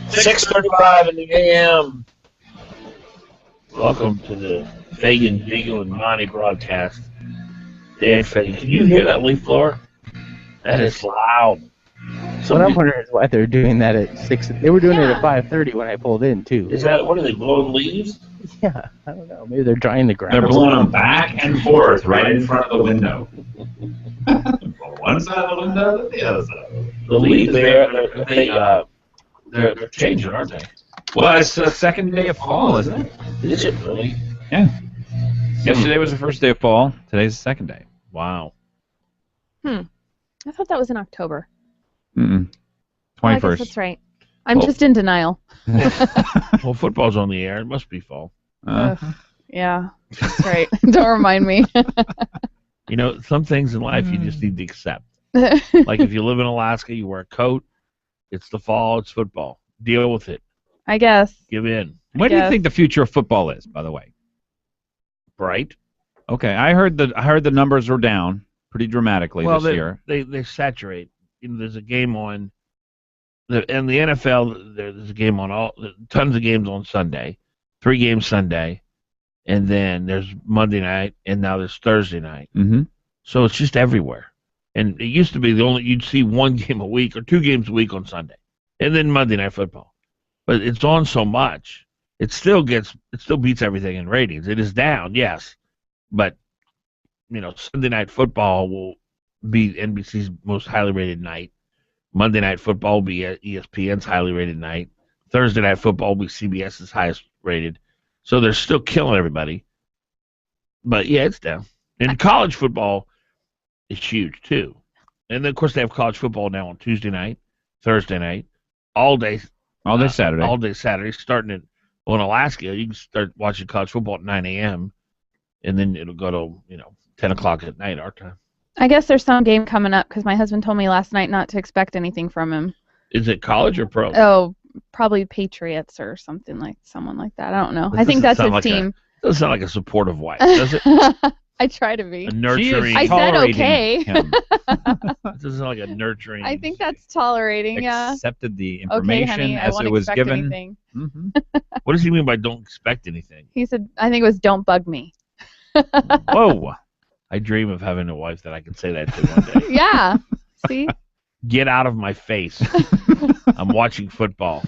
6:35 in the AM. Welcome to the Fagan, Biegel, and Monty broadcast. Dan Fagan, can you hear that leaf blower? That is loud. What I'm wondering is why they're doing that at 6. They were doing it at 5:30 when I pulled in, too. Is that, what are they, blowing leaves? Yeah, I don't know. Maybe they're drying the ground. They're blowing them back and forth right in front of the window. From one side of the window to the other side. The leaves, they're changing, aren't they? Well, it's the second day of fall, isn't it? Is it really? Yeah. Yesterday was the first day of fall. Today's the second day. Wow. I thought that was in October. 21st. I guess that's right. I'm just in denial. Well, football's on the air. It must be fall. Yeah, that's right. Don't remind me. You know, some things in life you just need to accept. Like if you live in Alaska, you wear a coat. It's the fall. It's football. Deal with it. I guess. Give in. What do you think the future of football is, by the way? Bright. Okay, I heard the numbers were down pretty dramatically this year. They saturate. You know, there's a game on, and the NFL. There's a game on tons of games on Sunday, 3 games Sunday, and then there's Monday night, and now there's Thursday night. Mm-hmm. So it's just everywhere. And it used to be you'd see 1 game a week or 2 games a week on Sunday, and then Monday Night Football. But it's on so much, it still beats everything in ratings. It is down, yes, but you know, Sunday Night Football will be NBC's most highly rated night. Monday Night Football will be ESPN's highly rated night. Thursday Night Football will be CBS's highest rated. So they're still killing everybody. But yeah, it's down. And college football is huge too. And then of course they have college football now on Tuesday night, Thursday night, all day Saturday. All day Saturday, starting in Alaska. You can start watching college football at 9 a.m. and then it'll go to 10 o'clock at night our time. I guess there's some game coming up because my husband told me last night not to expect anything from him. Is it college or pro? Oh, probably Patriots or someone like that. I don't know. I think that's his team. Doesn't sound like a supportive wife, does it? I try to be. A nurturing. I said okay. It doesn't sound like a nurturing. I think that's tolerating, yeah. Accepted the information okay, honey, as it was given. Mm-hmm. What does he mean by don't expect anything? He said, I think it was don't bug me. Whoa. I dream of having a wife that I can say that to one day. Yeah. See? Get out of my face. I'm watching football.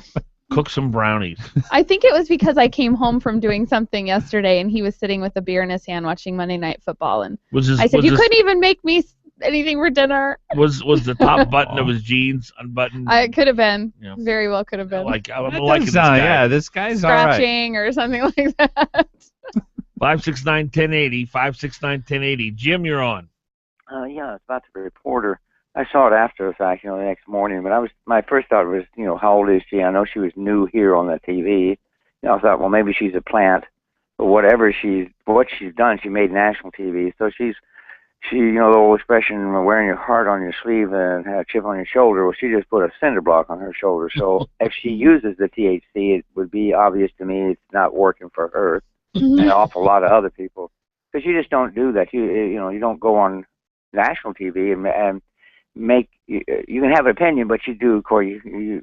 Cook some brownies. I think it was because I came home from doing something yesterday and he was sitting with a beer in his hand watching Monday Night Football. And I said, you couldn't even make me anything for dinner. Was the top button of his jeans unbuttoned? It could have been. Yeah. Very well could have been. I'm liking this guy. Yeah, this guy's scratching or something like that. 569-1080, 569-1080. Jim, you're on. Yeah, it's about the reporter. I saw it after the fact, the next morning. But my first thought was, how old is she? I know she was new here on the TV. I thought, well, maybe she's a plant. But what she's done, she made national TV. So she, the old expression, wearing your heart on your sleeve and have a chip on your shoulder. Well, she just put a cinder block on her shoulder. So if she uses the THC, it would be obvious to me it's not working for her. And an awful lot of other people, because you just don't do that. You don't go on national TV and make. You can have an opinion, but you do, Corey. You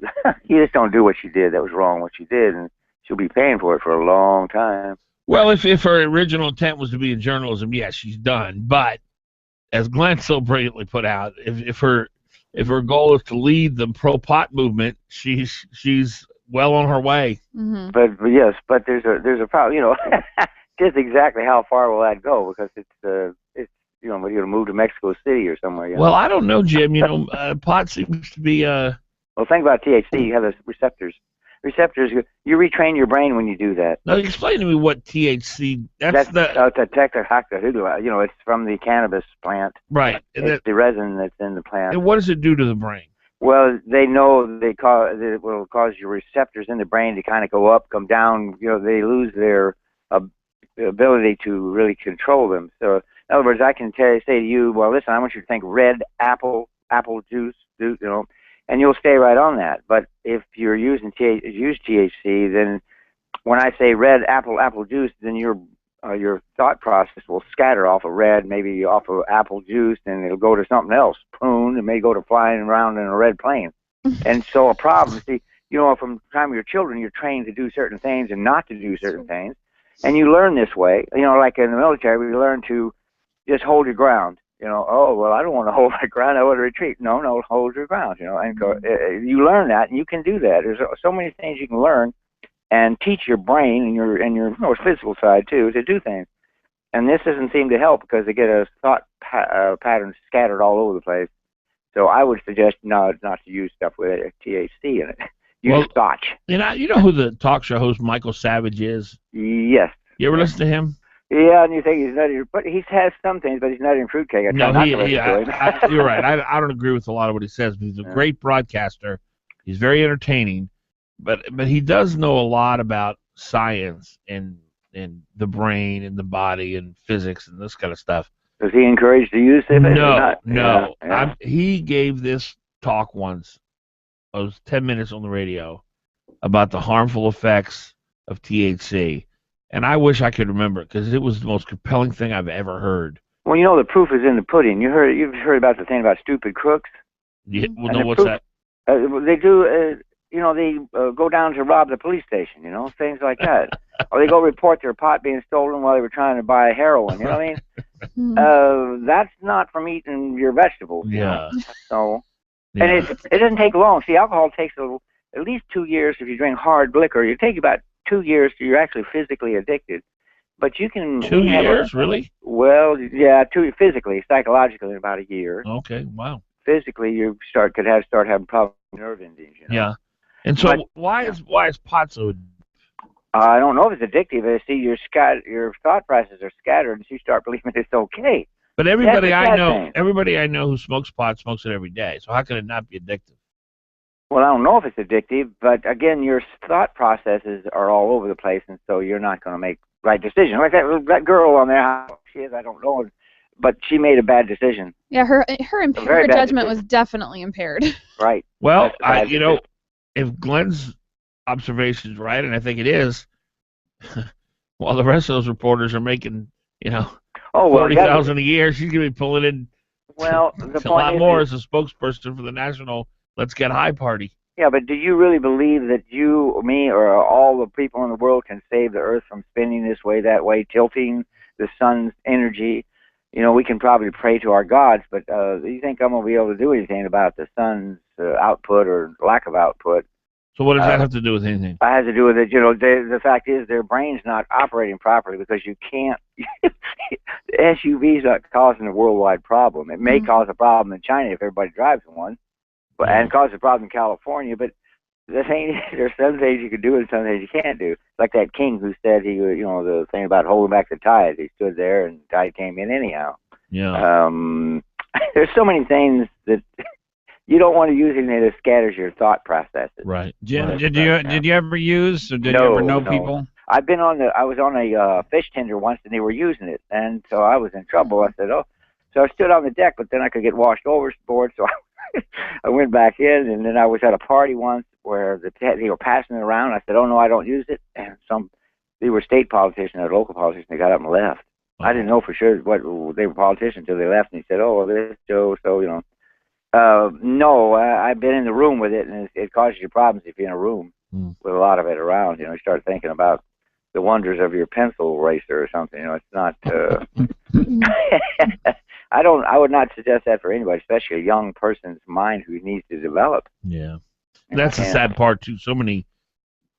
just don't do what she did. That was wrong. What she did, and she'll be paying for it for a long time. Well, if her original intent was to be in journalism, yes, she's done. But as Glenn so brilliantly put out, if her goal is to lead the pro pot movement, she's well on her way. Mm-hmm. But there's a problem. Just exactly how far will that go? Because it's what are you going to move to Mexico City or somewhere? Well, I don't know, Jim. Pot seems to be. Well, think about THC. You have those receptors. You retrain your brain when you do that. Now, explain to me what THC. That's the it's from the cannabis plant. Right. It's the resin that's in the plant. And what does it do to the brain? Well, they know it will cause your receptors in the brain to kind of go up, come down. They lose their ability to really control them. So, in other words, I can say to you, well, listen, I want you to think red apple juice, and you'll stay right on that. But if you're use THC, then when I say red apple juice, then your thought process will scatter off of red, maybe off of apple juice, and it'll go to something else. Prune, it may go to flying around in a red plane. And so a problem, see, from the time you're children, you're trained to do certain things and not to do certain things. And you learn this way. Like in the military, we learn to just hold your ground. Oh, well, I don't want to hold my ground. I want to retreat. No, hold your ground, and go. You learn that, and you can do that. There's so many things you can learn and teach your brain and your physical side, too, to do things. And this doesn't seem to help because they get a thought pattern scattered all over the place. So I would suggest not to use stuff with THC in it. Use Scotch. You know who the talk show host Michael Savage is? Yes. You ever listen to him? Yeah, and you think he's nutty, but he has some things, but he's not in fruitcake. You're right. I don't agree with a lot of what he says, but he's a great broadcaster. He's very entertaining, but he does know a lot about science and the brain and the body and physics and this kind of stuff. Was he encouraged to use it? No. Yeah. He gave this talk once. It was 10 minutes on the radio about the harmful effects of THC. And I wish I could remember it because it was the most compelling thing I've ever heard. Well, the proof is in the pudding. You've heard about the thing about stupid crooks? Yeah, well, no, what's that? They do, they go down to rob the police station, things like that. Or they go report their pot being stolen while they were trying to buy heroin, you know what I mean? That's not from eating your vegetables. Yeah. So, and it doesn't take long. See, alcohol takes at least 2 years if you drink hard liquor. You take about 2 years till you're actually physically addicted. But you can... 2 years, really? Well, yeah, physically, psychologically, in about a year. Okay, wow. Physically, you start having problems with nerve endings. Yeah. And so why is pot so... I don't know if it's addictive. See, your thought processes are scattered, and you start believing it's okay. But everybody I know who smokes pot smokes it every day. So how can it not be addictive? Well, I don't know if it's addictive, but again, your thought processes are all over the place, and so you're not going to make right decisions. Like that girl on there, how she is, I don't know, but she made a bad decision. Yeah, her judgment was definitely impaired. Right. Well, if Glen's observation is right, and I think it is, while the rest of those reporters are making, $40,000 a year, she's going to be pulling in a lot more as a spokesperson for the National Let's Get High party. Yeah, but do you really believe that you, me, or all the people in the world can save the Earth from spinning this way, that way, tilting the sun's energy? We can probably pray to our gods, but do you think I'm going to be able to do anything about the sun's output or lack of output? So what does that have to do with anything? It has to do with it. The fact is their brain's not operating properly because you can't. The SUV's not causing a worldwide problem. It may cause a problem in China if everybody drives in one, and cause a problem in California. But the thing is, there's some things you can do and some things you can't do. Like that king who said the thing about holding back the tide. He stood there and the tide came in anyhow. Yeah. There's so many things that. You don't want to use anything that scatters your thought processes. Right. Jim, did you ever use, or did you ever know people? I was on a fish tender once, and they were using it, and so I was in trouble. I said, so I stood on the deck, but then I could get washed overboard, so I went back in, and then I was at a party once where they were passing it around. I said, oh no, I don't use it, and they were state politicians or local politicians. They got up and left. I didn't know for sure what they were politicians until they left, and he said, oh, well, this Joe, so no, I've been in the room with it, and it causes you problems if you're in a room with a lot of it around. You start thinking about the wonders of your pencil eraser or something. It's not. I would not suggest that for anybody, especially a young person's mind who needs to develop. Yeah, that's the sad part too. So many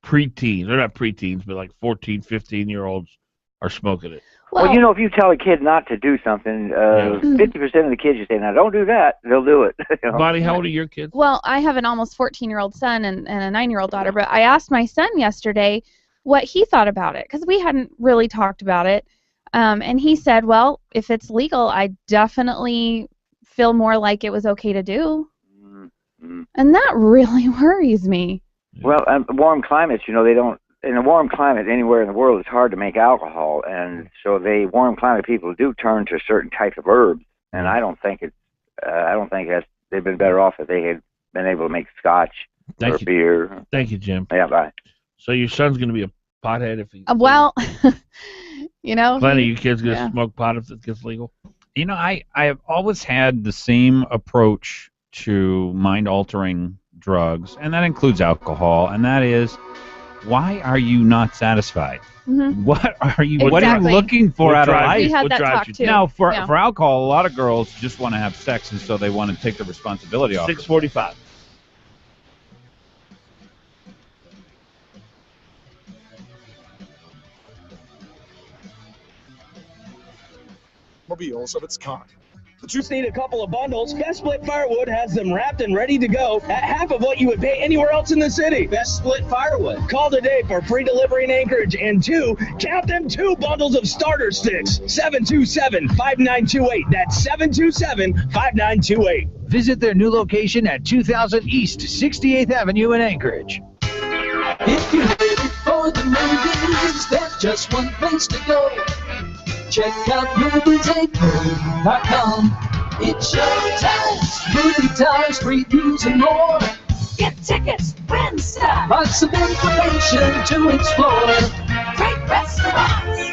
preteens, they're not preteens, but like 14, 15-year-olds are smoking it. Well, if you tell a kid not to do something, 50% of the kids you say, now don't do that, they'll do it. Bonnie, how old are your kids? Well, I have an almost 14-year-old son and a 9-year-old daughter, but I asked my son yesterday what he thought about it, because we hadn't really talked about it, and he said, well, if it's legal, I definitely feel more like it was okay to do. Mm-hmm. And that really worries me. Well, warm climates, they don't. In a warm climate anywhere in the world, it's hard to make alcohol, and so warm climate people do turn to certain types of herbs. And I don't think they've been better off if they had been able to make scotch or beer. Thank you, Jim. Yeah, bye. So your son's going to be a pothead if he... Well, Plenty of you kids going to smoke pot if it gets legal? I have always had the same approach to mind-altering drugs, and that includes alcohol, and that is, why are you not satisfied? Mm-hmm. What are you Exactly. looking for What out of drives life? We had what that drives talk you too. Now, for Yeah. alcohol, a lot of girls just want to have sex, and so they want to take the responsibility off. 6:45. Mobiles of its kind. But you just need a couple of bundles. Best Split Firewood has them wrapped and ready to go at half of what you would pay anywhere else in the city. Best Split Firewood. Call today for free delivery in Anchorage and count them, 2 bundles of starter sticks. 727-5928. That's 727-5928. Visit their new location at 2000 East 68th Avenue in Anchorage. If you're ready for the movies, there's just one place to go. Check out weekdays.com. It's showtime. Movie times, reviews, and more. Get tickets, win stuff. Lots of information to explore. Great restaurants.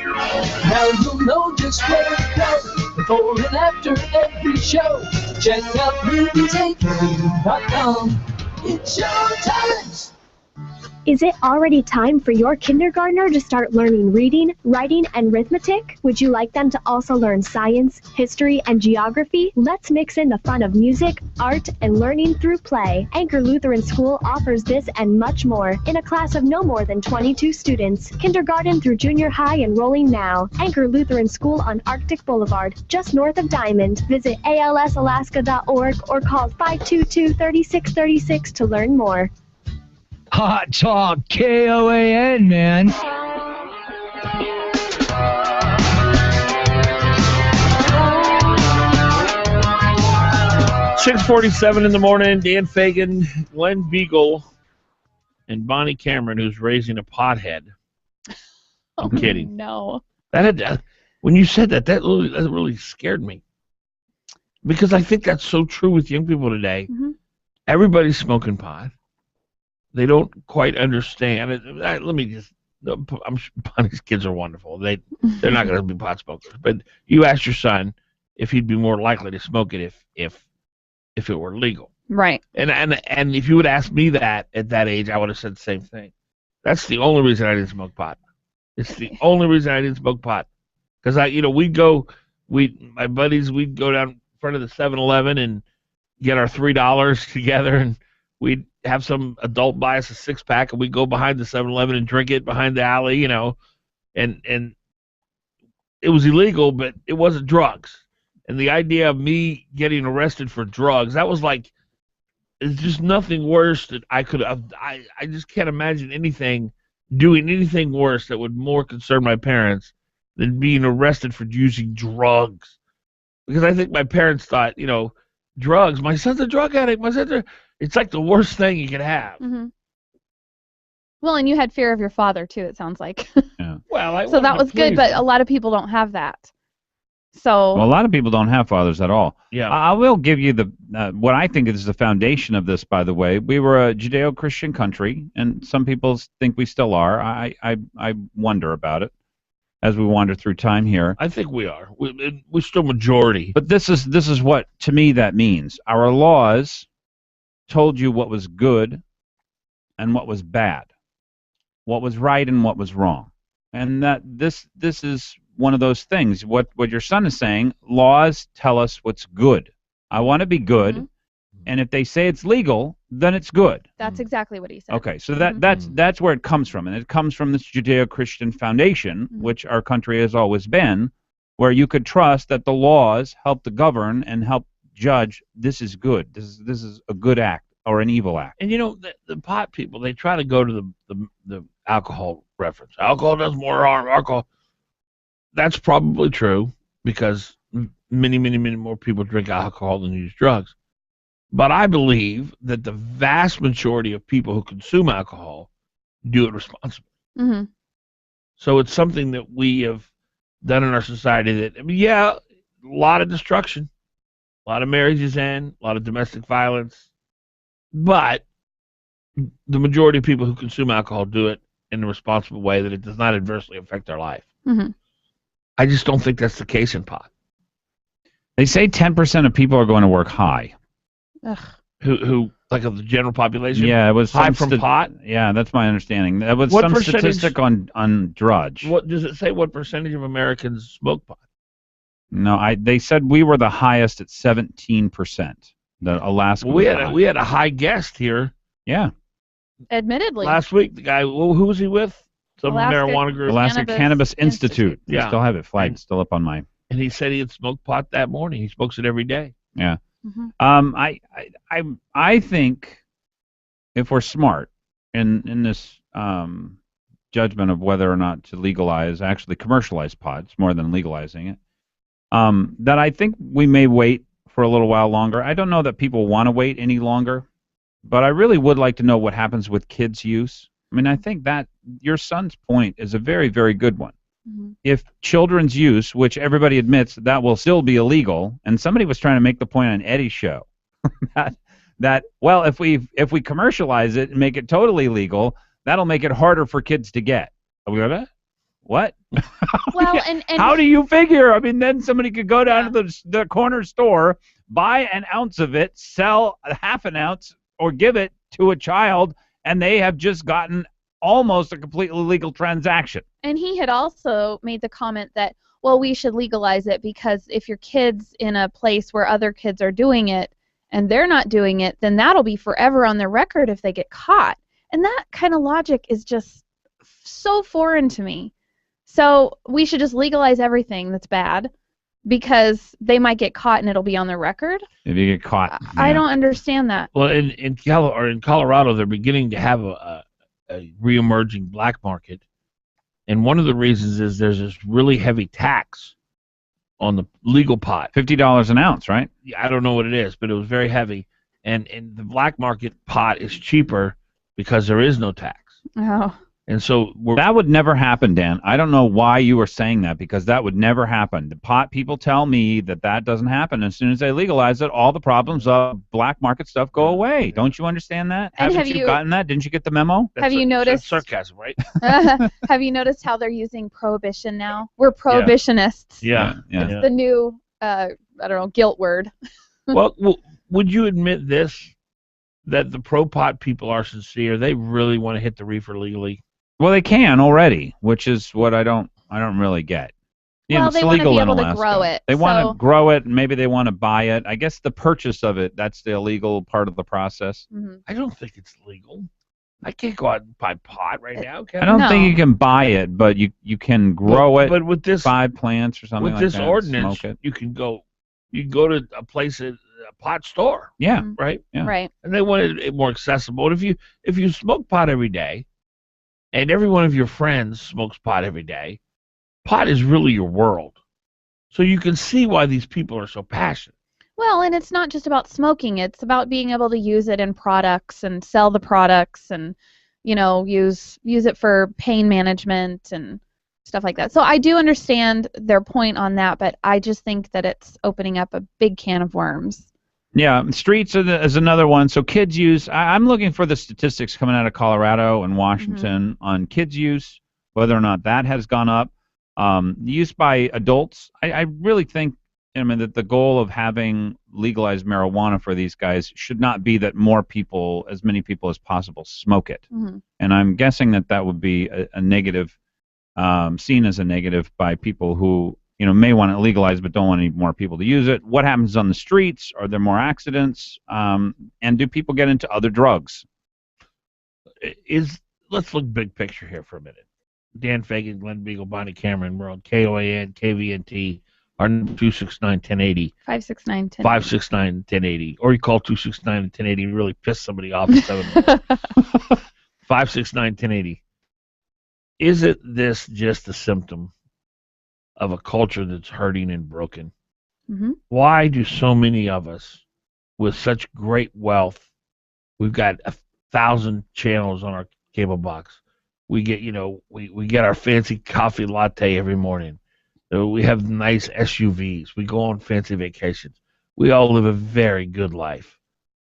Now you'll know just where to go before and after every show. Check out weekdays.com. It's showtime. Is it already time for your kindergartner to start learning reading, writing, and arithmetic? Would you like them to also learn science, history, and geography? Let's mix in the fun of music, art, and learning through play. Anchor Lutheran School offers this and much more in a class of no more than 22 students. Kindergarten through junior high enrolling now. Anchor Lutheran School on Arctic Boulevard, just north of Diamond. Visit alsalaska.org or call 522-3636 to learn more. Hot Talk KOAN, man. .6:47 in the morning. Dan Fagan, Glen Biegel, and Bonnie Cameron, who's raising a pothead. I'm kidding. No. When you said that really scared me, because I think that's so true with young people today. Mm-hmm. Everybody's smoking pot. They don't quite understand it. Let me just. I'm sure Bonnie's kids are wonderful. They're not going to be pot smokers. But you ask your son if he'd be more likely to smoke it if it were legal. Right. And if you would ask me that at that age, I would have said the same thing. That's the only reason I didn't smoke pot. It's the only reason I didn't smoke pot. Because my buddies, we'd go down in front of the 7-Eleven and get our $3 together, and we'd have some adult buy us a 6-pack, and we'd go behind the 7-Eleven and drink it behind the alley, and it was illegal, but it wasn't drugs. And the idea of me getting arrested for drugs, that was like, it's just nothing worse that I could have. I just can't imagine doing anything worse that would more concern my parents than being arrested for using drugs. Because I think my parents thought, drugs, my son's a drug addict, it's like the worst thing you could have. Mm-hmm. Well, and you had fear of your father, too, it sounds like. Yeah. Well, so that was good, but a lot of people don't have that. So. Well, a lot of people don't have fathers at all. Yeah. I will give you what I think is the foundation of this, by the way. We were a Judeo-Christian country, and some people think we still are. I wonder about it as we wander through time here. I think we are. We're still majority. But this is what, to me, that means. Our laws told you what was good and what was bad, what was right and what was wrong. And that this is one of those things. What your son is saying, laws tell us what's good. I want to be good, mm-hmm. and if they say it's legal, then it's good. That's exactly what he said. Okay, so that's where it comes from, and it comes from this Judeo-Christian foundation, mm-hmm. which our country has always been, where you could trust that the laws help to govern and help judge this is good, this is a good act or an evil act. And the pot people, they try to go to the alcohol reference. Alcohol does more harm. Alcohol. That's probably true because many, many, many more people drink alcohol than use drugs. But I believe that the vast majority of people who consume alcohol do it responsibly. Mm-hmm. So it's something that we have done in our society that, a lot of destruction, a lot of marriages end, a lot of domestic violence. But the majority of people who consume alcohol do it in a responsible way that it does not adversely affect their life. Mm-hmm. I just don't think that's the case in pot. They say 10% of people are going to work high. Ugh. Who Like of the general population? Yeah, it was high some from pot? Yeah, that's my understanding. That was What some percentage- statistic on Drudge. What does it say? What percentage of Americans smoke pot? No, they said we were the highest at 17%. The Alaska. Well, we had a high guest here. Yeah. Admittedly. Last week, the guy. Well, who was he with? Some Alaska marijuana group. Alaska Cannabis Institute. Yeah. I still have it flagged. Still up on my. And he said he had smoked pot that morning. He smokes it every day. Yeah. Mm-hmm. I think if we're smart in this judgment of whether or not to legalize, actually commercialize pot, it's more than legalizing it, that I think we may wait for a little while longer. I don't know that people want to wait any longer, but I really would like to know what happens with kids' use. I mean, I think that your son's point is a very, very good one. Mm-hmm. If children's use, which everybody admits that will still be illegal, and somebody was trying to make the point on Eddie's show that well, if we commercialize it and make it totally legal, that'll make it harder for kids to get. What? Well, and how do you figure? I mean, then somebody could go down to the corner store, buy an ounce of it, sell a half an ounce, or give it to a child, and they have just gotten almost a completely legal transaction. And he had also made the comment that, well, we should legalize it because if your kid's in a place where other kids are doing it and they're not doing it, then that'll be forever on their record if they get caught. And that kind of logic is just so foreign to me. So we should just legalize everything that's bad because they might get caught and it'll be on their record. If you get caught. I don't understand that. Well, in Colorado, they're beginning to have a re-emerging black market. And one of the reasons is there's this really heavy tax on the legal pot. $50 an ounce, right? Yeah, I don't know what it is, but it was very heavy. And the black market pot is cheaper because there is no tax. Oh. And so that would never happen, Dan. I don't know why you were saying that because that would never happen. The pot people tell me that doesn't happen. As soon as they legalize it, all the problems of black market stuff go away. Don't you understand that? And Haven't you gotten that? Didn't you get the memo? Have you noticed sarcasm, right? Have you noticed how they're using prohibition now? We're prohibitionists. Yeah. It's the new I don't know, guilt word. well, would you admit this, that the pro-pot people are sincere? They really want to hit the reefer legally? Well, they can already, which is what I don't really get. Well, they want to be able to grow it. They want to grow it, and maybe they want to buy it. I guess the purchase of it, that's the illegal part of the process. Mm-hmm. I don't think it's legal. I can't go out and buy pot right now, can I don't think you can buy it, but you can grow it. But with this 5 plants or something like that. With this ordinance, you can go to a place, a pot store. Yeah. Right? Yeah. Right. And they want it more accessible. And if you smoke pot every day, and every one of your friends smokes pot every day, pot is really your world. So you can see why these people are so passionate. Well, and it's not just about smoking. It's about being able to use it in products and sell the products and, use it for pain management and stuff like that. So I do understand their point on that, but I just think that it's opening up a big can of worms. Yeah, streets is another one. So kids use, I'm looking for the statistics coming out of Colorado and Washington on kids use, whether or not that has gone up. Use by adults, I really think, that the goal of having legalized marijuana for these guys should not be that as many people as possible smoke it. Mm-hmm. And I'm guessing that would be a negative, seen as a negative by people who may want to legalize but don't want any more people to use it. What happens on the streets? Are there more accidents? And do people get into other drugs? Let's look big picture here for a minute. Dan Fagan, Glen Biegel, Bonnie Cameron, we're on KOAN, KVNT, our 269-1080. 569-1080. 569-1080. Or you call 269-1080 and really piss somebody off at 7. 569-1080. Isn't this just a symptom of a culture that's hurting and broken? Mm-hmm. Why do so many of us with such great wealth, we've got 1,000 channels on our cable box, we get we get our fancy coffee latte every morning, we have nice SUVs, we go on fancy vacations, we all live a very good life.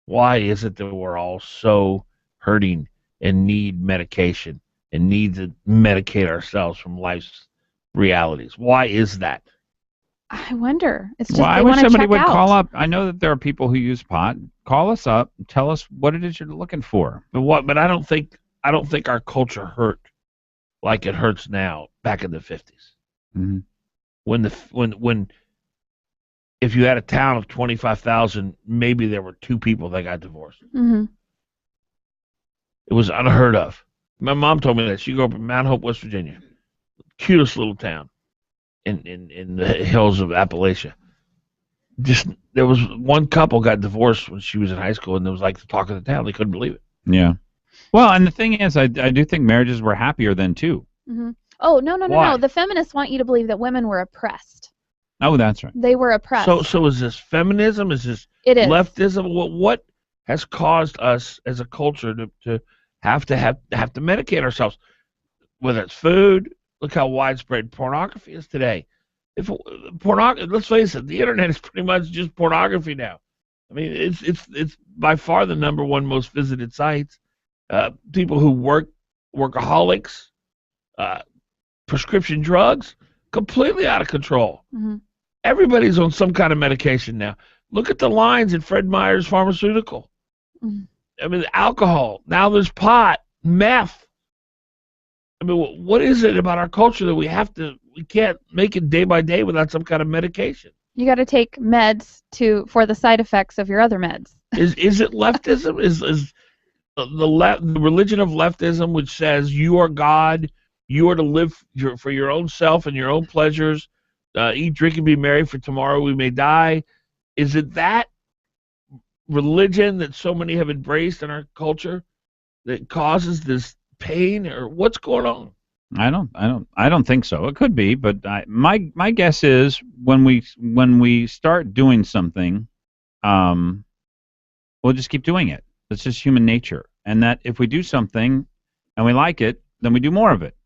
Why is it that we're all so hurting and need medication and need to medicate ourselves from life's realities? Why is that? I wonder. It's just I wish somebody would call up. I know that there are people who use pot. Call us up and tell us what it is you're looking for. But I don't think our culture hurt like it hurts now back in the 50s. Mm-hmm. When if you had a town of 25,000, maybe there were 2 people that got divorced. Mm-hmm. It was unheard of. My mom told me that. She grew up in Mount Hope, West Virginia. Cutest little town in the hills of Appalachia. Just there was one couple got divorced when she was in high school, and it was like the talk of the town. They couldn't believe it. Yeah. Well, and the thing is, I do think marriages were happier then too. Mm-hmm. Oh, no. Why? The feminists want you to believe that women were oppressed. Oh, that's right. They were oppressed. So is this feminism? Is this leftism? What has caused us as a culture to have to medicate ourselves? Whether it's food, look how widespread pornography is today. Let's face it, the internet is pretty much just pornography now. I mean, it's by far the #1 most visited sites. People who workaholics, prescription drugs, completely out of control. Mm-hmm. Everybody's on some kind of medication now. Look at the lines in Fred Meyer's Pharmaceutical. Mm-hmm. I mean, alcohol. Now there's pot, meth. I mean, what is it about our culture that we can't make it day by day without some kind of medication? You got to take meds for the side effects of your other meds. Is it leftism? Is the religion of leftism, which says you are God, you are to live for your own self and your own pleasures, eat, drink, and be merry, for tomorrow we may die? Is it that religion that so many have embraced in our culture that causes this pain, or what's going on? I don't think so. It could be, but my guess is when we start doing something, we'll just keep doing it. It's just human nature, and that if we do something and we like it, then we do more of it,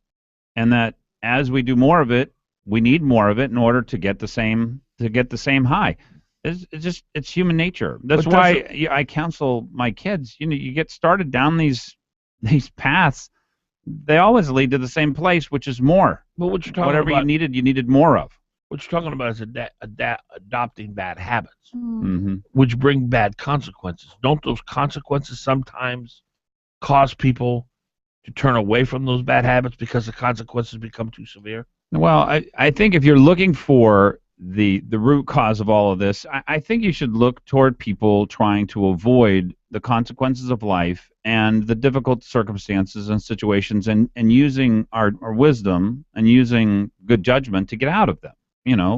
and that as we do more of it, we need more of it in order to get the same high. It's human nature. That's why I counsel my kids. You get started down these paths. They always lead to the same place, which is more. But what you're talking whatever about, you needed more of. What you're talking about is adopting bad habits, Mm-hmm. which bring bad consequences. Don't those consequences sometimes cause people to turn away from those bad habits because the consequences become too severe? Well, I think if you're looking for the root cause of all of this, I think you should look toward people trying to avoid the consequences of life and the difficult circumstances and situations, and using our wisdom and using good judgment to get out of them.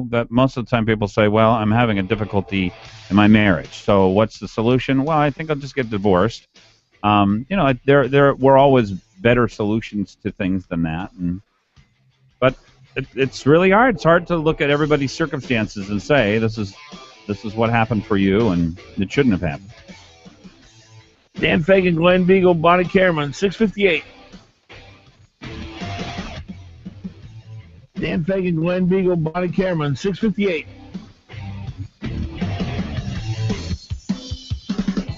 That most of the time people say, well, I'm having a difficulty in my marriage, so what's the solution? Well, I think I'll just get divorced. There were always better solutions to things than that, but it's really hard. It's hard to look at everybody's circumstances and say this is what happened for you, and it shouldn't have happened. Dan Fagan, Glen Biegel, Bonnie Cameron, 658. Dan Fagan, Glen Biegel, Bonnie Cameron, 658.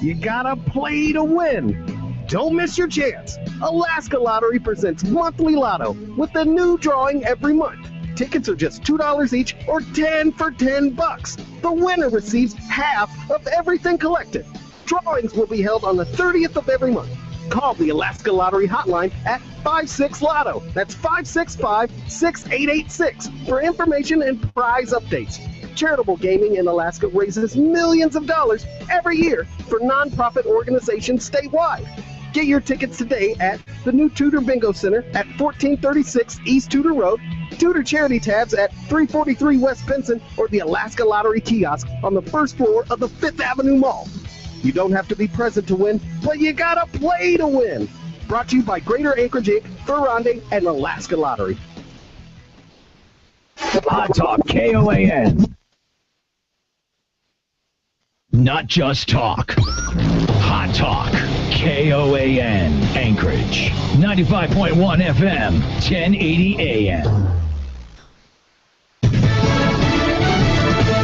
You gotta play to win. Don't miss your chance. Alaska Lottery presents Monthly Lotto with a new drawing every month. Tickets are just $2 each, or 10 for $10. The winner receives half of everything collected. Drawings will be held on the 30th of every month. Call the Alaska Lottery hotline at 56-LOTTO. That's 565-6886 for information and prize updates. Charitable gaming in Alaska raises millions of dollars every year for nonprofit organizations statewide. Get your tickets today at the new Tudor Bingo Center at 1436 East Tudor Road, Tudor Charity Tabs at 343 West Pinson, or the Alaska Lottery Kiosk on the first floor of the 5th Avenue Mall. You don't have to be present to win, but you gotta play to win. Brought to you by Greater Anchorage Inc., Ferrande, and Alaska Lottery. Hot Talk KOAN. Not just talk. Hot Talk KOAN Anchorage. 95.1 FM, 1080 AM.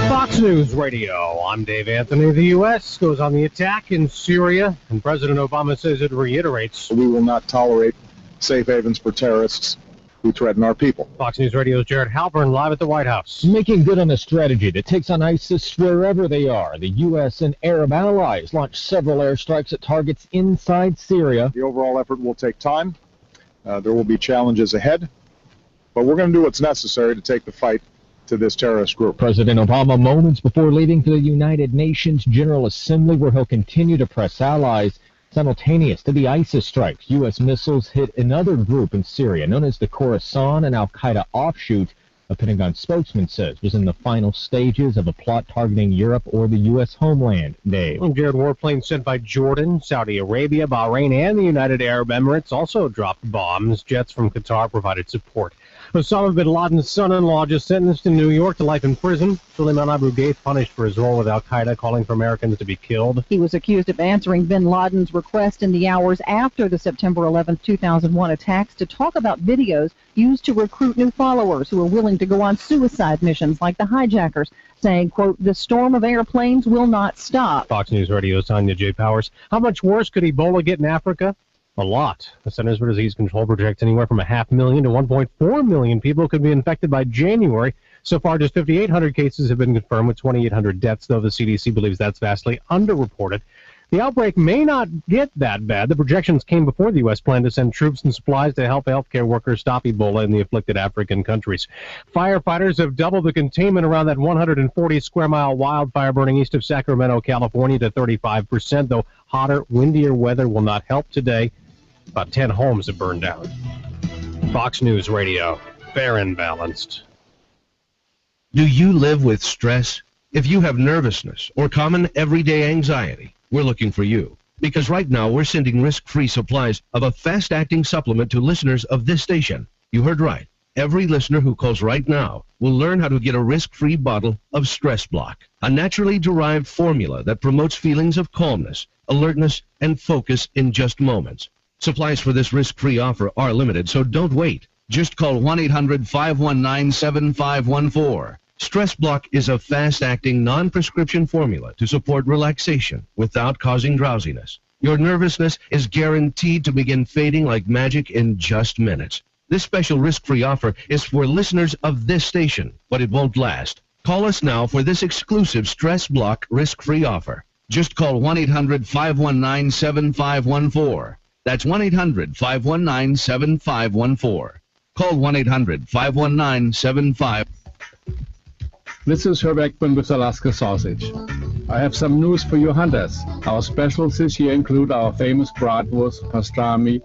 Fox News Radio. I'm Dave Anthony. The U.S. goes on the attack in Syria, and President Obama says it reiterates. We will not tolerate safe havens for terrorists. who threaten our people. Fox News Radio's Jared Halpern live at the White House. Making good on a strategy that takes on ISIS wherever they are. The U.S. and Arab allies launched several airstrikes at targets inside Syria. The overall effort will take time. There will be challenges ahead, but we're going to do what's necessary to take the fight to this terrorist group. President Obama moments before leaving for the United Nations General Assembly, where he'll continue to press allies. Simultaneous to the ISIS strikes, U.S. missiles hit another group in Syria known as the Khorasan, an al-Qaeda offshoot. A Pentagon spokesman says was in the final stages of a plot targeting Europe or the U.S. homeland. Dave. Jared, warplanes sent by Jordan, Saudi Arabia, Bahrain, and the United Arab Emirates also dropped bombs. Jets from Qatar provided support. Osama bin Laden's son-in-law just sentenced in New York to life in prison. Suleiman Abu Ghaith punished for his role with al-Qaeda, calling for Americans to be killed. He was accused of answering bin Laden's request in the hours after the September 11, 2001 attacks to talk about videos used to recruit new followers who are willing to go on suicide missions like the hijackers, saying, quote, the storm of airplanes will not stop. Fox News Radio's Tanya J. Powers. How much worse could Ebola get in Africa? A lot. The Centers for Disease Control projects anywhere from 500,000 to 1.4 million people could be infected by January. So far, just 5,800 cases have been confirmed with 2,800 deaths, though the CDC believes that's vastly underreported. The outbreak may not get that bad. The projections came before the U.S. plan to send troops and supplies to help healthcare workers stop Ebola in the afflicted African countries. Firefighters have doubled the containment around that 140-square-mile wildfire burning east of Sacramento, California, to 35%, though hotter, windier weather will not help today. About 10 homes have burned down. Fox News Radio, fair and balanced. Do you live with stress? If you have nervousness or common everyday anxiety, we're looking for you. Because right now we're sending risk-free supplies of a fast-acting supplement to listeners of this station. You heard right. Every listener who calls right now will learn how to get a risk-free bottle of Stress Block, a naturally derived formula that promotes feelings of calmness, alertness, and focus in just moments. Supplies for this risk-free offer are limited, so don't wait. Just call 1-800-519-7514. Stress Block is a fast-acting, non-prescription formula to support relaxation without causing drowsiness. Your nervousness is guaranteed to begin fading like magic in just minutes. This special risk-free offer is for listeners of this station, but it won't last. Call us now for this exclusive Stress Block risk-free offer. Just call 1-800-519-7514. That's 1-800-519-7514. Call 1-800-519-7514. This is Herb Ekman with Alaska Sausage. I have some news for you hunters. Our specials this year include our famous bratwurst, pastrami,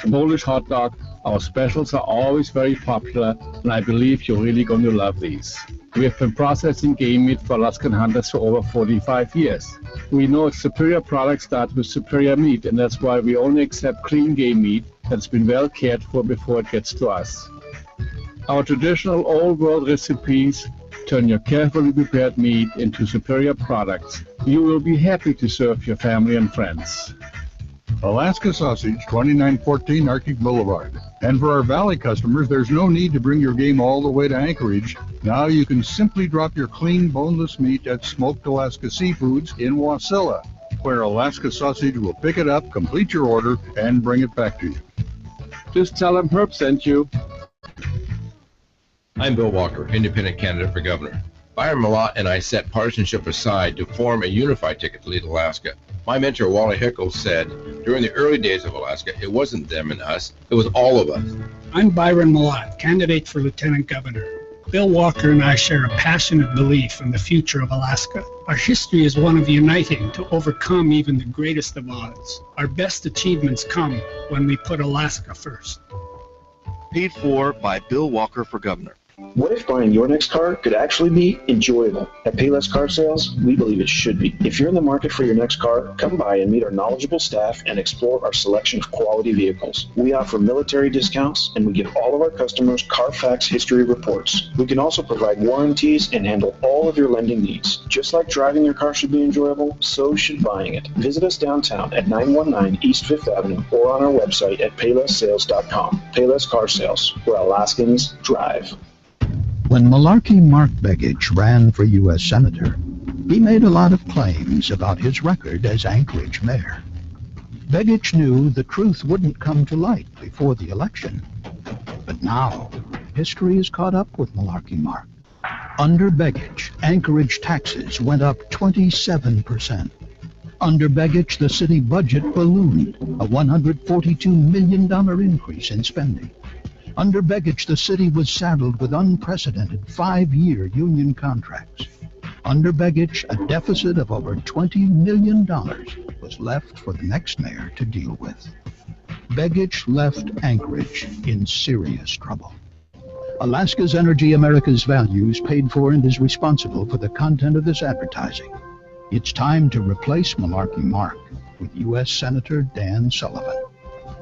Polish hot dog. Our specials are always very popular, and I believe you're really going to love these. We have been processing game meat for Alaskan hunters for over 45 years. We know superior products start with superior meat, and that's why we only accept clean game meat that's been well cared for before it gets to us. Our traditional old-world recipes turn your carefully prepared meat into superior products. You will be happy to serve your family and friends. Alaska Sausage, 2914 Arctic Boulevard. And for our Valley customers, there's no need to bring your game all the way to Anchorage. Now you can simply drop your clean, boneless meat at Smoked Alaska Seafoods in Wasilla, where Alaska Sausage will pick it up, complete your order, and bring it back to you. Just tell them Herb sent you. I'm Bill Walker, independent candidate for governor. Byron Malott and I set partisanship aside to form a unified ticket to lead Alaska. My mentor, Wally Hickles, said, during the early days of Alaska, it wasn't them and us, it was all of us. I'm Byron Malott, candidate for lieutenant governor. Bill Walker and I share a passionate belief in the future of Alaska. Our history is one of uniting to overcome even the greatest of odds. Our best achievements come when we put Alaska first. Paid for by Bill Walker for governor. What if buying your next car could actually be enjoyable? At Payless Car Sales, we believe it should be. If you're in the market for your next car, come by and meet our knowledgeable staff and explore our selection of quality vehicles. We offer military discounts, and we give all of our customers Carfax history reports. We can also provide warranties and handle all of your lending needs. Just like driving your car should be enjoyable, so should buying it. Visit us downtown at 919 East 5th Avenue or on our website at PaylessSales.com. Payless Car Sales, where Alaskans drive. When Malarkey Mark Begich ran for U.S. Senator, he made a lot of claims about his record as Anchorage mayor. Begich knew the truth wouldn't come to light before the election. But now, history is caught up with Malarkey Mark. Under Begich, Anchorage taxes went up 27%. Under Begich, the city budget ballooned, a $142 million increase in spending. Under Begich, the city was saddled with unprecedented 5-year union contracts. Under Begich, a deficit of over $20 million was left for the next mayor to deal with. Begich left Anchorage in serious trouble. Alaska's Energy, America's Values paid for and is responsible for the content of this advertising. It's time to replace Malarkey Mark with U.S. Senator Dan Sullivan.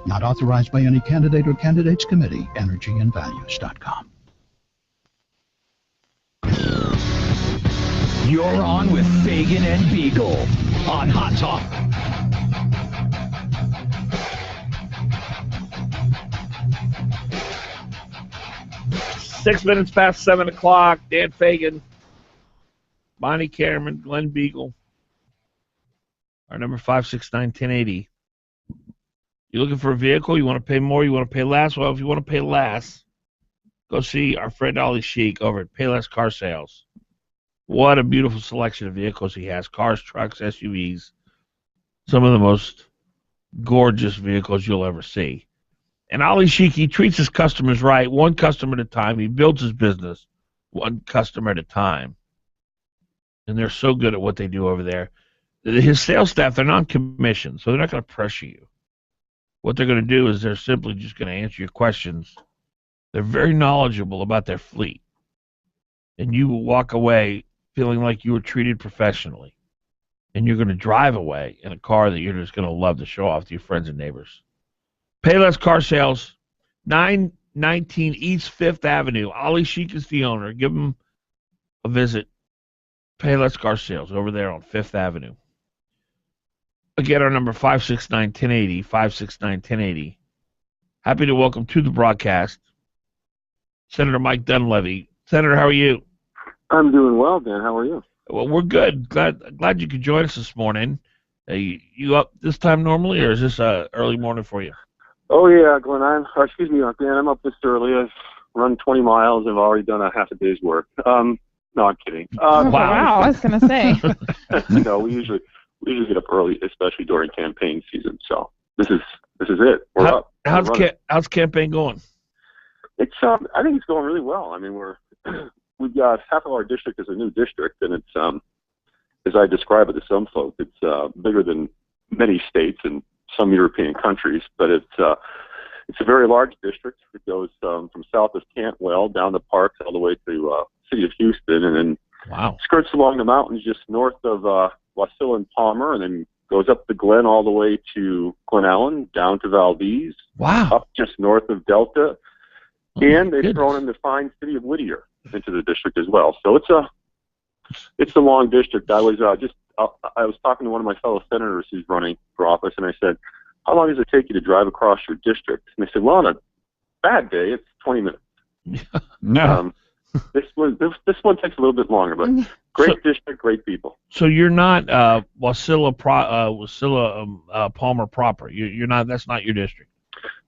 Not authorized by any candidate or candidates committee. EnergyandValues.com. You're on with Fagan and Biegel on Hot Talk. Six minutes past 7 o'clock. Dan Fagan, Bonnie Cameron, Glen Biegel. Our number 569-1080. You looking for a vehicle? You want to pay more? You want to pay less? Well, if you want to pay less, go see our friend Ollie Sheik over at Payless Car Sales. What a beautiful selection of vehicles he has. Cars, trucks, SUVs. Some of the most gorgeous vehicles you'll ever see. And Ollie Sheik, he treats his customers right, one customer at a time. He builds his business one customer at a time. And they're so good at what they do over there. His sales staff, they're non-commissioned, so they're not going to pressure you. What they're going to do is they're simply just going to answer your questions. They're very knowledgeable about their fleet. And you will walk away feeling like you were treated professionally. And you're going to drive away in a car that you're just going to love to show off to your friends and neighbors. Payless Car Sales, 919 East 5th Avenue. Ollie Sheik is the owner. Give him a visit. Payless Car Sales over there on 5th Avenue. Again, our number 569-1080, 569-1080. Happy to welcome to the broadcast Senator Mike Dunleavy. Senator, how are you? I'm doing well, Dan. How are you? Well, we're good. Glad you could join us this morning. You up this time normally, or is this early morning for you? Oh, yeah, Glenn. Dan, I'm up this early. I've run 20 miles. I've already done a half a day's work. No, I'm kidding. Wow, I was going to say. No, we usually get up early, especially during campaign season. So this is it. We're up. How's campaign going? It's I think it's going really well. I mean, we've got half of our district is a new district, and it's as I describe it to some folk, it's bigger than many states and some European countries, but it's a very large district. It goes from south of Cantwell down the parks all the way to city of Houston, and then skirts along the mountains just north of Wasilla and Palmer, and then goes up the Glen all the way to Glen Allen, down to Valdez, up just north of Delta, and they've thrown in the fine city of Whittier into the district as well. So it's a long district. I was talking to one of my fellow senators who's running for office, and I said, "How long does it take you to drive across your district?" And they said, "Well, on a bad day, it's 20 minutes." No. This one takes a little bit longer, but great district, great people. So you're not Wasilla Palmer proper. You're not. That's not your district.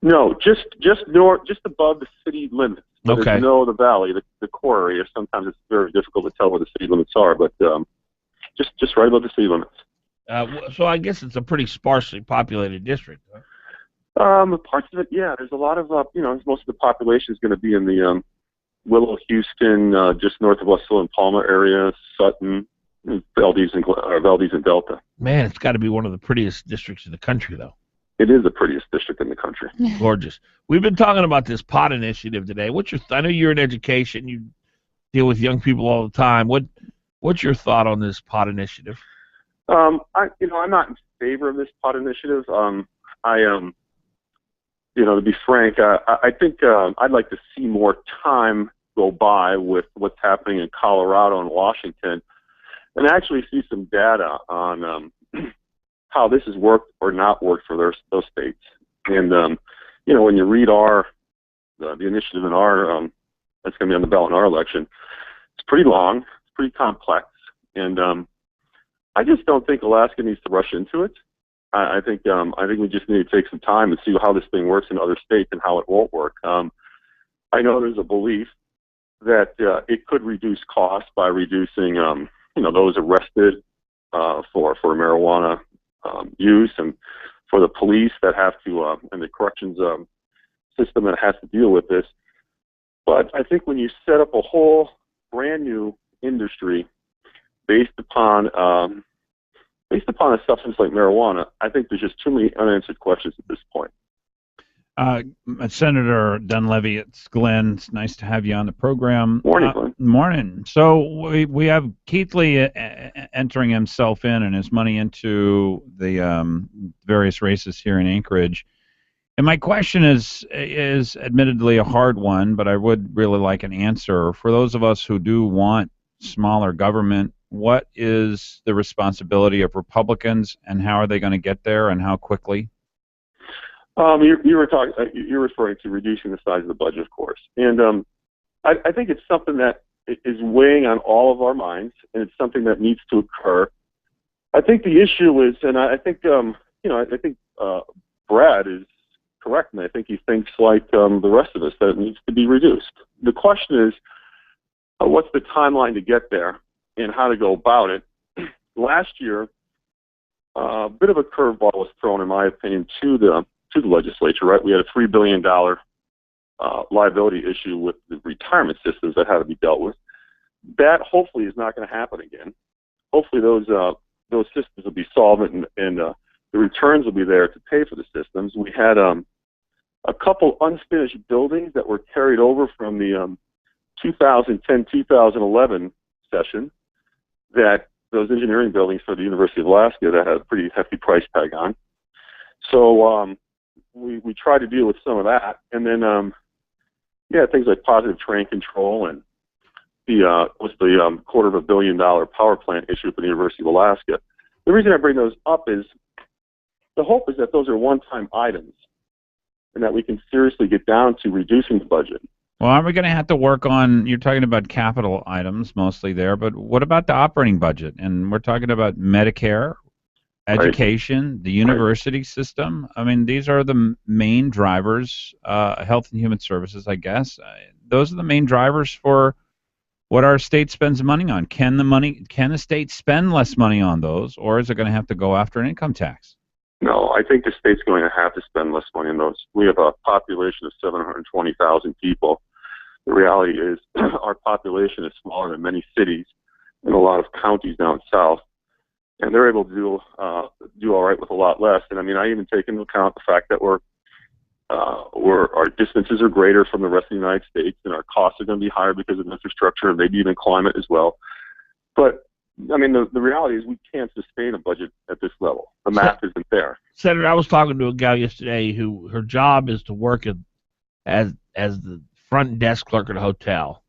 No, just north, just above the city limits. But Okay. As you know, the valley, the core area. Sometimes it's very difficult to tell where the city limits are, but just right above the city limits. So I guess it's a pretty sparsely populated district. Parts of it, yeah. There's a lot of most of the population is going to be in the Willow, Houston, just north of Wasilla and Palmer area, Sutton, Valdez and Delta. Man, it's got to be one of the prettiest districts in the country, though. It is the prettiest district in the country. Gorgeous. We've been talking about this pot initiative today. I know you're in education. You deal with young people all the time. What's your thought on this pot initiative? I'm not in favor of this pot initiative. To be frank, I think I'd like to see more time go by with what's happening in Colorado and Washington, and actually see some data on how this has worked or not worked for those states. And when you read the initiative in our that's going to be on the ballot in our election, it's pretty long, it's pretty complex, and I just don't think Alaska needs to rush into it. I think we just need to take some time and see how this thing works in other states and how it won't work. I know there's a belief that it could reduce costs by reducing, those arrested for marijuana use, and for the police that have to, and the corrections system that has to deal with this. But I think when you set up a whole brand new industry based upon a substance like marijuana, I think there's just too many unanswered questions at this point. Senator Dunleavy, it's Glenn. It's nice to have you on the program. Morning, Glenn. Morning. So we have Keithley entering himself in and his money into the various races here in Anchorage. And my question is admittedly a hard one, but I would really like an answer. For those of us who do want smaller government, what is the responsibility of Republicans, and how are they going to get there, and how quickly? You're referring to reducing the size of the budget, of course, and I think it's something that is weighing on all of our minds, and it's something that needs to occur. I think the issue is, and I think Brad is correct, and I think he thinks like the rest of us that it needs to be reduced. The question is, what's the timeline to get there, and how to go about it? Last year, a bit of a curveball was thrown, in my opinion, to the legislature, right? We had a $3 billion liability issue with the retirement systems that had to be dealt with. That hopefully is not going to happen again. Hopefully those systems will be solvent, and the returns will be there to pay for the systems. We had a couple unfinished buildings that were carried over from the 2010-2011 session, that those engineering buildings for the University of Alaska that had a pretty hefty price tag on. So we tried to deal with some of that, and then things like positive train control, and the $250 million power plant issue for the University of Alaska. The reason I bring those up is the hope is that those are one-time items, and that we can seriously get down to reducing the budget. Well, aren't we going to have to work on, you're talking about capital items mostly there, but what about the operating budget? And we're talking about Medicare, education, the university system. I mean, these are the main drivers, health and human services, I guess. Those are the main drivers for what our state spends money on. Can the state spend less money on those, or is it going to have to go after an income tax? No, I think the state's going to have to spend less money on those. We have a population of 720,000 people. The reality is our population is smaller than many cities and a lot of counties down south, and they're able to do all right with a lot less. And I mean, I even take into account the fact that our distances are greater from the rest of the United States, and our costs are going to be higher because of infrastructure and maybe even climate as well. But I mean, the reality is we can't sustain a budget at this level. The math isn't there. Senator, I was talking to a gal yesterday who her job is to work as the front desk clerk at a hotel,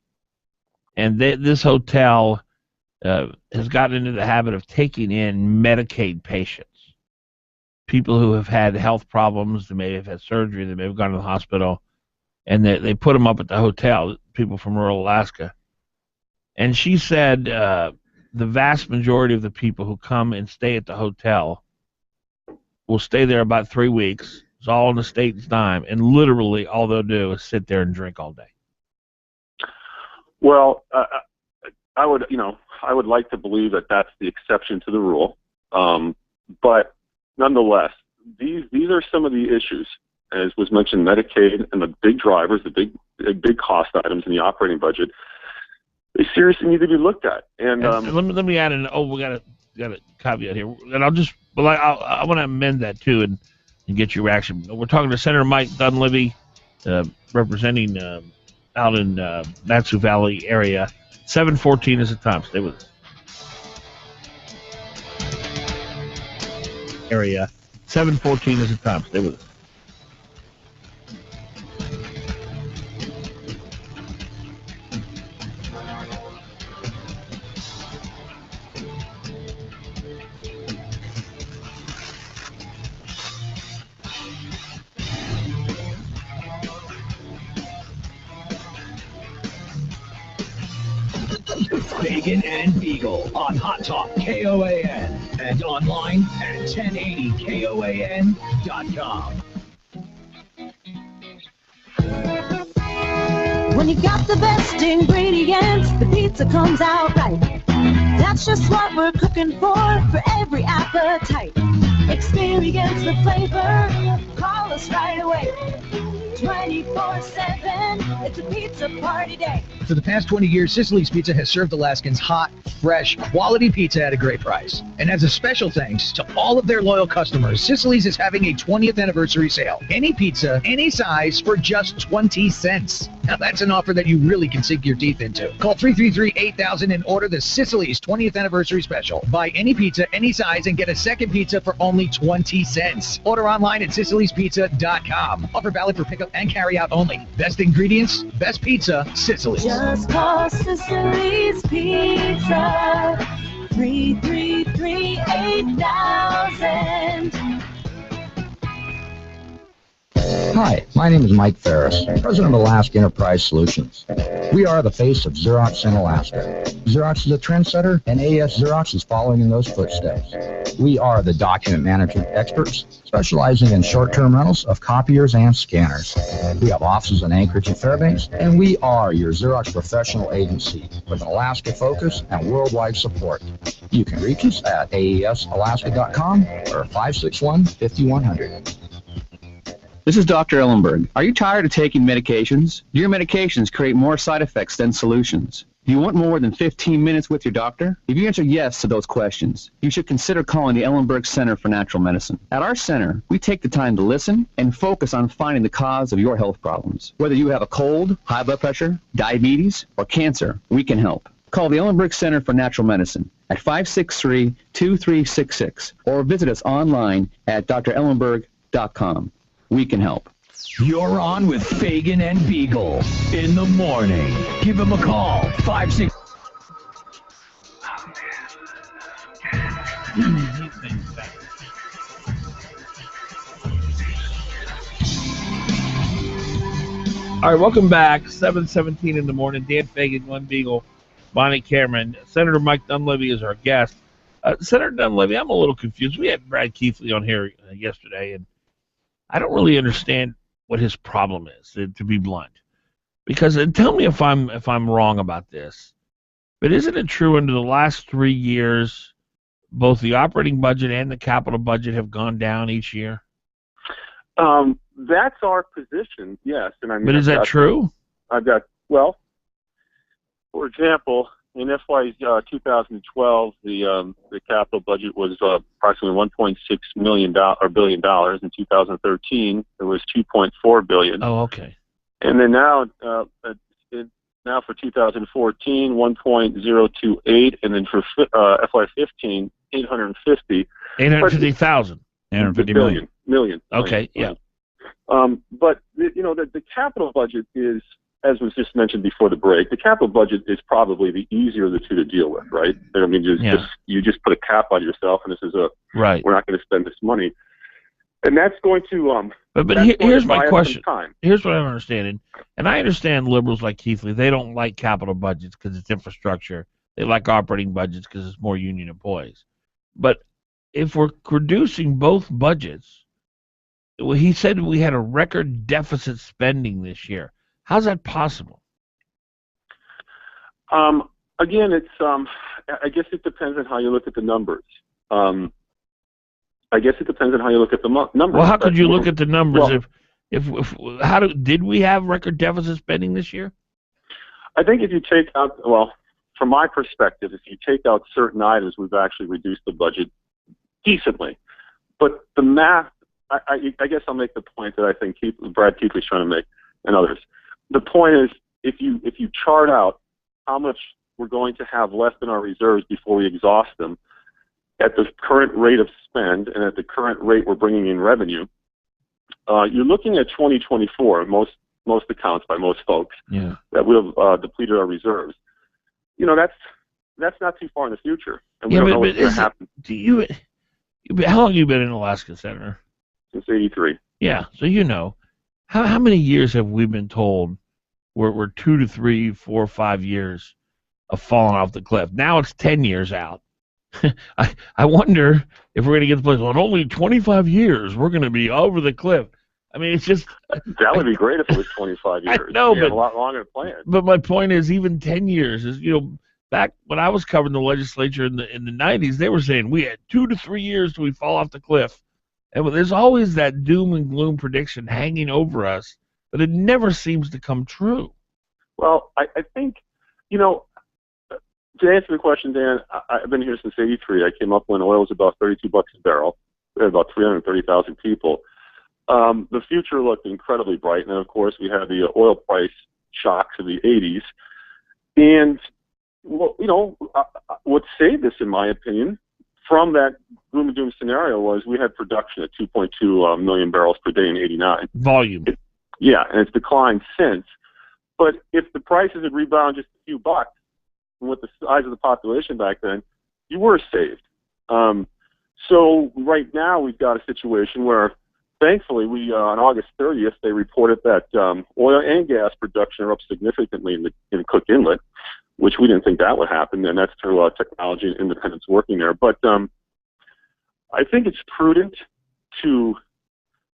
and this hotel has gotten into the habit of taking in Medicaid patients, people who have had health problems, they may have had surgery, they may have gone to the hospital, and they put them up at the hotel, people from rural Alaska. And she said the vast majority of the people who come and stay at the hotel will stay there about 3 weeks. It's all on the state's dime, and literally all they'll do is sit there and drink all day. Well, I would like to believe that that's the exception to the rule, but nonetheless, these are some of the issues, as was mentioned, Medicaid and the big drivers, the big cost items in the operating budget. They seriously need to be looked at. And let me add in. Oh, we got a caveat here, and I want to amend that too, and get your reaction. We're talking to Senator Mike Dunleavy, representing out in Mat-Su Valley area. 7:14 is the time. Stay with us. Area. 7:14 is the time. Stay with us. Fagan and Biegel on Hot Talk KOAN and online at 1080KOAN.com. When you got the best ingredients, the pizza comes out right. That's just what we're cooking for every appetite. Experience the flavor, call us right away. 24/7, it's a pizza party day. For the past 20 years, Sicily's Pizza has served Alaskans hot, fresh, quality pizza at a great price. And as a special thanks to all of their loyal customers, Sicily's is having a 20th anniversary sale. Any pizza, any size, for just 20 cents. Now that's an offer that you really can sink your teeth into. Call 333-8000 and order the Sicily's 20th anniversary special. Buy any pizza, any size, and get a second pizza for only 20 cents. Order online at sicilyspizza.com. Offer valid for pickup and carry out only. Best ingredients, best pizza, Sicily's. Just call Sicily's Pizza. 333-8000. Hi, my name is Mike Ferris, President of Alaska Enterprise Solutions. We are the face of Xerox in Alaska. Xerox is a trendsetter, and AES Xerox is following in those footsteps. We are the document management experts, specializing in short-term rentals of copiers and scanners. We have offices in Anchorage and Fairbanks, and we are your Xerox professional agency with an Alaska focus and worldwide support. You can reach us at aesalaska.com or 561-5100. This is Dr. Ellenberg. Are you tired of taking medications? Do your medications create more side effects than solutions? Do you want more than 15 minutes with your doctor? If you answer yes to those questions, you should consider calling the Ellenberg Center for Natural Medicine. At our center, we take the time to listen and focus on finding the cause of your health problems. Whether you have a cold, high blood pressure, diabetes, or cancer, we can help. Call the Ellenberg Center for Natural Medicine at 563-2366 or visit us online at drellenberg.com. We can help. You're on with Fagan and Biegel in the morning. Give him a call. 56. All right, welcome back. 7:17 in the morning. Dan Fagan, Glen Biegel, Bonnie Cameron. Senator Mike Dunleavy is our guest. Senator Dunleavy, I'm a little confused. We had Brad Keithley on here yesterday, and I don't really understand what his problem is, to be blunt. Because, and tell me if I'm wrong about this, but isn't it true in the last 3 years, both the operating budget and the capital budget have gone down each year? That's our position, yes. And I mean, but is that true? Well, for example, in FY 2012, the capital budget was approximately $1.6 billion. In 2013, it was $2.4 billion. Oh, okay. And then now for 2014, 1.028, and then for FY15, 850. 850,000. 850 million. Okay, yeah. But the capital budget is, as was just mentioned before the break, the capital budget is probably the easier of the two to deal with, right? I mean, you just put a cap on yourself, and this is right. We're not going to spend this money, and that's going to. But here's my question. Here's what I don't understand, and I understand liberals like Keithley, they don't like capital budgets because it's infrastructure. They like operating budgets because it's more union employees. But if we're reducing both budgets, he said we had a record deficit spending this year. How's that possible? Again, it's I guess it depends on how you look at the numbers. Numbers. Well, how could you look at the numbers did we have record deficit spending this year? I think if you take out, from my perspective, if you take out certain items, we've actually reduced the budget decently. But the math, I guess I'll make the point that I think Brad Keithley's trying to make, and others. The point is, if you chart out how much we're going to have left in our reserves before we exhaust them, at the current rate of spend and at the current rate we're bringing in revenue, you're looking at 2024. Most accounts by most folks that we'll have depleted our reserves. That's not too far in the future, and we don't know what's going to happen. How long have you been in Alaska, Senator? Since '83. Yeah, so how many years have we been told we're 2 to 3, 4, 5 years of falling off the cliff? Now it's 10 years out. I wonder if we're going to get to the place, in only 25 years we're going to be over the cliff. I mean, it's just that would be great if it was 25 years. I know, we have a lot longer to plan. But my point is, even 10 years is, back when I was covering the legislature in the 90s, they were saying we had 2 to 3 years till we fall off the cliff, and there's always that doom and gloom prediction hanging over us, but it never seems to come true. Well, I think, to answer the question, Dan, I've been here since '83. I came up when oil was about $32 a barrel. We had about 330,000 people. The future looked incredibly bright, and then, of course, we had the oil price shocks of the '80s. And, what saved us, in my opinion, from that gloom and doom scenario was we had production at 2.2 million barrels per day in '89. Volume. Yeah, and it's declined since. But if the prices had rebounded just a few bucks, and with the size of the population back then, you were saved. So right now we've got a situation where, thankfully, on August 30th, they reported that oil and gas production are up significantly in Cook Inlet, which we didn't think that would happen, and that's through technology and independence working there. But I think it's prudent to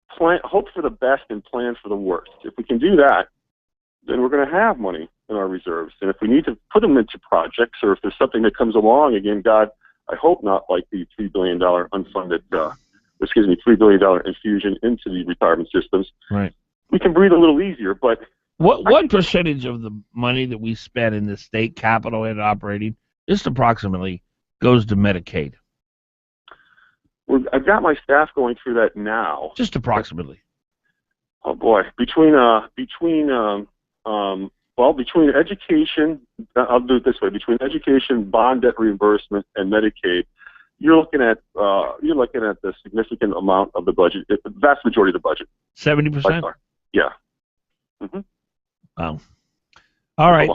hope for the best and plan for the worst. If we can do that, then we're going to have money in our reserves. And if we need to put them into projects, or if there's something that comes along, again, God, I hope not like the $3 billion unfunded, $3 billion infusion into the retirement systems. Right. We can breathe a little easier, but what percentage of the money that we spend in the state capital and operating, just approximately, goes to Medicaid? I've got my staff going through that now. Just approximately. Oh boy, between education, I'll do it this way: between education, bond debt reimbursement, and Medicaid, you're looking at the significant amount of the budget, the vast majority of the budget. 70%. Yeah. Mm-hmm. Wow. All right,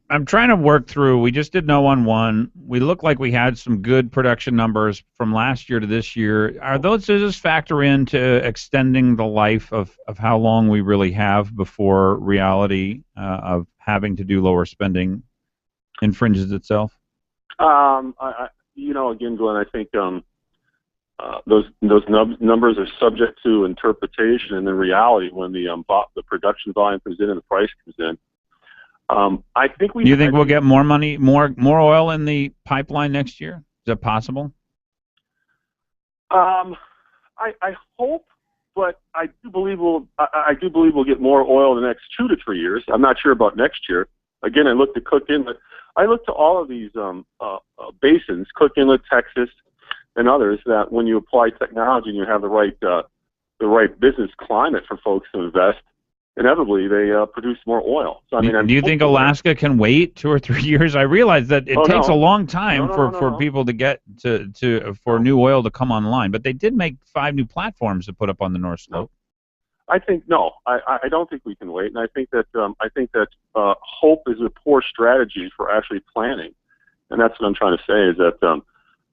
I'm trying to work through. We just did no on one. We look like we had some good production numbers from last year to this year. Are those, does this factor into extending the life of how long we really have before reality of having to do lower spending infringes itself? Again, Glenn, I think those numbers are subject to interpretation, and in reality, when the production volume comes in and the price comes in. I think Do you think we'll get more money, more oil in the pipeline next year? Is that possible? I hope, but I do believe we'll get more oil in the next 2 to 3 years. I'm not sure about next year. Again, I looked at Cook Inlet. I looked to all of these basins, Cook Inlet, Texas, and others, that when you apply technology and you have the right business climate for folks to invest, inevitably they produce more oil. So, do you think Alaska can wait 2 or 3 years? I realize that it takes a long time for people to get for new oil to come online, but they did make 5 new platforms to put up on the North Slope. I think no. I don't think we can wait, and I think that hope is a poor strategy for actually planning, and that's what I'm trying to say is that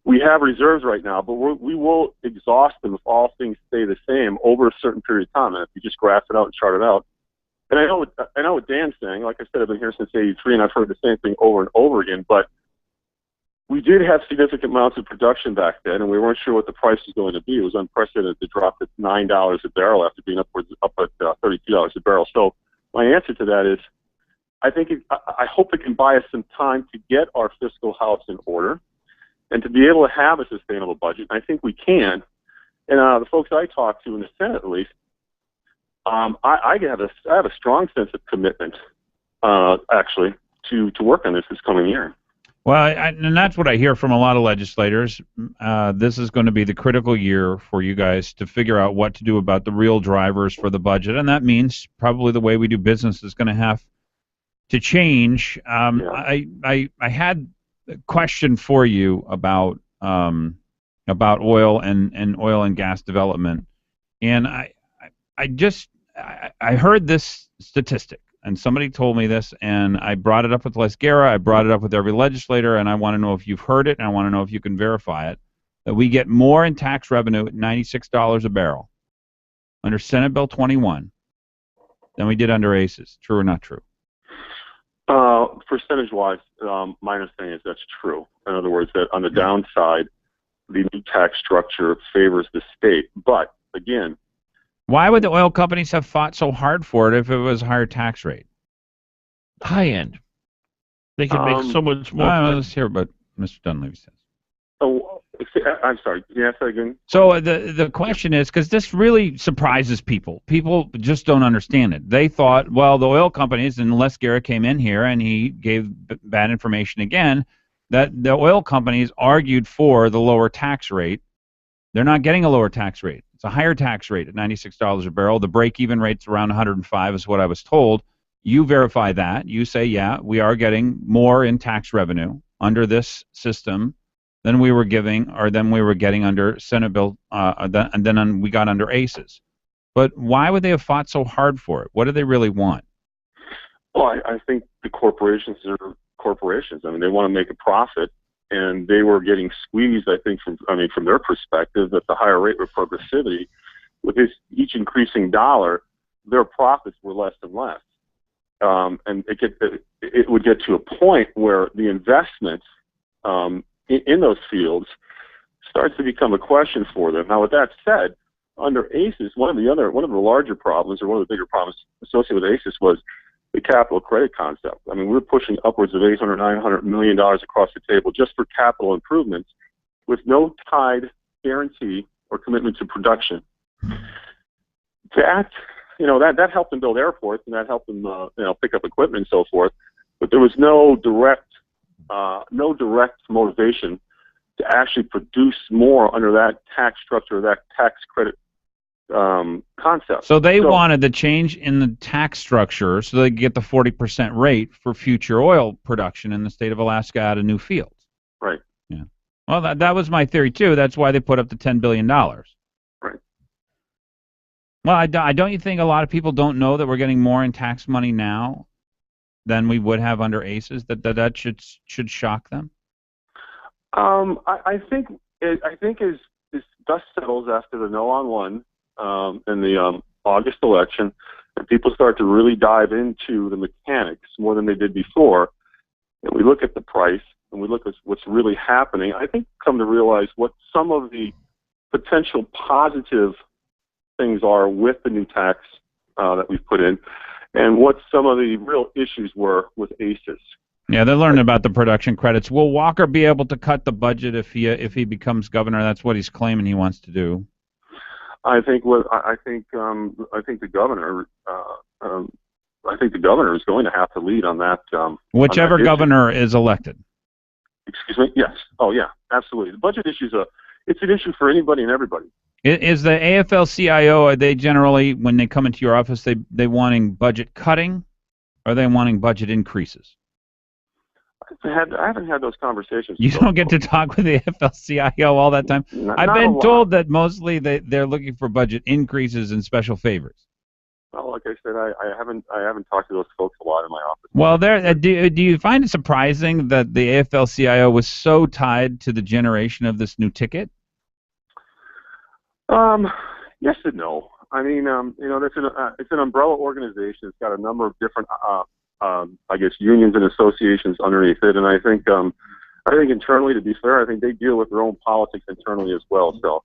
we have reserves right now, but we will exhaust them if all things stay the same over a certain period of time. And if you just graph it out and chart it out, and I know what Dan's saying. Like I said, I've been here since '83, and I've heard the same thing over and over again. But we did have significant amounts of production back then, and we weren't sure what the price was going to be. It was unprecedented to drop to $9 a barrel after being up at $32 a barrel. So my answer to that is, I hope it can buy us some time to get our fiscal house in order, and to be able to have a sustainable budget. I think we can. And the folks I talk to in the Senate, at least, I have a strong sense of commitment, actually, to work on this coming year. Well, and that's what I hear from a lot of legislators. This is going to be the critical year for you guys to figure out what to do about the real drivers for the budget, and that means probably the way we do business is going to have to change. I had a question for you about oil and oil and gas development, and I heard this statistic. And somebody told me this, and I brought it up with Les Guerra, I brought it up with every legislator, and I want to know if you've heard it, and I want to know if you can verify it, that we get more in tax revenue at $96 a barrel under Senate Bill 21 than we did under ACES. True or not true? Percentage-wise, my understanding is that's true. In other words, that on the downside, the new tax structure favors the state. But, again, Why would the oil companies have fought so hard for it if it was a higher tax rate? High end. They can make so much more. Let's hear what Mr. Dunleavy says. Oh, I'm sorry. Can you ask that again? So the question is, because this really surprises people. People just don't understand it. They thought, well, the oil companies, and Les Garrett came in here and he gave bad information again, that the oil companies argued for the lower tax rate. They're not getting a lower tax rate. It's a higher tax rate at $96 a barrel. The break-even rate's around 105 is what I was told. You verify that. You say, yeah, we are getting more in tax revenue under this system than we were getting under Senate bill, and then we got under ACES. But why would they have fought so hard for it? What do they really want? Well, I think the corporations are corporations. I mean, they want to make a profit, and they were getting squeezed, I think, from their perspective, at the higher rate of progressivity. With each increasing dollar, their profits were less and less. And it would get to a point where the investment in those fields starts to become a question for them. Now, with that said, under ACES, one of the larger problems, or one of the bigger problems associated with ACES, was the capital credit concept. I mean, we're pushing upwards of $800, $900 million across the table just for capital improvements, with no tied guarantee or commitment to production. That helped them build airports, and that helped them pick up equipment and so forth. But there was no direct motivation to actually produce more under that tax structure, that tax credit concept. So they wanted the change in the tax structure so they could get the 40% rate for future oil production in the state of Alaska out of new fields. Right. Yeah. Well, that was my theory too. That's why they put up the $10 billion. Right. Well, don't you think a lot of people don't know that we're getting more in tax money now than we would have under ACES? That should shock them. I think as dust settles after the no on one in the August election, and people start to really dive into the mechanics more than they did before, and we look at the price and we look at what's really happening, I think come to realize what some of the potential positive things are with the new tax that we've put in, and what some of the real issues were with ACES. Yeah, they're learning about the production credits. Will Walker be able to cut the budget if he becomes governor? That's what he's claiming he wants to do. I think the governor is going to have to lead on that. Whichever on that governor is elected. Excuse me. Yes. Oh, yeah. Absolutely. The budget issue it's an issue for anybody and everybody. Is the AFL-CIO, are they generally, when they come into your office, they wanting budget cutting, or are they wanting budget increases? I haven't had those conversations. You don't get to talk with the AFL-CIO all that time? I've been told that mostly they're looking for budget increases and special favors. Well, like I said, I haven't talked to those folks a lot in my office. Well, do you find it surprising that the AFL-CIO was so tied to the generation of this new ticket? Yes and no. I mean, it's an umbrella organization. It's got a number of different, unions and associations underneath it. And I think internally, to be fair, I think they deal with their own politics internally as well. So,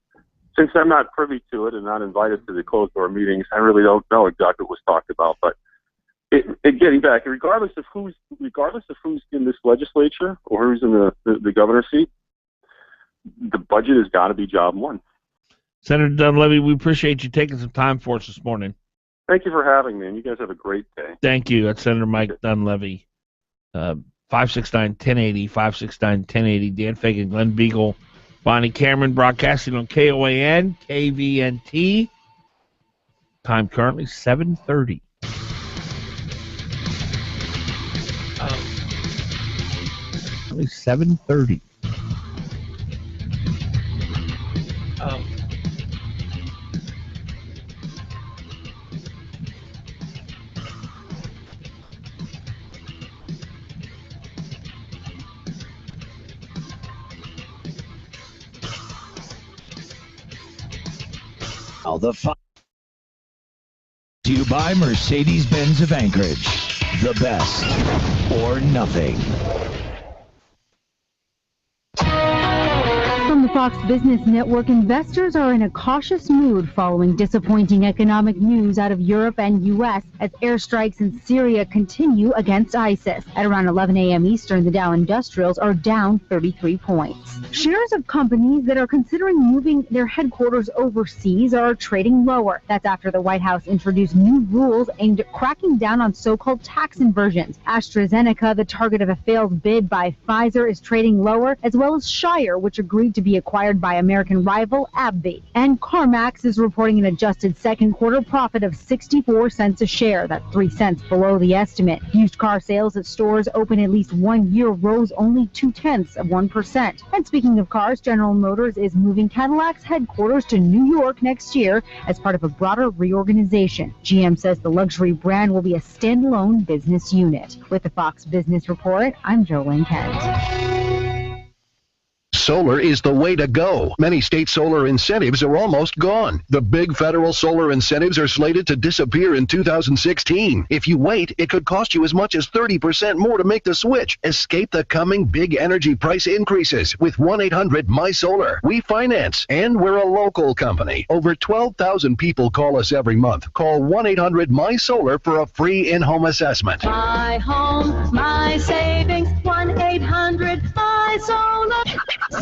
since I'm not privy to it and not invited to the closed-door meetings, I really don't know exactly what was talked about. But getting back, regardless of who's in this legislature or who's in the governor's seat, the budget has got to be job one. Senator Dunleavy, we appreciate you taking some time for us this morning. Thank you for having me, and you guys have a great day. Thank you. That's Senator Mike Dunleavy, 569-1080, 569-1080. Dan Fagan, Glen Biegel, Bonnie Cameron, broadcasting on KOAN, KVNT. Time currently 7:30. Only 7:30. Do you buy Mercedes-Benz of Anchorage? The best or nothing. From the Fox Business Network, investors are in a cautious mood following disappointing economic news out of Europe and U.S. as airstrikes in Syria continue against ISIS. At around 11 a.m. Eastern, the Dow Industrials are down 33 points. Shares of companies that are considering moving their headquarters overseas are trading lower. That's after the White House introduced new rules aimed at cracking down on so-called tax inversions. AstraZeneca, the target of a failed bid by Pfizer, is trading lower, as well as Shire, which agreed to be acquired by American rival AbbVie. And CarMax is reporting an adjusted second quarter profit of 64 cents a share. That's 3 cents below the estimate. Used car sales at stores open at least 1 year rose only 0.2%. And speaking of cars, General Motors is moving Cadillac's headquarters to New York next year as part of a broader reorganization. GM says the luxury brand will be a standalone business unit. With the Fox Business Report, I'm Jolene Kent. Solar is the way to go. Many state solar incentives are almost gone. The big federal solar incentives are slated to disappear in 2016. If you wait, it could cost you as much as 30% more to make the switch. Escape the coming big energy price increases with 1-800-MY-SOLAR. We finance, and we're a local company. Over 12,000 people call us every month. Call 1-800-MY-SOLAR for a free in-home assessment. My home, my savings, 1-800-MY-SOLAR.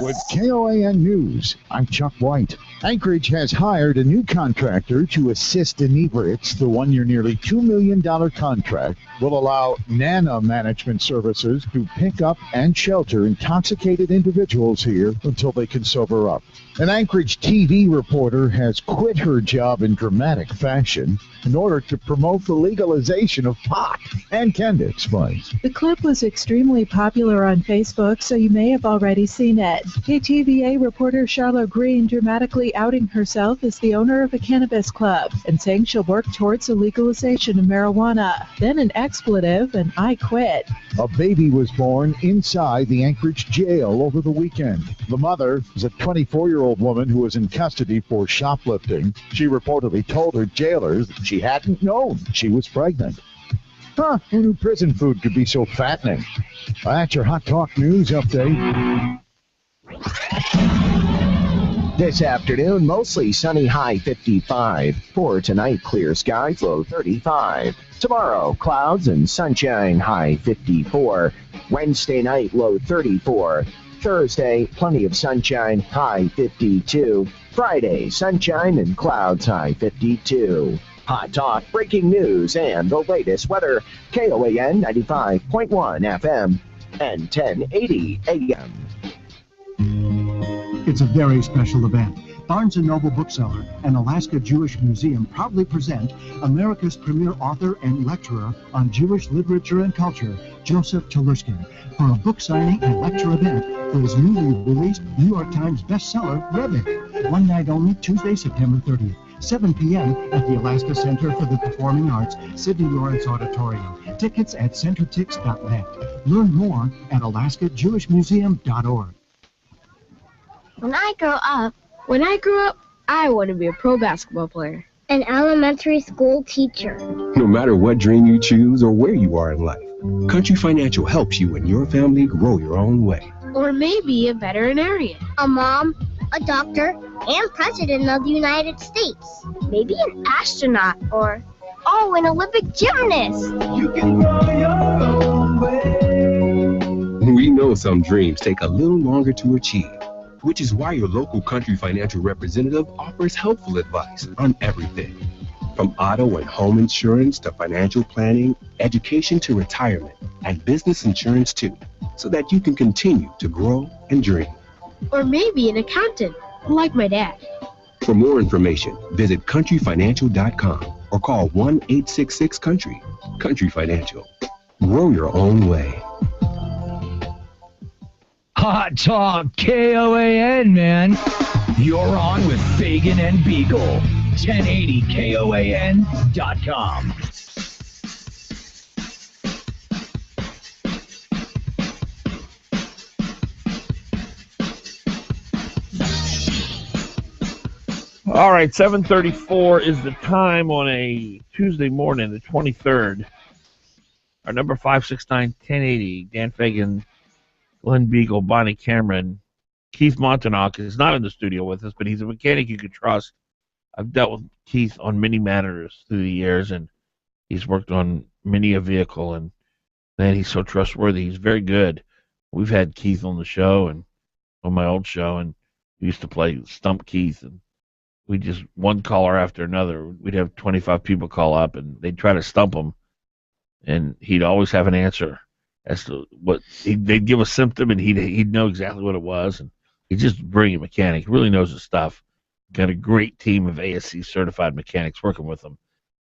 With KOAN News, I'm Chuck White. Anchorage has hired a new contractor to assist inebriates. The one-year, nearly $2 million contract will allow NANA Management Services to pick up and shelter intoxicated individuals here until they can sober up. An Anchorage TV reporter has quit her job in dramatic fashion in order to promote the legalization of pot. And Kenda explains. The clip was extremely popular on Facebook, so you may have already seen it. KTVA reporter Charlotte Green dramatically outing herself as the owner of a cannabis club and saying she'll work towards the legalization of marijuana. Then an expletive, and I quit. A baby was born inside the Anchorage jail over the weekend. The mother is a 24-year-old woman who was in custody for shoplifting. She reportedly told her jailers that she hadn't known she was pregnant. Who knew prison food could be so fattening? That's your Hot Talk News update. This afternoon, mostly sunny, high 55. For tonight, clear skies, low 35. Tomorrow, clouds and sunshine, high 54. Wednesday night, low 34. Thursday, plenty of sunshine, high 52. Friday, sunshine and clouds, high 52. Hot Talk, breaking news, and the latest weather. KOAN 95.1 FM and 1080 AM. It's a very special event. Barnes & Noble Bookseller and Alaska Jewish Museum proudly present America's premier author and lecturer on Jewish literature and culture, Joseph Telushkin, for a book signing and lecture event for his newly released New York Times bestseller, Rebbe. One night only, Tuesday, September 30th, 7 p.m. at the Alaska Center for the Performing Arts, Sidney Lawrence Auditorium. Tickets at centertix.net. Learn more at alaskajewishmuseum.org. When I grow up, I want to be a pro basketball player. An elementary school teacher. No matter what dream you choose or where you are in life, Country Financial helps you and your family grow your own way. Or maybe a veterinarian. A mom, a doctor, and president of the United States. Maybe an astronaut or, an Olympic gymnast. You can grow your own way. We know some dreams take a little longer to achieve, which is why your local Country Financial representative offers helpful advice on everything, from auto and home insurance to financial planning, education to retirement, and business insurance too, so that you can continue to grow and dream. Or maybe an accountant, like my dad. For more information, visit countryfinancial.com or call 1-866-COUNTRY. Country Financial. Grow your own way. Hot Talk KOAN, man. You're on with Fagan and Biegel. 1080KOAN.com. All right, 7:34 is the time on a Tuesday morning, the 23rd. Our number 569-1080, Dan Fagan, Glen Biegel, Bonnie Cameron. Keith Montauk is not in the studio with us, but he's a mechanic you can trust. I've dealt with Keith on many matters through the years, and he's worked on many a vehicle, and man, he's so trustworthy. He's very good. We've had Keith on the show and on my old show, and we used to play Stump Keith, and we just one caller after another. We'd have 25 people call up, and they'd try to stump him, and he'd always have an answer as to what they'd give a symptom, and he'd know exactly what it was, and he's just a brilliant mechanic. He really knows his stuff. Got a great team of ASC certified mechanics working with him.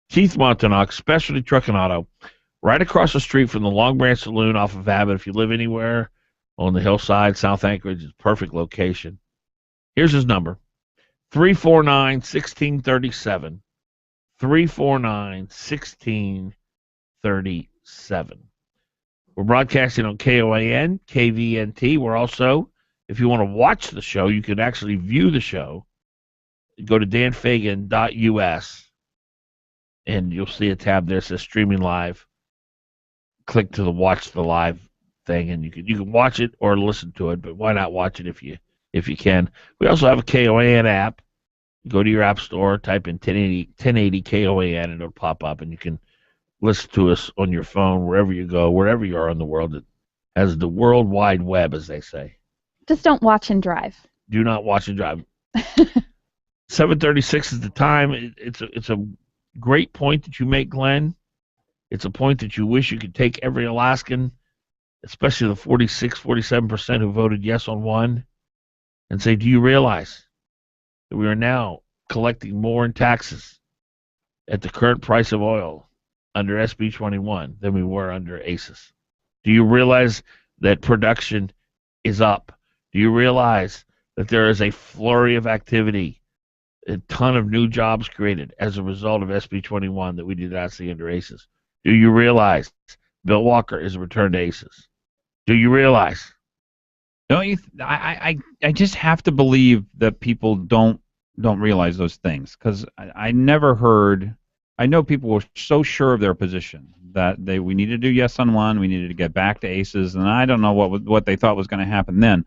Keith Montauk, Specialty Truck and Auto, right across the street from the Long Branch Saloon off of Abbott. If you live anywhere on the hillside, South Anchorage is a perfect location. Here's his number, 349-1637. 349-1637. We're broadcasting on KOAN, KVNT. We're also, if you want to watch the show, you can actually view the show. Go to danfagan.us, and you'll see a tab there that says streaming live. Click to the watch the live thing, and you can watch it or listen to it, but why not watch it if you can. We also have a KOAN app. You go to your app store, type in 1080 KOAN, and it'll pop up, and you can listen to us on your phone wherever you go, wherever you are in the world. It has the World Wide Web, as they say. Just don't watch and drive. Do not watch and drive. 7:36 is the time. It's a great point that you make, Glenn. It's a point that you wish you could take every Alaskan, especially the 47% who voted yes on one, and say, do you realize that we are now collecting more in taxes at the current price of oil under SB 21 than we were under ACES? Do you realize that production is up? Do you realize that there is a flurry of activity, a ton of new jobs created as a result of SB 21 that we did not see under ACES? Do you realize Bill Walker is a return to ACES? Do you realize? Don't you? I just have to believe that people don't realize those things, because I never heard. I know people were so sure of their position that we needed to do yes on one, we needed to get back to ACES, and I don't know what they thought was going to happen then.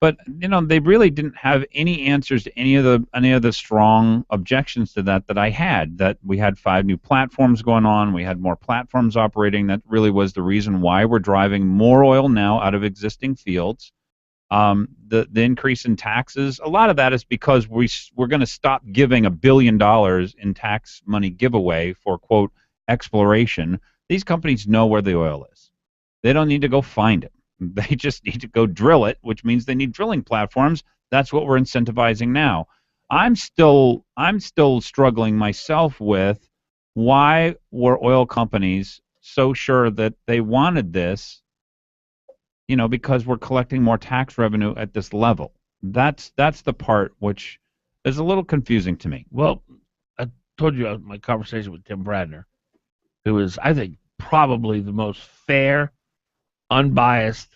But they really didn't have any answers to any of the strong objections to that I had. That we had 5 new platforms going on, we had more platforms operating. That really was the reason why we're driving more oil now out of existing fields. The increase in taxes, a lot of that is because we're going to stop giving $1 billion in tax money giveaway for, quote, exploration. These companies know where the oil is. They don't need to go find it. They just need to go drill it, which means they need drilling platforms. That's what we're incentivizing now. I'm still struggling myself with why were oil companies so sure that they wanted this, because we're collecting more tax revenue at this level. That's the part which is a little confusing to me. Well, I told you my conversation with Tim Bradner, who is, I think, probably the most fair, unbiased,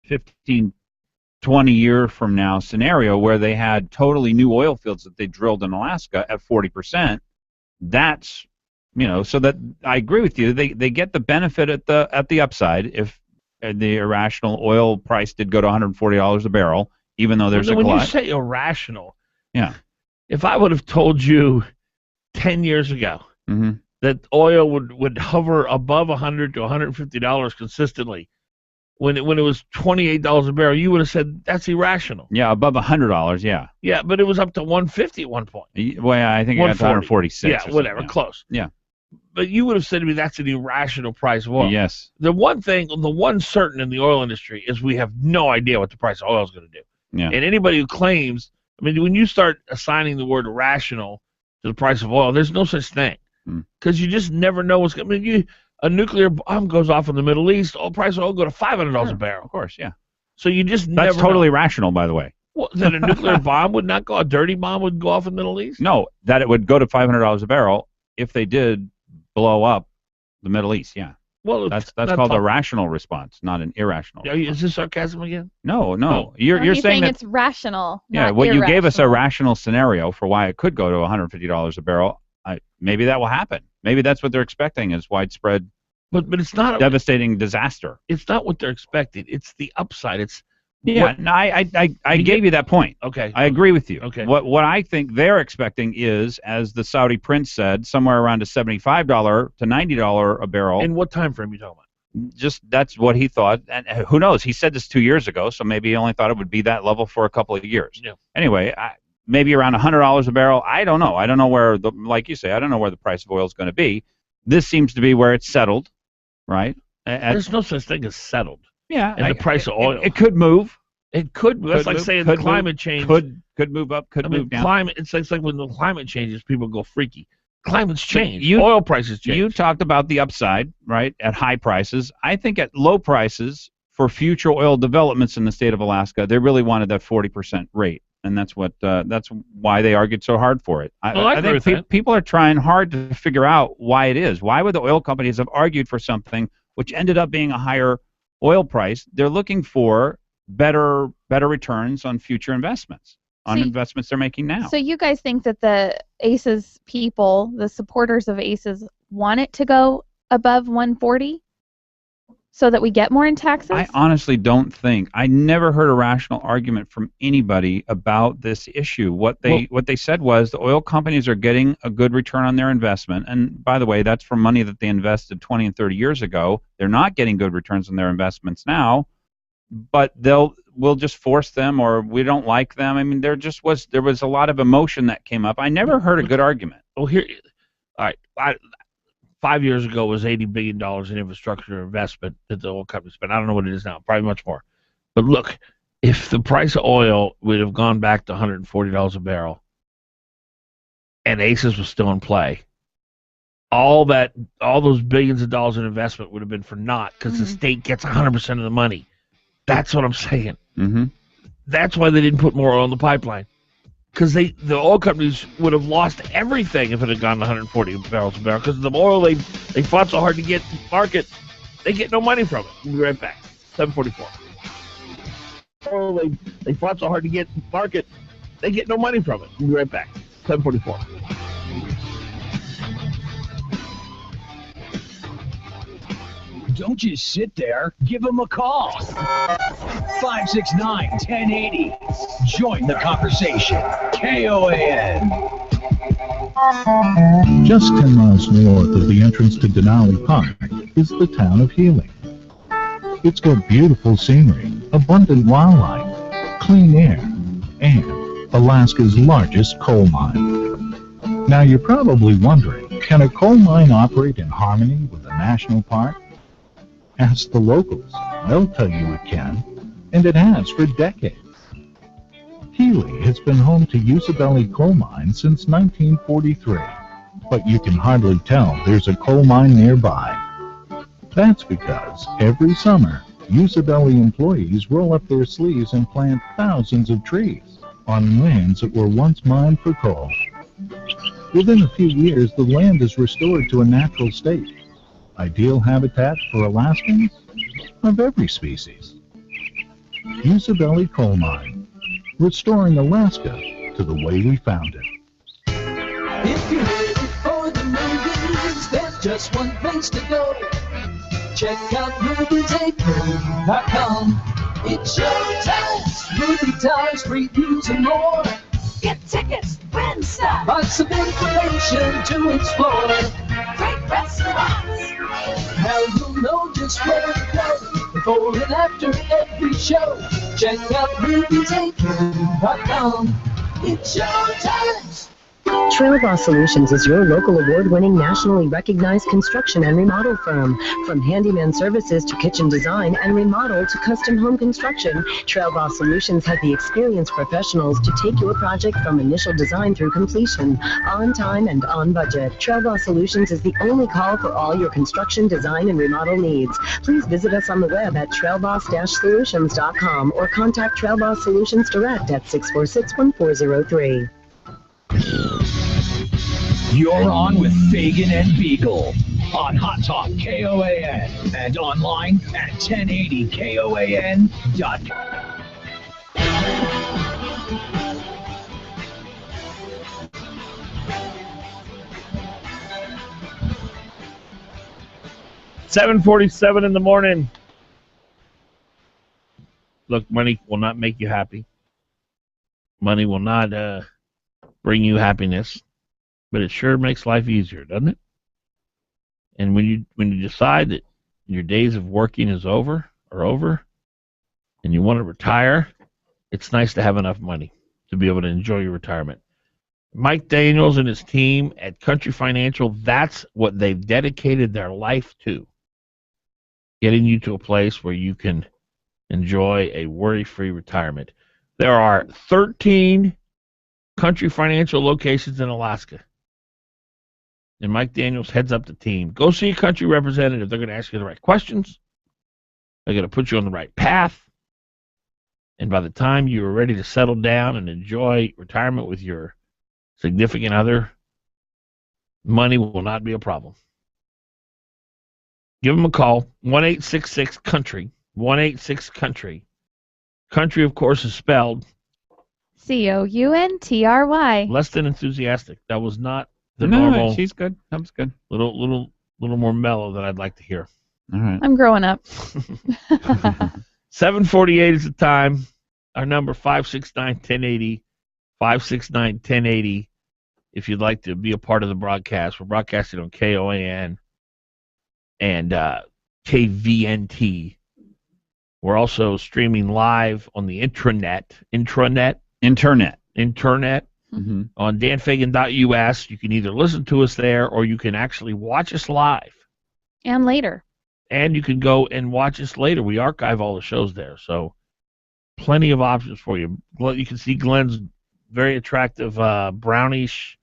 15, 20 year from now scenario where they had totally new oil fields that they drilled in Alaska at 40%, that's, so that I agree with you. They get the benefit at the upside if the irrational oil price did go to $140 a barrel, even though there's a glut. When you say irrational, yeah. If I would have told you 10 years ago that oil would hover above $100 to $150 consistently, when it was $28 a barrel, you would have said that's irrational. Yeah, above $100, yeah. Yeah, but it was up to $150 at one point. Well, I think it got to 146. Yeah, whatever, close. Yeah. But you would have said to me that's an irrational price of oil. Yes. The one certain in the oil industry is we have no idea what the price of oil is going to do. Yeah. And anybody who claims, when you start assigning the word irrational to the price of oil, there's no such thing. Because you just never know what's going to a nuclear bomb goes off in the Middle East, price of oil go to $500 a barrel. Of course, yeah. So you just never That's totally know. Rational, by the way. Well, that a nuclear bomb would not go, a dirty bomb would go off in the Middle East? No, that it would go to $500 a barrel if they did blow up the Middle East, yeah. Well, that's called a rational response, not an irrational. Is this sarcasm again? No. You're saying that it's rational. Yeah, not what irrational. you gave us a rational scenario for why it could go to $150 a barrel. Maybe that will happen. Maybe that's what they're expecting is widespread, but it's not devastating disaster. It's not what they're expecting. It's the upside. I gave you that point. Okay. I agree with you. Okay. What I think they're expecting is, as the Saudi prince said, somewhere around a $75 to $90 a barrel. In what time frame are you talking about? Just that's what he thought, and who knows? He said this 2 years ago, so maybe he only thought it would be that level for a couple of years. Yeah. Anyway, maybe around $100 a barrel. I don't know. I don't know where like you say, I don't know where the price of oil is going to be. This seems to be where it's settled, right? There's no such thing as settled. Yeah. And the price of oil. It could move. It could move. That's like saying the climate change. Could move up, could move down. It's like when the climate changes, people go freaky. Climate's change. Oil prices change. You talked about the upside, right, at high prices. I think at low prices, for future oil developments in the state of Alaska, they really wanted that 40% rate. And that's why they argued so hard for it. I think people are trying hard to figure out why it is. Why would the oil companies have argued for something which ended up being a higher oil price? They're looking for better returns on future investments, investments they're making now. So you guys think that the ACES people, the supporters of ACES, want it to go above 140? So that we get more in taxes? I honestly don't think. I never heard a rational argument from anybody about this issue. What they said was the oil companies are getting a good return on their investment. And by the way, that's from money that they invested 20 and 30 years ago. They're not getting good returns on their investments now, but we'll just force them, or we don't like them. There was a lot of emotion that came up. I never heard a good argument. All right. 5 years ago was $80 billion in infrastructure investment that the oil company spent. I don't know what it is now, probably much more. But look, if the price of oil would have gone back to $140 a barrel and ACES was still in play, all those billions of dollars in investment would have been for naught because the state gets 100% of the money. That's what I'm saying. Mm-hmm. That's why they didn't put more oil in the pipeline. Because the oil companies would have lost everything if it had gone to 140 barrels a barrel. Because the oil they fought so hard to get to market, they get no money from it. We'll be right back. 744. Oil they fought so hard to get to market, they get no money from it. We'll be right back. 744. Don't just sit there. Give them a call. 569-1080. Join the conversation. KOAN. Just 10 miles north of the entrance to Denali Park is the town of Healing. It's got beautiful scenery, abundant wildlife, clean air, and Alaska's largest coal mine. Now you're probably wondering, can a coal mine operate in harmony with a national park? Ask the locals. They'll tell you it can, and it has for decades. Healy has been home to Usabelli Coal Mine since 1943, but you can hardly tell there's a coal mine nearby. That's because every summer, Usabelli employees roll up their sleeves and plant thousands of trees on lands that were once mined for coal. Within a few years, the land is restored to a natural state. Ideal habitat for Alaskans of every species. Yusa Valley Coal Mine, restoring Alaska to the way we found it. If you're ready for the movies, there's just one place to go. Check out moviesacre.com. It's showtime. Movie times, previews, and more. Get tickets, win stuff. Lots of information to explore. Great restaurants. Now you'll know just where to go before and after every show. Check out moviesacre.com. It's showtime. Trail Boss Solutions is your local award-winning, nationally recognized construction and remodel firm. From handyman services to kitchen design and remodel to custom home construction, Trail Boss Solutions has the experienced professionals to take your project from initial design through completion, on time and on budget. Trail Boss Solutions is the only call for all your construction, design, and remodel needs. Please visit us on the web at trailboss-solutions.com or contact Trail Boss Solutions direct at 646-1403. You're on with Fagan and Biegel on Hot Talk KOAN and online at 1080KOAN.com. $7:47 in the morning. Look, money will not make you happy. Money will not bring you happiness, but it sure makes life easier, doesn't it? And when you decide that your days of working are over, and you want to retire, it's nice to have enough money to be able to enjoy your retirement. Mike Daniels and his team at Country Financial, that's what they've dedicated their life to, getting you to a place where you can enjoy a worry-free retirement. There are 13 Country Financial locations in Alaska. And Mike Daniels heads up the team. Go see a country representative. They're going to ask you the right questions. They're going to put you on the right path. And by the time you are ready to settle down and enjoy retirement with your significant other, money will not be a problem. Give them a call, 1-866-COUNTRY, 1-866-COUNTRY. Country, of course, is spelled COUNTRY. Less than enthusiastic. That was not the normal. She's good. That was good. Little more mellow than I'd like to hear. All right. I'm growing up. 7:48 is the time. Our number 569-1080, 569-1080. If you'd like to be a part of the broadcast, we're broadcasting on KOAN and KVNT. We're also streaming live on the intranet. Mm-hmm. On danfagan.us. You can either listen to us there or you can actually watch us live. And later. And you can go and watch us later. We archive all the shows there. So plenty of options for you. You can see Glen's very attractive brownish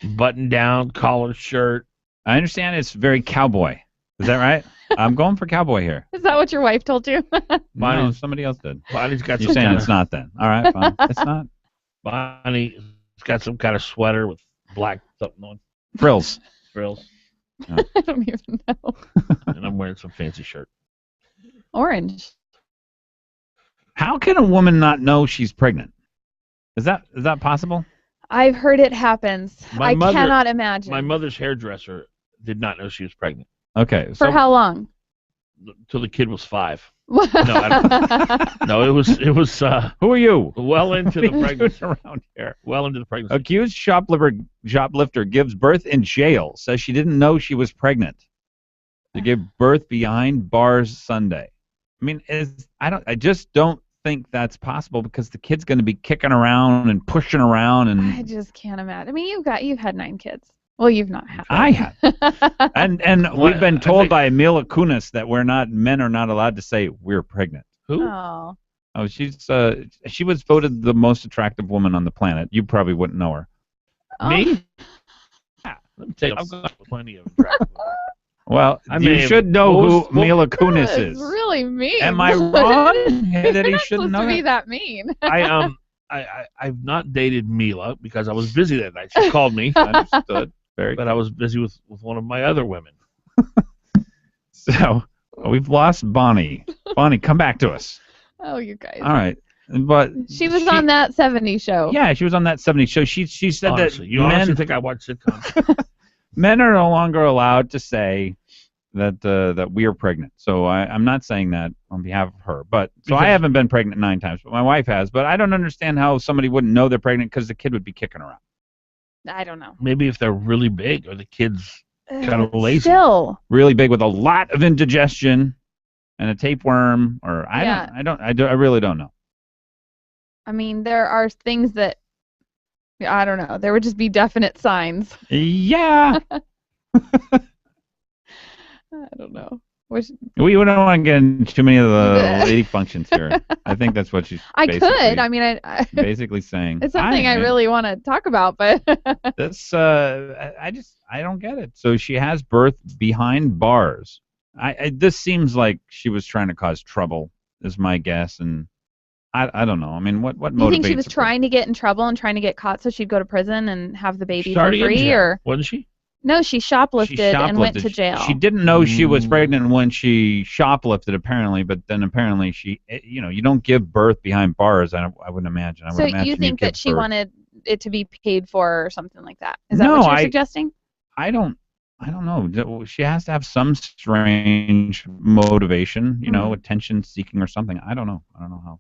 button-down collared shirt. I understand it's very cowboy. Is that right? I'm going for cowboy here. Is that what your wife told you? No, somebody else did. Bonnie's got You're saying it's not then. All right, fine. It's not. Bonnie's got some kind of sweater with black something on. Frills. Frills. No. I don't even know. And I'm wearing some fancy shirt. Orange. How can a woman not know she's pregnant? Is that possible? I've heard it happens. I cannot imagine. My mother's hairdresser did not know she was pregnant. Okay. For how long? Till the kid was 5. No, I don't. No, it was. Who are you? Well into the pregnancy. Around here. Well into the pregnancy. Accused shoplifter gives birth in jail. Says she didn't know she was pregnant. She gave birth behind bars Sunday. I mean, I just don't think that's possible because the kid's going to be kicking around and pushing around and. I just can't imagine. I mean, you've had 9 kids. Well, you've not had. I have. and we've been told by Mila Kunis that men are not allowed to say we're pregnant. Who? Oh. Oh, she was voted the most attractive woman on the planet. You probably wouldn't know her. Me? Yeah, let me tell you, I've got plenty of attractive women. Well, you should know who Mila Kunis is. It's really mean. Am I wrong? That he shouldn't know supposed to be that? that mean. I've not dated Mila because I was busy that night. She called me. Understood. But I was busy with one of my other women. So we've lost Bonnie. Bonnie, come back to us. Oh, you guys. All right. But She was on that 70s show. Yeah, she was on that 70s show. She said Honestly, that you honestly think I watch sitcoms? men are no longer allowed to say that we are pregnant. So I'm not saying that on behalf of her. But so I haven't been pregnant 9 times, but my wife has. But I don't understand how somebody wouldn't know they're pregnant because the kid would be kicking around. I don't know. Maybe if they're really big or the kid's kind of lazy. Still. Really big with a lot of indigestion and a tapeworm, or I really don't know. I mean, there are things that, I don't know, there would just be definite signs. Yeah. I don't know. We don't want to get into too many of the lady functions here. I think that's what she's I could. I mean, I basically saying. It's something I really want to talk about, but that's I don't get it. So she has birth behind bars. This seems like she was trying to cause trouble, is my guess, and I don't know. I mean, what motivates? You think she was trying to get in trouble and trying to get caught so she'd go to prison and have the baby for Starting in free, jail, or wasn't she? No, she shoplifted and went to jail. She didn't know she was pregnant when she shoplifted, apparently, but then apparently she, you don't give birth behind bars, I wouldn't imagine. I would imagine you think that she wanted it to be paid for or something like that? Is that No, what you're suggesting? I don't know. She has to have some strange motivation, attention seeking or something. I don't know. I don't know how.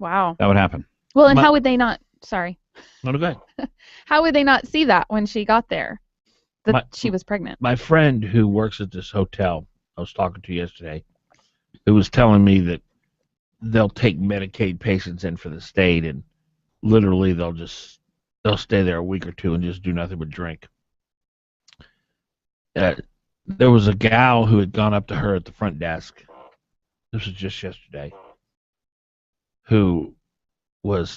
Wow. That would happen. Well, and how would they not? Sorry. No, go ahead. How would they not see that when she got there? That she was pregnant. My friend who works at this hotel I was talking to yesterday, who was telling me that they'll take Medicaid patients in for the state, and literally they'll stay there a week or two and just do nothing but drink. There was a gal who had gone up to her at the front desk. This was just yesterday. Who had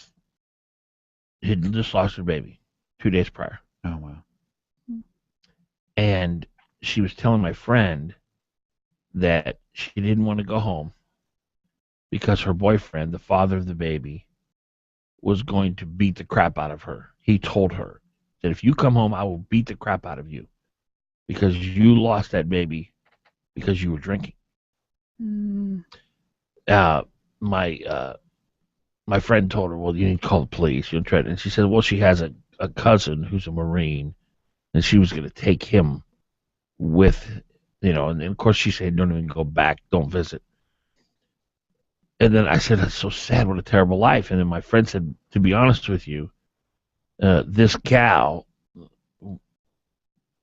just lost her baby 2 days prior. Oh, wow. And she was telling my friend that she didn't want to go home because her boyfriend, the father of the baby, was going to beat the crap out of her. He told her that if you come home, I will beat the crap out of you because you lost that baby because you were drinking. My friend told her, well, you need to call the police. And she said, well, she has a cousin who's a Marine, and she was going to take him with, and of course she said, don't even go back, don't visit. And then I said, that's so sad, what a terrible life. And then my friend said, to be honest with you, this gal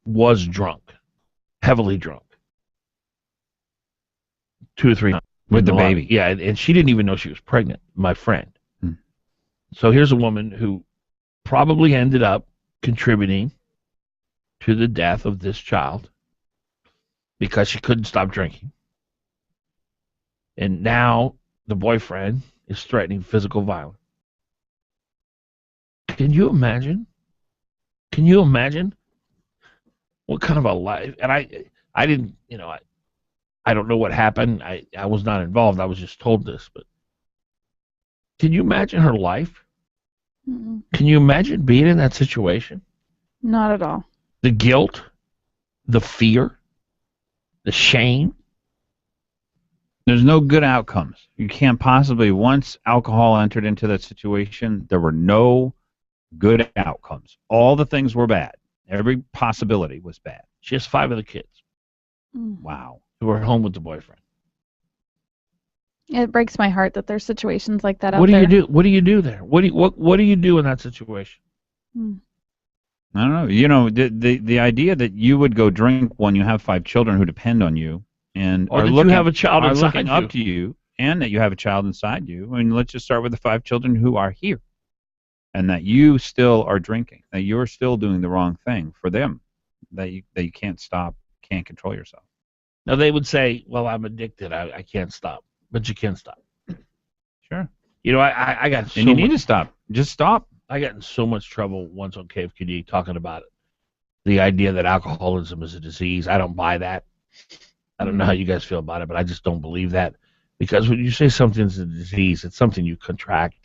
was drunk, heavily drunk, 2 or 3 times. With the baby. Yeah, and she didn't even know she was pregnant, my friend. So here's a woman who probably ended up contributing to the death of this child because she couldn't stop drinking. And now the boyfriend is threatening physical violence. Can you imagine? Can you imagine what kind of a life? And I didn't, I don't know what happened. I was not involved. I was just told this. But can you imagine her life? Mm-mm. Can you imagine being in that situation? Not at all. The guilt, the fear, the shame. There's no good outcomes. You can't possibly, once alcohol entered into that situation, there were no good outcomes. All the things were bad. Every possibility was bad. She has 5 of the kids. Wow. Who are home with the boyfriend. It breaks my heart that there's situations like that out What do there. you do? What do you do there? What do you do in that situation? I don't know. The idea that you would go drink when you have 5 children who depend on you and Or are that you looking, have a child are inside looking you. up to you, and that you have a child inside you. I mean, let's just start with the 5 children who are here, and that you still are drinking, that you're still doing the wrong thing for them, that you can't stop, can't control yourself. Now they would say, well, I'm addicted. I can't stop. But you can stop. Sure. I got so And you need much- to stop. Just stop. I got in so much trouble once on KFKD talking about it. The idea that alcoholism is a disease. I don't buy that. I don't know how you guys feel about it, but I just don't believe that. Because when you say something's a disease, it's something you contract,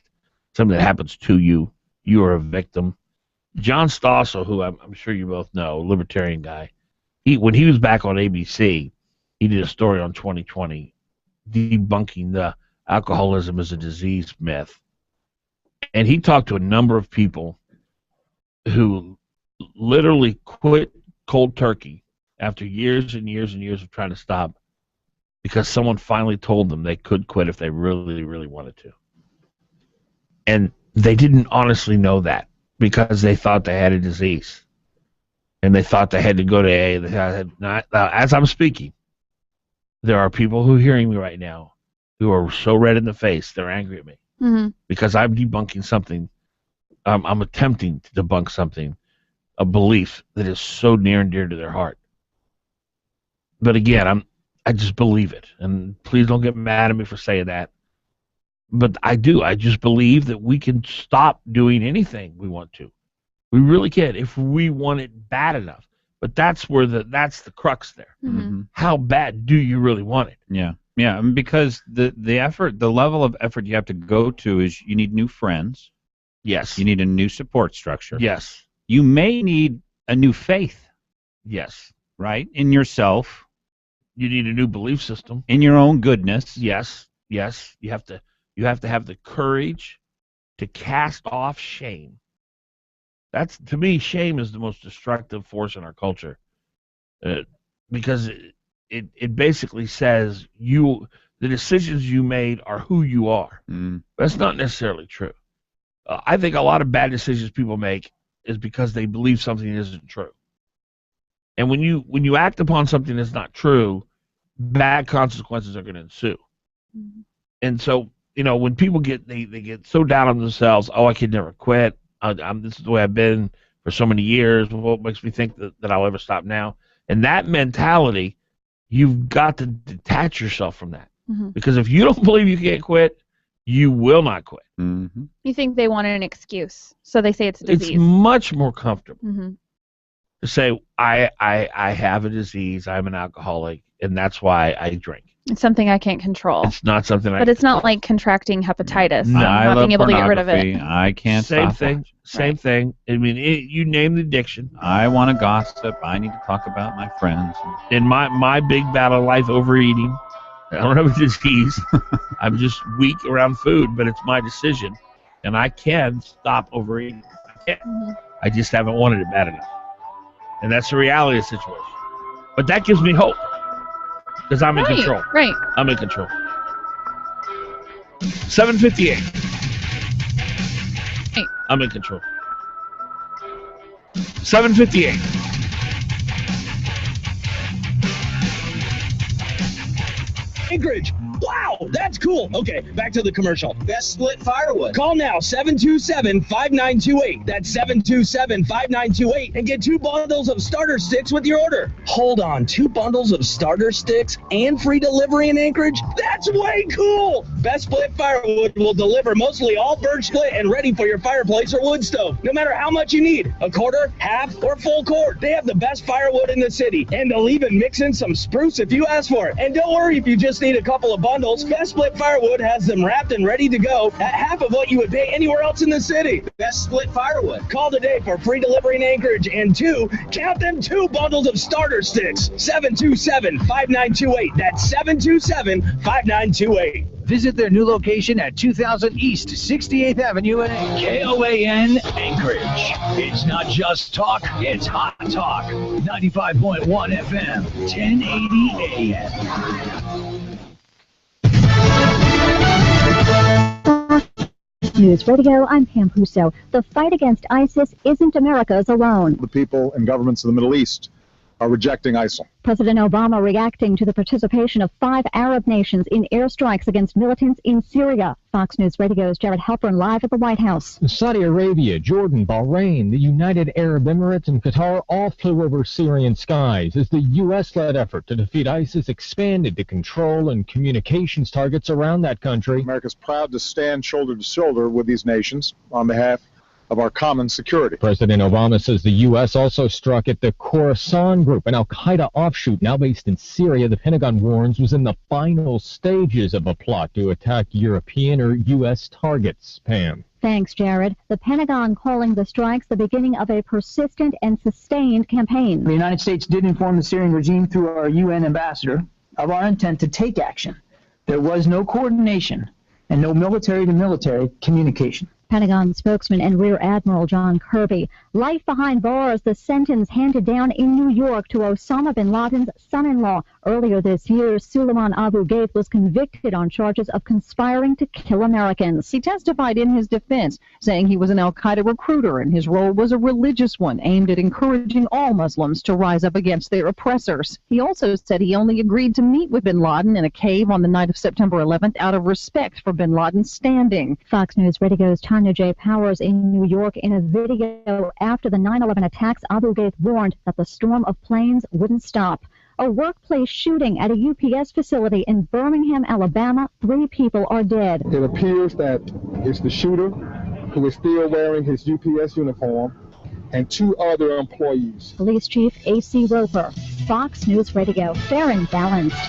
something that happens to you. You are a victim. John Stossel, who I'm sure you both know, libertarian guy, when he was back on ABC, he did a story on 2020 debunking the alcoholism is a disease myth. And he talked to a number of people who literally quit cold turkey after years and years and years of trying to stop because someone finally told them they could quit if they really, really wanted to. And they didn't honestly know that because they thought they had a disease. And they thought they had to go to AA. They had not. As I'm speaking, there are people who are hearing me right now who are so red in the face, they're angry at me. Mm-hmm. Because I'm debunking something. I'm attempting to debunk something, a belief that is so near and dear to their heart. But again, I just believe it. And please don't get mad at me for saying that. But I do. I just believe that we can stop doing anything we want to. We really can if we want it bad enough. But that's the crux there. Mm-hmm. How bad do you really want it? Yeah. Yeah, because the effort, the level of effort you have to go to is you need new friends. Yes. You need a new support structure. Yes. You may need a new faith. Yes. Right? In yourself. You need a new belief system. In your own goodness. Yes. Yes. You have to have the courage to cast off shame. That's, to me, shame is the most destructive force in our culture. Because it basically says the decisions you made are who you are. That's not necessarily true. I think a lot of bad decisions people make is because they believe something isn't true. And when you act upon something that's not true, bad consequences are going to ensue. Mm-hmm. And so, when people they get so down on themselves, I can never quit. This is the way I've been for so many years. What makes me think that I'll ever stop now? And that mentality, you've got to detach yourself from that. Mm-hmm. Because if you don't believe you can't quit, you will not quit. Mm-hmm. You think they wanted an excuse, so they say it's a disease. It's much more comfortable mm-hmm. to say, I have a disease, I'm an alcoholic, and that's why I drink. It's something I can't control. It's not something But it's not like contracting hepatitis. No. Not being able to get rid of it. I can't Same stop thing. it. Same thing. I mean, you name the addiction. I want to gossip. I need to talk about my friends. In my big battle of life, overeating. I don't have a disease. I'm just weak around food, but it's my decision. And I can stop overeating. I can. Mm-hmm. I just haven't wanted it bad enough. And that's the reality of the situation. But that gives me hope. Because I'm in control. Right. I'm in control. 7:58. Right. I'm in control. 7:58. Anchorage. Wow, that's cool. Okay, back to the commercial. Best split firewood. Call now, 727-5928. That's 727-5928 and get 2 bundles of starter sticks with your order. Hold on, 2 bundles of starter sticks and free delivery in Anchorage? That's way cool. Best Split Firewood will deliver mostly all birch split and ready for your fireplace or wood stove, no matter how much you need, a quarter, half, or full cord. They have the best firewood in the city, and they'll even mix in some spruce if you ask for it. And don't worry if you just need a couple of bundles. Best Split Firewood has them wrapped and ready to go at half of what you would pay anywhere else in the city. Best Split Firewood. Call today for free delivery in Anchorage and 2 bundles of starter sticks. 727-5928. That's 727-5928. Visit their new location at 2000 East 68th Avenue in KOAN Anchorage. It's not just talk, it's hot talk. 95.1 FM, 1080 AM. News Radio, I'm Pam Puso. The fight against ISIS isn't America's alone. The people and governments of the Middle East are rejecting ISIL. President Obama reacting to the participation of 5 Arab nations in airstrikes against militants in Syria. Fox News Radio's Jared Halpern live at the White House. Saudi Arabia, Jordan, Bahrain, the United Arab Emirates, and Qatar all flew over Syrian skies as the U.S.-led effort to defeat ISIS expanded to control and communications targets around that country. America's proud to stand shoulder to shoulder with these nations on behalf of our common security. President Obama says the U.S. also struck at the Khorasan Group, an al-Qaeda offshoot now based in Syria. The Pentagon warns was in the final stages of a plot to attack European or U.S. targets. Pam. Thanks, Jared. The Pentagon calling the strikes the beginning of a persistent and sustained campaign. The United States did inform the Syrian regime through our UN ambassador of our intent to take action. There was no coordination and no military-to-military communication. Pentagon spokesman and Rear Admiral John Kirby. Life behind bars, the sentence handed down in New York to Osama bin Laden's son-in-law. Earlier this year, Suleiman Abu Ghaith was convicted on charges of conspiring to kill Americans. He testified in his defense, saying he was an al-Qaeda recruiter and his role was a religious one aimed at encouraging all Muslims to rise up against their oppressors. He also said he only agreed to meet with bin Laden in a cave on the night of September 11th out of respect for bin Laden's standing. Fox News Radio's Tanya J. Powers in New York. In a video after the 9/11 attacks, Abu Ghaith warned that the storm of planes wouldn't stop. A workplace shooting at a UPS facility in Birmingham, Alabama. 3 people are dead. It appears that it's the shooter who is still wearing his UPS uniform and 2 other employees. Police Chief A.C. Roper, Fox News Radio. Fair and balanced.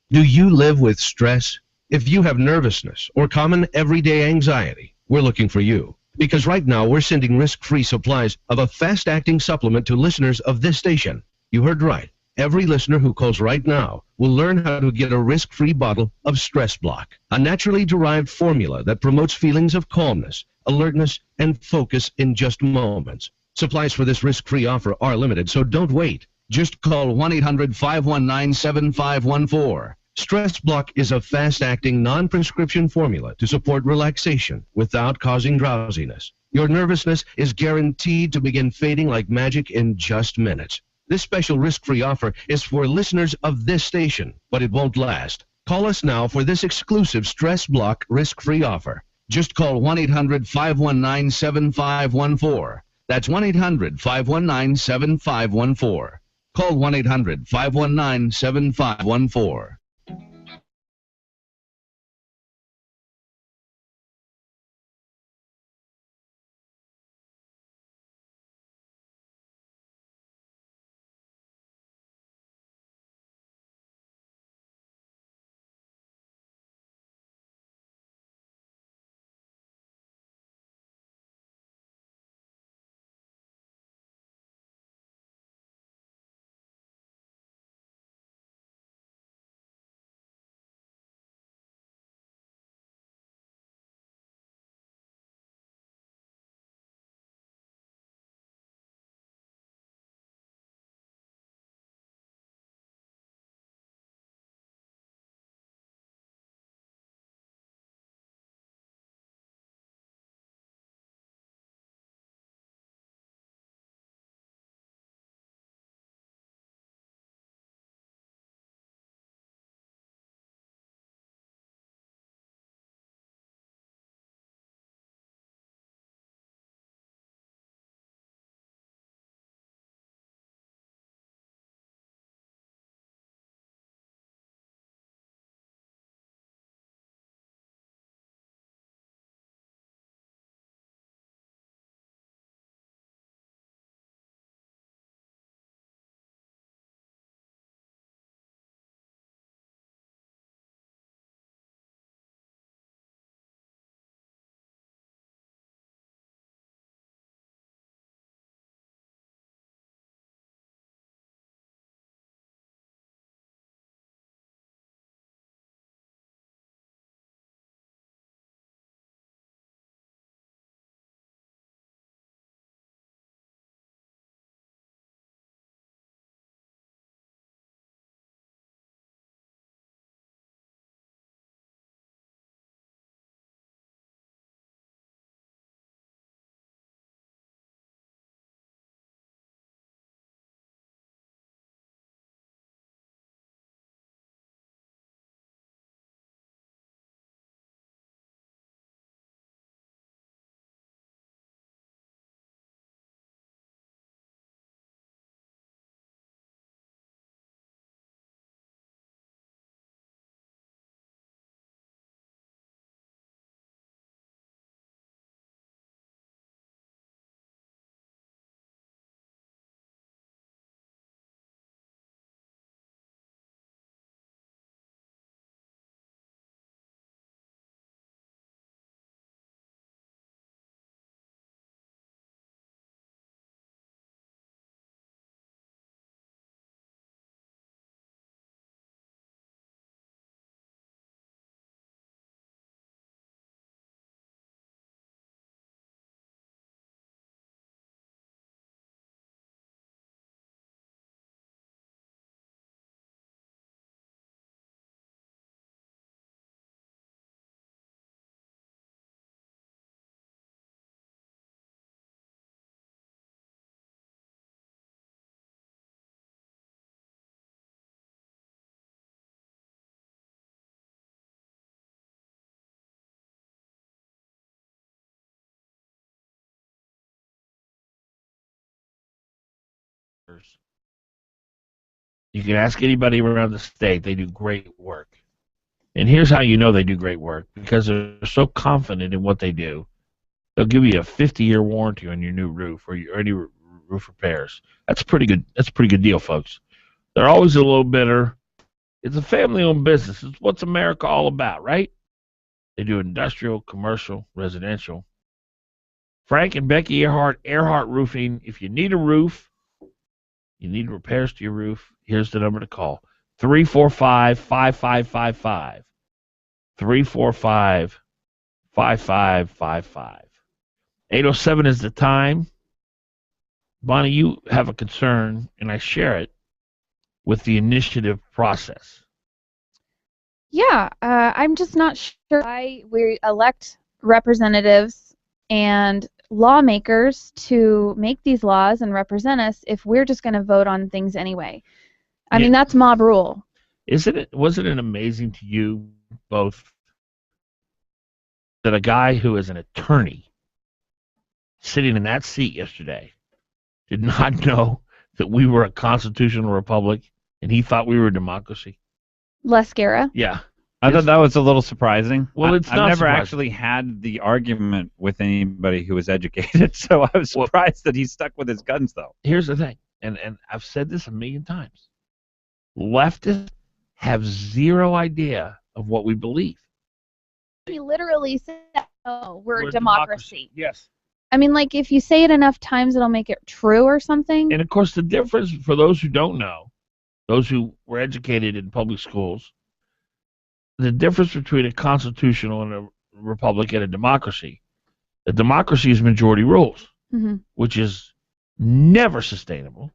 Do you live with stress? If you have nervousness or common everyday anxiety, we're looking for you. Because right now we're sending risk-free supplies of a fast-acting supplement to listeners of this station. You heard right. Every listener who calls right now will learn how to get a risk-free bottle of Stress Block, a naturally derived formula that promotes feelings of calmness, alertness, and focus in just moments. Supplies for this risk-free offer are limited, so don't wait. Just call 1-800-519-7514. Stress Block is a fast-acting, non-prescription formula to support relaxation without causing drowsiness. Your nervousness is guaranteed to begin fading like magic in just minutes. This special risk-free offer is for listeners of this station, but it won't last. Call us now for this exclusive Stress Block risk-free offer. Just call 1-800-519-7514. That's 1-800-519-7514. Call 1-800-519-7514. You can ask anybody around the state. They do great work. And here's how you know they do great work, because they're so confident in what they do. They'll give you a 50-year warranty on your new roof or any roof repairs. That's pretty good. That's a pretty good deal, folks. They're always a little bitter. It's a family-owned business. It's what's America all about, right? They do industrial, commercial, residential. Frank and Becky Earhart Roofing. If you need a roof, you need repairs to your roof, here's the number to call. 345-5555. 345-5555. 8:07 is the time. Bonnie, you have a concern, and I share it, with the initiative process. Yeah, I'm just not sure why we elect representatives and lawmakers to make these laws and represent us if we're just going to vote on things anyway. I mean, that's mob rule. Wasn't it amazing to you both that a guy who is an attorney sitting in that seat yesterday did not know that we were a constitutional republic and he thought we were a democracy? Les Guerra? Yeah. I thought that was a little surprising. Well, it's I've not never surprising. actually had the argument with anybody who was educated, so I was surprised that he stuck with his guns, though. Here's the thing, and I've said this a million times. Leftists have zero idea of what we believe. He literally said, "Oh, we're a democracy." Yes. I mean, like, if you say it enough times, it'll make it true or something. And, of course, the difference, for those who don't know, those who were educated in public schools, the difference between a constitutional and a republic and a democracy is majority rules, which is never sustainable.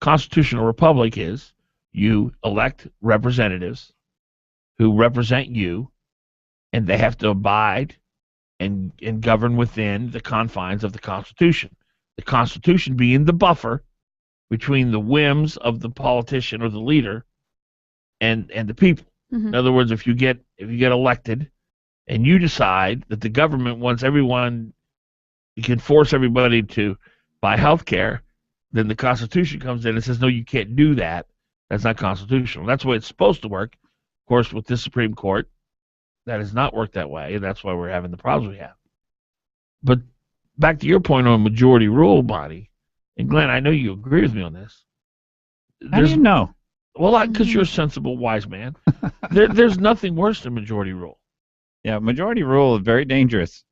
Constitutional republic is you elect representatives who represent you, and they have to abide and govern within the confines of the Constitution. The Constitution being the buffer between the whims of the politician or the leader and the people. In other words, if you get elected and you decide that the government wants everyone, you can force everybody to buy health care, then the Constitution comes in and says, no, you can't do that. That's not constitutional. That's the way it's supposed to work. Of course, with this Supreme Court, that has not worked that way, and that's why we're having the problems we have. But back to your point on majority rule, Bonnie, and Glenn, I know you agree with me on this. How do you know? Well, because you're a sensible, wise man. There's nothing worse than majority rule. Yeah, majority rule is very dangerous.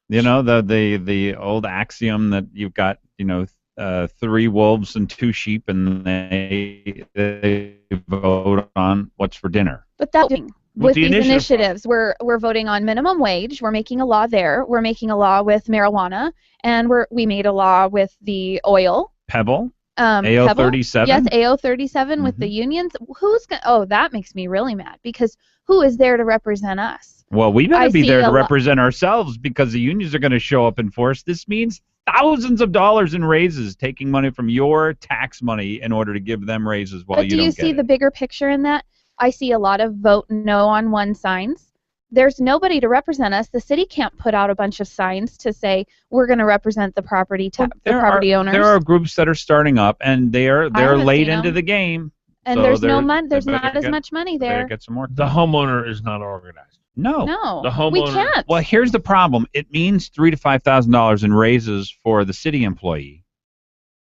You know, the old axiom that you've got, 3 wolves and 2 sheep, and they vote on what's for dinner. But that with these initiatives, we're voting on minimum wage. We're making a law there. We're making a law with marijuana, and we made a law with the oil. Pebble. AO 37. Yes, AO 37 with the unions. That makes me really mad, because who is there to represent us? Well, we better be there to represent ourselves, because the unions are going to show up in force. This means thousands of dollars in raises, taking money from your tax money in order to give them raises while you don't get it. But do you see the bigger picture in that? I see a lot of vote no on one signs. There's nobody to represent us. The city can't put out a bunch of signs to say we're going to represent the property owners. There are groups that are starting up, and they're late into the game. And so there's no money. There's not as much money there. Better get some more. The homeowner is not organized. No, the homeowner. We can't. Well, here's the problem. It means $3,000 to $5,000 in raises for the city employee,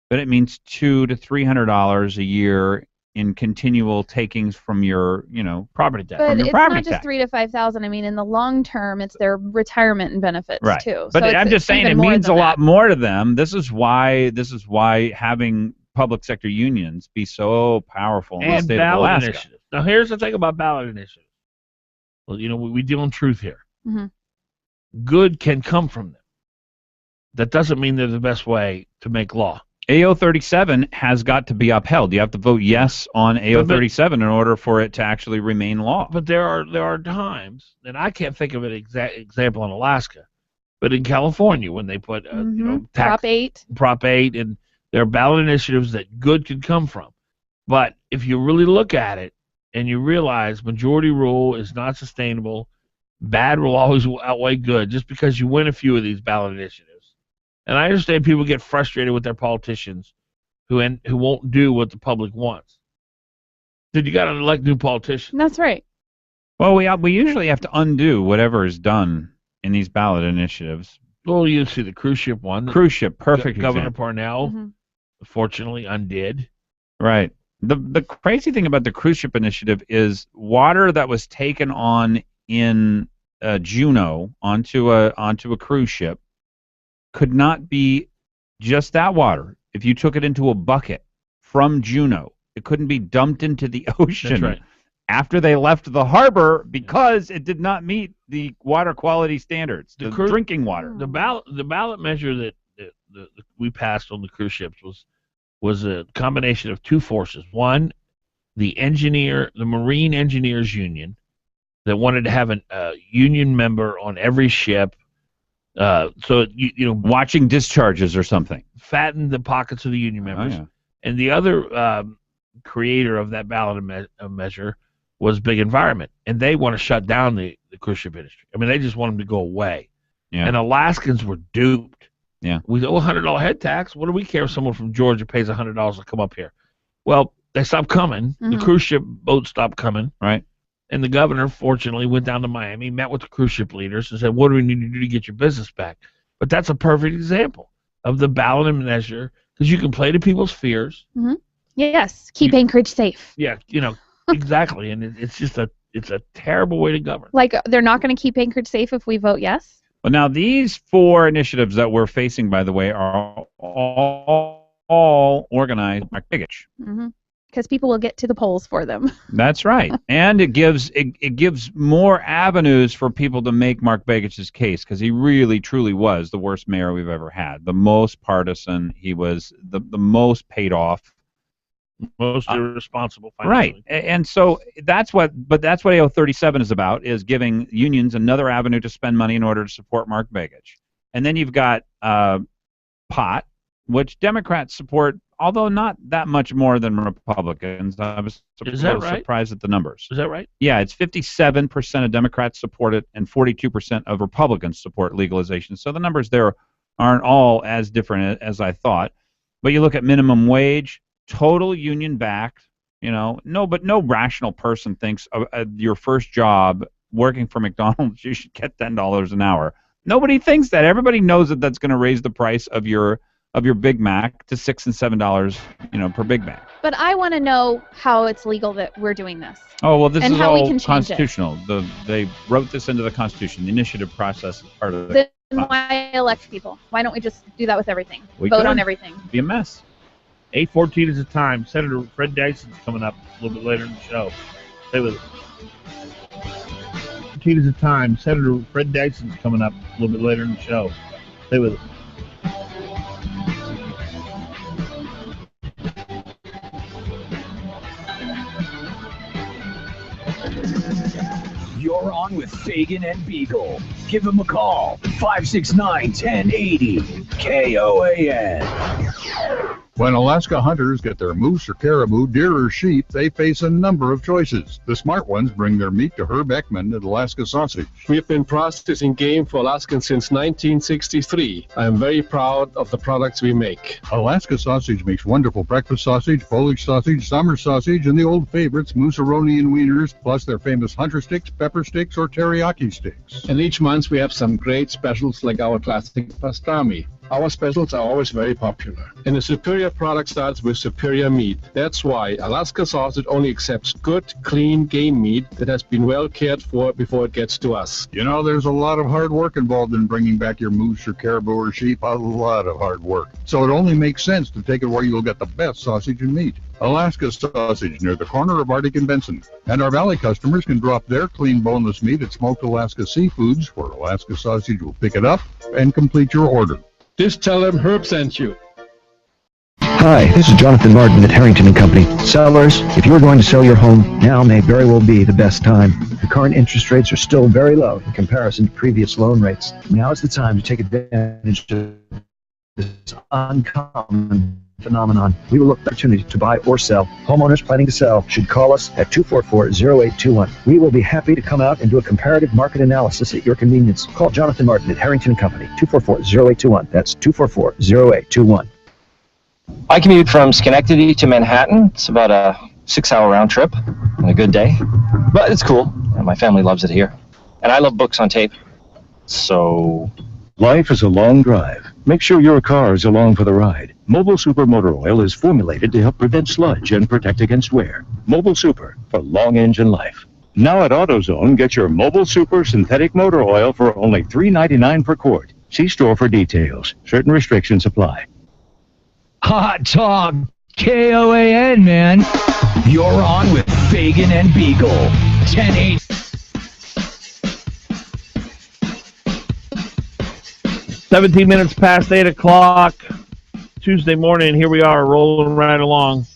but it means $200 to $300 a year in continual takings from your, property tax. But it's not just $3,000 to $5,000. I mean, in the long term, it's their retirement and benefits too. But I'm just saying, it means a lot more to them. This is why having public sector unions be so powerful in the state of Alaska. Initiatives. Now, here's the thing about ballot initiatives. Well, we deal in truth here. Good can come from them. That doesn't mean they're the best way to make law. AO 37 has got to be upheld. You have to vote yes on AO 37 in order for it to actually remain law. But there are times, and I can't think of an exact example in Alaska, but in California when they put Prop 8, and there are ballot initiatives that good could come from. But if you really look at it and you realize majority rule is not sustainable, bad will always outweigh good just because you win a few of these ballot initiatives. And I understand people get frustrated with their politicians who won't do what the public wants. Dude, you got to elect new politicians. That's right. Well, we usually have to undo whatever is done in these ballot initiatives. Well, you see the cruise ship one. Cruise ship, perfect Governor example. Parnell, fortunately, undid. Right. The crazy thing about the cruise ship initiative is water that was taken on in Juneau onto a cruise ship could not be just that water. If you took it into a bucket from Juneau, it couldn't be dumped into the ocean. That's right. After they left the harbor because it did not meet the water quality standards, the drinking water. The ballot measure that we passed on the cruise ships was a combination of two forces. One, the Marine Engineers Union that wanted to have a union member on every ship. So watching discharges or something. Fatten the pockets of the union members. Oh, yeah. And the other creator of that ballot measure was Big Environment, and they want to shut down the cruise ship industry. I mean, they just want them to go away. Yeah. And Alaskans were duped. Yeah. We owe $100 head tax. What do we care if someone from Georgia pays $100 to come up here? Well, they stopped coming. The cruise ship boats stopped coming. Right. And the governor, fortunately, went down to Miami, met with the cruise ship leaders, and said, what do we need to do to get your business back? But that's a perfect example of the ballot measure, because you can play to people's fears. Yes. Keep Anchorage safe. Yeah, exactly. And it's a terrible way to govern. Like, they're not going to keep Anchorage safe if we vote yes? Well, now, these four initiatives that we're facing, by the way, are all organized by Begich. Because people will get to the polls for them. That's right. And it gives more avenues for people to make Mark Begich's case, because he really, truly was the worst mayor we've ever had. The most partisan. He was the most paid off. Most irresponsible financially. Right. And so that's what AO 37 is about, is giving unions another avenue to spend money in order to support Mark Begich. And then you've got pot, which Democrats support, although not that much more than Republicans. I was surprised at the numbers. Is that right? Yeah, it's 57% of Democrats support it and 42% of Republicans support legalization. So the numbers there aren't all as different as I thought. But you look at minimum wage, total union backed, but no rational person thinks your first job working for McDonald's, you should get $10 an hour. Nobody thinks that. Everybody knows that that's going to raise the price of your Big Mac to $6 and $7, per Big Mac. But I want to know how it's legal that we're doing this. Oh, well, this and is how all we can constitutional. They wrote this into the Constitution. The initiative process is part of the. Then why elect people? Why don't we just do that with everything? We Vote could. on everything. It'd be a mess. 8:14 is the time. Senator Fred Dyson's coming up a little bit later in the show. Stay with us. 8:14 is the time. Senator Fred Dyson's coming up a little bit later in the show. Stay with us. You're on with Fagan and Biegel. Give them a call. 569-1080. KOAN. When Alaska hunters get their moose or caribou, deer or sheep, they face a number of choices. The smart ones bring their meat to Herb Ekman at Alaska Sausage. We've been processing game for Alaskans since 1963. I am very proud of the products we make. Alaska Sausage makes wonderful breakfast sausage, foliage sausage, summer sausage, and the old favorites, moose-a-roni and wieners, plus their famous hunter sticks, pepper sticks, or teriyaki sticks. And each month we have some great specials like our classic pastrami. Our specials are always very popular. And a superior product starts with superior meat. That's why Alaska Sausage only accepts good, clean game meat that has been well cared for before it gets to us. You know, there's a lot of hard work involved in bringing back your moose or caribou or sheep. A lot of hard work. So it only makes sense to take it where you'll get the best sausage and meat. Alaska Sausage, near the corner of Arctic and Benson. And our Valley customers can drop their clean boneless meat at Smoked Alaska Seafoods, where Alaska Sausage will pick it up and complete your order. Just tell them Herb sent you. Hi, this is Jonathan Martin at Harrington & Company. Sellers, if you're going to sell your home, now may very well be the best time. The current interest rates are still very low in comparison to previous loan rates. Now is the time to take advantage of this uncommon phenomenon. We will look for opportunity to buy or sell. Homeowners planning to sell should call us at 244-0821. We will be happy to come out and do a comparative market analysis at your convenience. Call Jonathan Martin at Harrington & Company, 244-0821. That's 244-0821. I commute from Schenectady to Manhattan. It's about a 6-hour round trip on a good day. But it's cool. My family loves it here. And I love books on tape. So... Life is a long drive. Make sure your car is along for the ride. Mobile Super Motor Oil is formulated to help prevent sludge and protect against wear. Mobile Super for long engine life. Now at AutoZone, get your Mobile Super synthetic motor oil for only $3.99 per quart. See store for details. Certain restrictions apply. Hot Talk, KOAN, man. You're on with Fagan and Biegel. 10-8. 17 minutes past 8 o'clock, Tuesday morning. Here we are, rolling right along.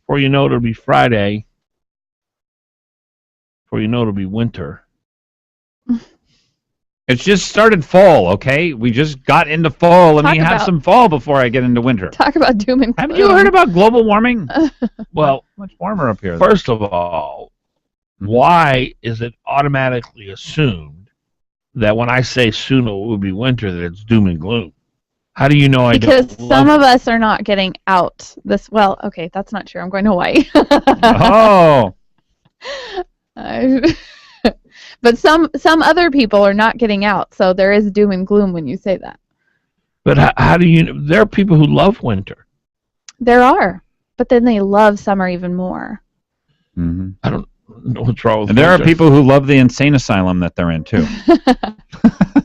Before you know it, it'll be Friday. Before you know it, it'll be winter. It's just started fall, okay? We just got into fall. Let me have some fall before I get into winter. Talk about doom and gloom. Haven't you heard about global warming? Well, much warmer up here. First of all, why is it automatically assumed that when I say soon it will be winter, that it's doom and gloom? How do you know I don't? Because some of us are not getting out this. Well, okay, that's not true. I'm going to Hawaii. Oh. But some other people are not getting out, so there is doom and gloom when you say that. But how do you? There are people who love winter. There are, but then they love summer even more. Mm-hmm. I don't know what's wrong with And there winter. are people who love the insane asylum that they're in, too.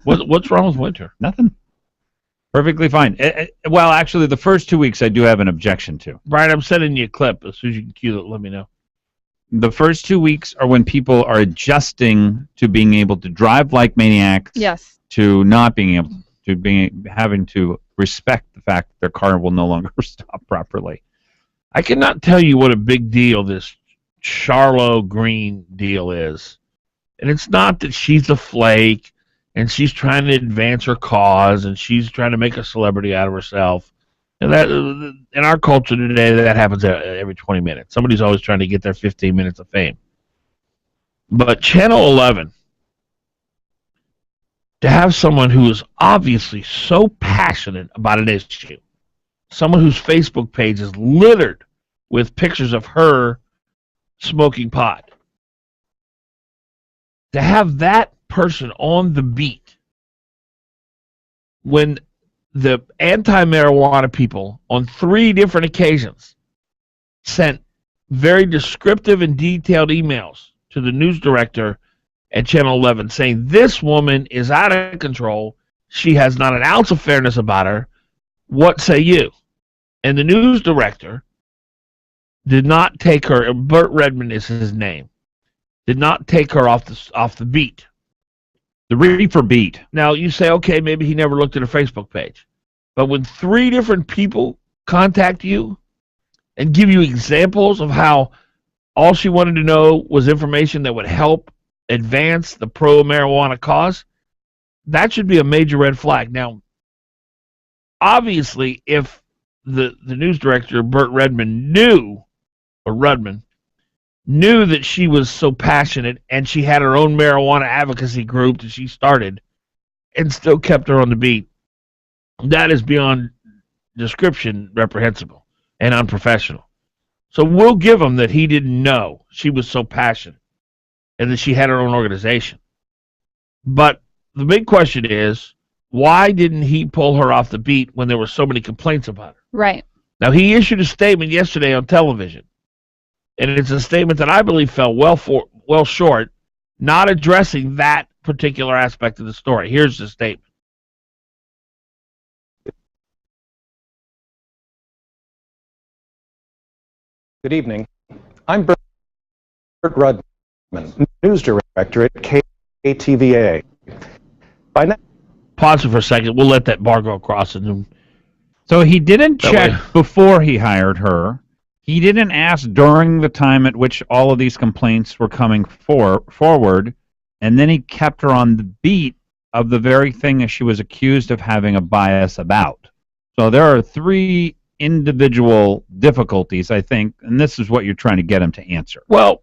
What's wrong with winter? Nothing. Perfectly fine. Well, actually, the first 2 weeks I do have an objection to. Brian, I'm sending you a clip. As soon as you can cue it, let me know. The first 2 weeks are when people are adjusting to being able to drive like maniacs. Yes. To not being able to having to respect the fact that their car will no longer stop properly. I cannot tell you what a big deal this Charlo Green deal is. And it's not that she's a flake and she's trying to advance her cause and she's trying to make a celebrity out of herself. And that, in our culture today, that happens every 20 minutes. Somebody's always trying to get their 15 minutes of fame. But Channel 11, to have someone who is obviously so passionate about an issue, someone whose Facebook page is littered with pictures of her smoking pot, to have that person on the beat when the anti-marijuana people on 3 different occasions sent very descriptive and detailed emails to the news director at Channel 11 saying this woman is out of control, she has not an ounce of fairness about her, what say you? And the news director did not take her, Burt Redmond is his name, did not take her off the beat. The reefer beat. Now, you say, okay, maybe he never looked at her Facebook page. But when 3 different people contact you and give you examples of how all she wanted to know was information that would help advance the pro-marijuana cause, that should be a major red flag. Now, obviously, if the news director, Burt Redmond, knew that she was so passionate and she had her own marijuana advocacy group that she started and still kept her on the beat, that is beyond description reprehensible and unprofessional. So we'll give him that he didn't know she was so passionate and that she had her own organization. But the big question is, why didn't he pull her off the beat when there were so many complaints about her? Right. Now, he issued a statement yesterday on television, and it's a statement that I believe fell well short, not addressing that particular aspect of the story. Here's the statement. Good evening. I'm Burt Rudman, news director at KTVA. By now, pause it for a second. We'll let that bar go across. So he didn't check before he hired her. He didn't ask during the time at which all of these complaints were coming forward, and then he kept her on the beat of the very thing that she was accused of having a bias about. So there are 3 individual difficulties, I think, and this is what you're trying to get him to answer. Well,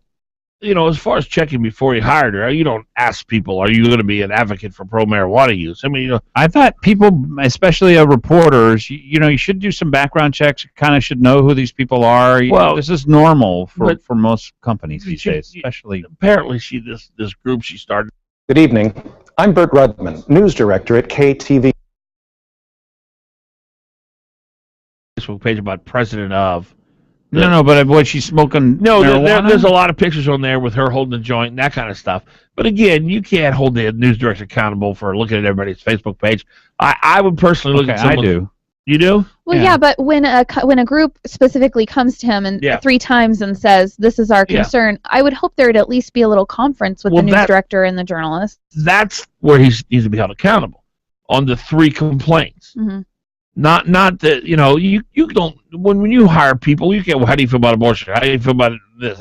as far as checking before you hired her, you don't ask people, are you going to be an advocate for pro-marijuana use? I mean, I thought people, especially reporters, you should do some background checks. You kind of should know who these people are. Well, this is normal for most companies these days, especially. Apparently, this group she started. Good evening. I'm Bert Rudman, news director at KTV. Facebook page about president of. No, but what she's smoking. No, there's a lot of pictures on there with her holding a joint and that kind of stuff. But again, you can't hold the news director accountable for looking at everybody's Facebook page. I would personally look at someone. I do. You do? Well, yeah, but when a group specifically comes to him and 3 times and says, this is our concern, I would hope there'd at least be a little conference with the news director and the journalist. That's where he needs to be held accountable on the 3 complaints. Mm-hmm. Not that, you don't, when you hire people, you can't, well, how do you feel about abortion? How do you feel about this?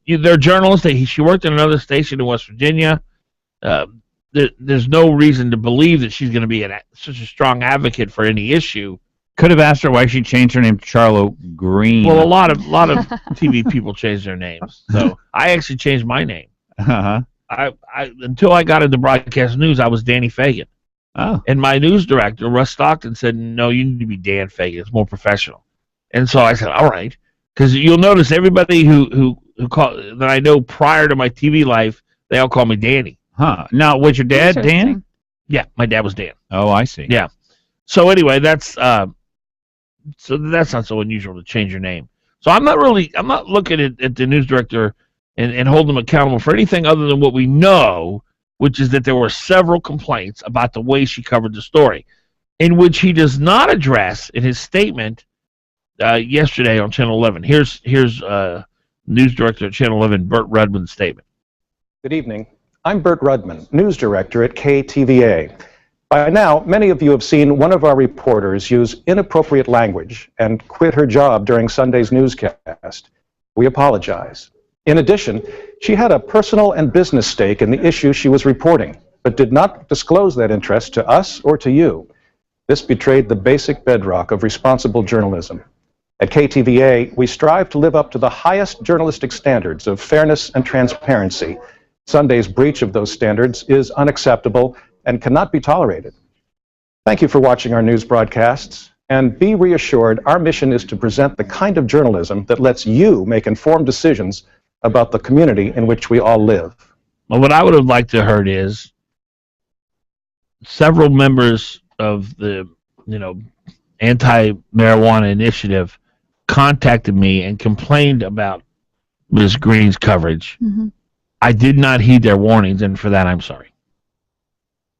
They're journalists. She worked in another station in West Virginia. There's no reason to believe that she's going to be such a strong advocate for any issue. Could have asked her why she changed her name to Charlotte Green. Well, a lot of TV people change their names. So I actually changed my name. Uh-huh. Until I got into broadcast news, I was Danny Fagan. Oh. And my news director, Russ Stockton, said, no, you need to be Dan Fagan. It's more professional. And so I said, all right. Because you'll notice everybody who that I know prior to my TV life, they all call me Danny. Huh. Now, was your dad Dan? Yeah, my dad was Dan. Oh, I see. Yeah. So anyway, that's not so unusual to change your name. So I'm not looking at the news director and hold them accountable for anything other than what we know, which is that there were several complaints about the way she covered the story, in which he does not address in his statement yesterday on Channel 11. Here's news director at Channel 11, Bert Rudman's statement. Good evening. I'm Bert Rudman, news director at KTVA. By now, many of you have seen one of our reporters use inappropriate language and quit her job during Sunday's newscast. We apologize. In addition, she had a personal and business stake in the issue she was reporting, but did not disclose that interest to us or to you. This betrayed the basic bedrock of responsible journalism. At KTVA, we strive to live up to the highest journalistic standards of fairness and transparency. Sunday's breach of those standards is unacceptable and cannot be tolerated. Thank you for watching our news broadcasts, and be reassured our mission is to present the kind of journalism that lets you make informed decisions about the community in which we all live. Well, what I would have liked to have heard is several members of the, anti-marijuana initiative contacted me and complained about Ms. Green's coverage. Mm-hmm. I did not heed their warnings, and for that, I'm sorry.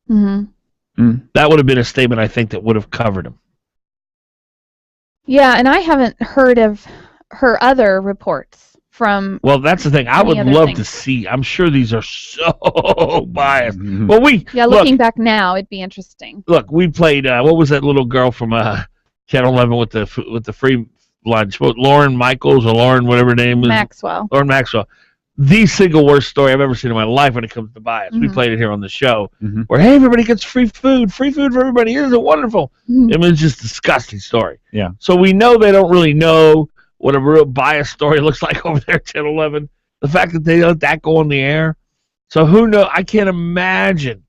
Mm-hmm. That would have been a statement, I think, that would have covered him. Yeah, and I haven't heard of her other reports from. Well, that's the thing. I would love to see. I'm sure these are so biased. Mm-hmm. Well, looking back now, it'd be interesting. Look, we played. What was that little girl from Channel 11 with the free lunch? Lauren Michaels or Lauren, whatever her name is. Maxwell. Lauren Maxwell. The single worst story I've ever seen in my life when it comes to bias. Mm-hmm. We played it here on the show, where hey, everybody gets free food for everybody. Isn't it wonderful? Mm-hmm. I mean, it's just a disgusting story. Yeah. So we know they don't really know what a real biased story looks like over there at Channel 11. The fact that they let that go on the air. So who knows? I can't imagine,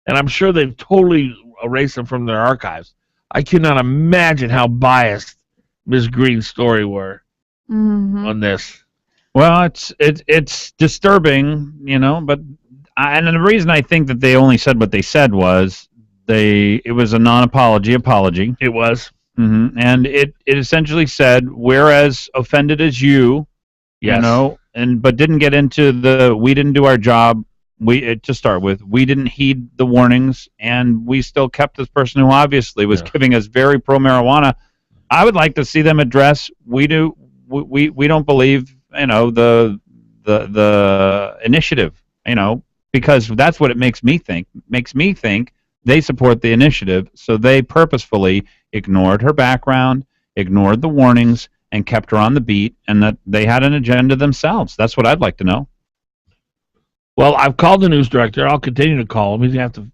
and I'm sure they've totally erased them from their archives. I cannot imagine how biased Ms. Green's story were on this. Well, it's disturbing, but and the reason I think that they only said what they said was it was a non-apology apology. It was. Mm-hmm. And it essentially said, we're as offended as you, yes. But didn't get into we didn't do our job. To start with, we didn't heed the warnings, and we still kept this person who obviously was giving us very pro-marijuana. I would like to see them address. We don't believe the initiative, because that's what it makes me think. Makes me think they support the initiative, so they purposefully ignored her background, ignored the warnings, and kept her on the beat, and that they had an agenda themselves. That's what I'd like to know. Well, I've called the news director. I'll continue to call him. He's going to have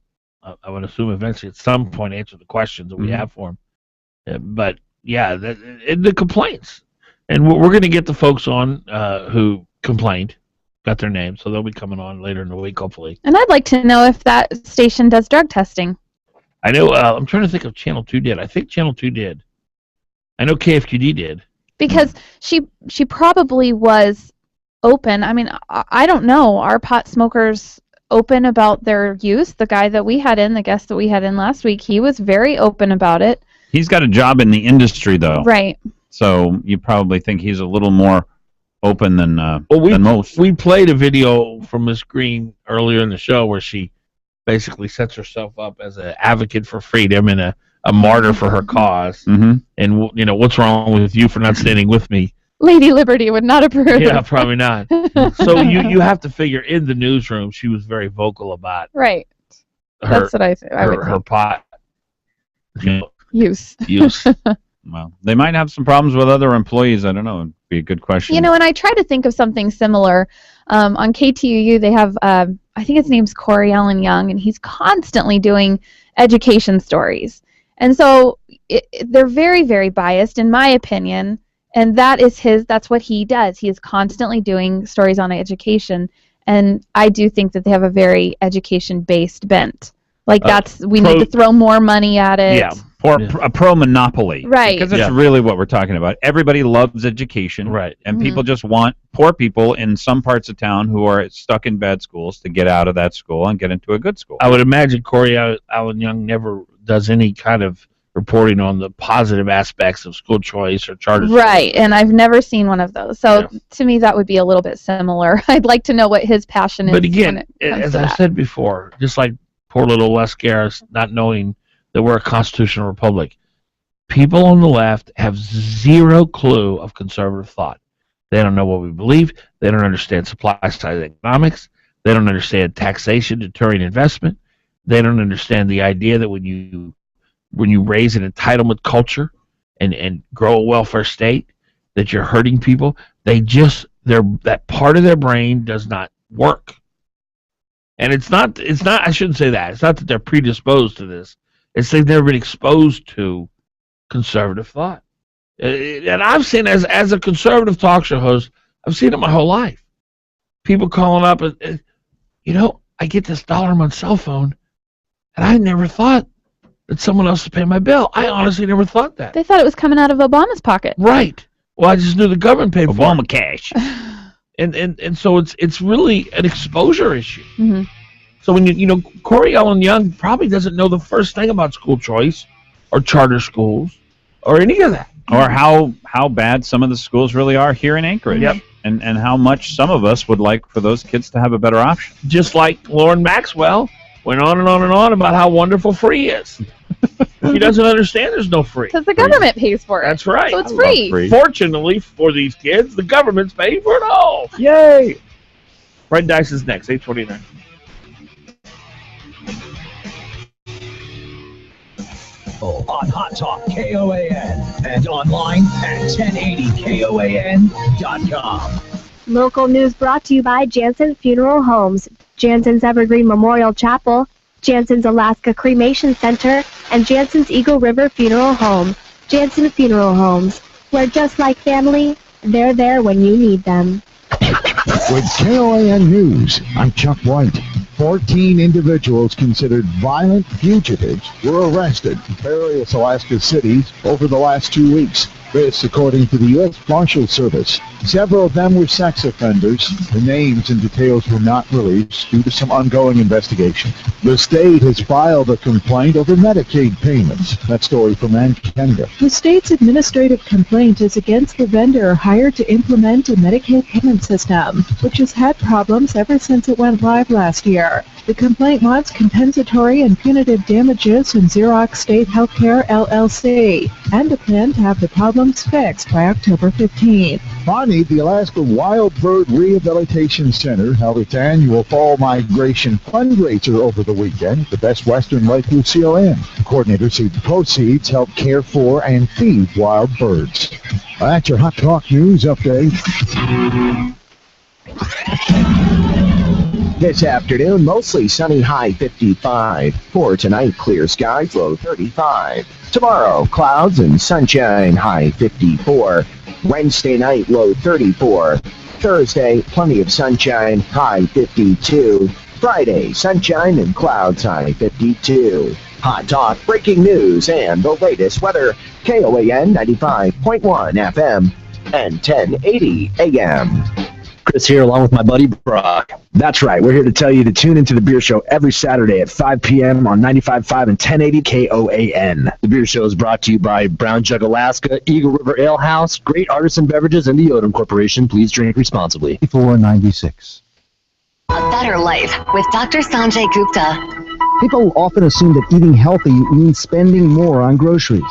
to, I would assume, eventually at some point answer the questions that we have for him. But, yeah, the complaints. And we're going to get the folks on who complained, got their name, so they'll be coming on later in the week, hopefully. And I'd like to know if that station does drug testing. I know. I'm trying to think if Channel 2 did. I think Channel 2 did. I know KFQD did. Because she probably was open. I mean, I don't know. Are pot smokers open about their use? The guy that we had in, the guest that we had in last week, he was very open about it. He's got a job in the industry, though. Right. So you probably think he's a little more open than most. We played a video from Miss Green earlier in the show where she basically sets herself up as an advocate for freedom and a martyr for her cause. Mm-hmm. And, you know, what's wrong with you for not standing with me? Lady Liberty would not approve. Yeah, probably not. So you have to figure in the newsroom she was very vocal about right. That's what I think. Her pot use. Well, they might have some problems with other employees. I don't know. It'd be a good question. You know, and I try to think of something similar. On KTUU, they have, I think his name's Corey Allen Young, and he's constantly doing education stories. And so they're very, very biased, in my opinion. And that's what he does. He is constantly doing stories on education. And I do think that they have a very education-based bent. Like we need to throw more money at it. Yeah, or a pro-monopoly. Right. Because that's really what we're talking about. Everybody loves education. Right. And people just want poor people in some parts of town who are stuck in bad schools to get out of that school and get into a good school. I would imagine Corey Allen Young never does any kind of reporting on the positive aspects of school choice or charter schools. Right, and I've never seen one of those. So to me, that would be a little bit similar. I'd like to know what his passion is. But again, as I said before, just like poor little Les Garris not knowing that we're a constitutional republic, people on the left have zero clue of conservative thought. They don't know what we believe. They don't understand supply-side economics. They don't understand taxation deterring investment. They don't understand the idea that when you raise an entitlement culture and grow a welfare state, that you're hurting people. That part of their brain does not work. And it's not, I shouldn't say that. It's not that they're predisposed to this. It's they've never been exposed to conservative thought. And I've seen, as a conservative talk show host, I've seen it my whole life. People calling up and I get this $1 a month cell phone, and I never thought that someone else would pay my bill. I honestly never thought that. They thought it was coming out of Obama's pocket. Right. Well, I just knew the government paid for it. Obama cash. And so it's really an exposure issue. Mm-hmm. So when Corey Allen Young probably doesn't know the first thing about school choice or charter schools or any of that. Or how bad some of the schools really are here in Anchorage. Yep. And how much some of us would like for those kids to have a better option. Just like Lauren Maxwell went on and on and on about how wonderful free is. He doesn't understand there's no free. Because the government pays for it. That's right. So it's free. Fortunately for these kids, the government's paying for it all. Yay! Fred Dice is next, 8:29. On Hot Talk KOAN and online at 1080KOAN.com. Local news brought to you by Jansen Funeral Homes, Jansen's Evergreen Memorial Chapel, Jansen's Alaska Cremation Center, and Jansen's Eagle River Funeral Home. Jansen Funeral Homes, where just like family, they're there when you need them. With KOAN News, I'm Chuck White. 14 individuals considered violent fugitives were arrested in various Alaska cities over the last 2 weeks. This, according to the U.S. Marshals Service. Several of them were sex offenders. The names and details were not released due to some ongoing investigation. The state has filed a complaint over Medicaid payments. That story from Ann Kenda. The state's administrative complaint is against the vendor hired to implement a Medicaid payment system, which has had problems ever since it went live last year. The complaint wants compensatory and punitive damages from Xerox State Healthcare LLC and a plan to have the problems fixed by October 15th. Finally, the Alaska Wild Bird Rehabilitation Center held its annual fall migration fundraiser over the weekend, the Best Western Lake Lucille Inn. The coordinators said the proceeds help care for and feed wild birds. That's your Hot Talk News update. This afternoon, mostly sunny, high 55. For tonight, clear skies, low 35. Tomorrow, clouds and sunshine, high 54. Wednesday night, low 34. Thursday, plenty of sunshine, high 52. Friday, sunshine and clouds, high 52. Hot Talk, breaking news, and the latest weather. KOAN 95.1 FM and 1080 AM. Chris here along with my buddy Brock. That's right. We're here to tell you to tune into The Beer Show every Saturday at 5 p.m. on 95.5 and 1080 KOAN. The Beer Show is brought to you by Brown Jug Alaska, Eagle River Ale House, Great Artisan Beverages, and the Odom Corporation. Please drink responsibly. 496. A better life with Dr. Sanjay Gupta. People often assume that eating healthy means spending more on groceries,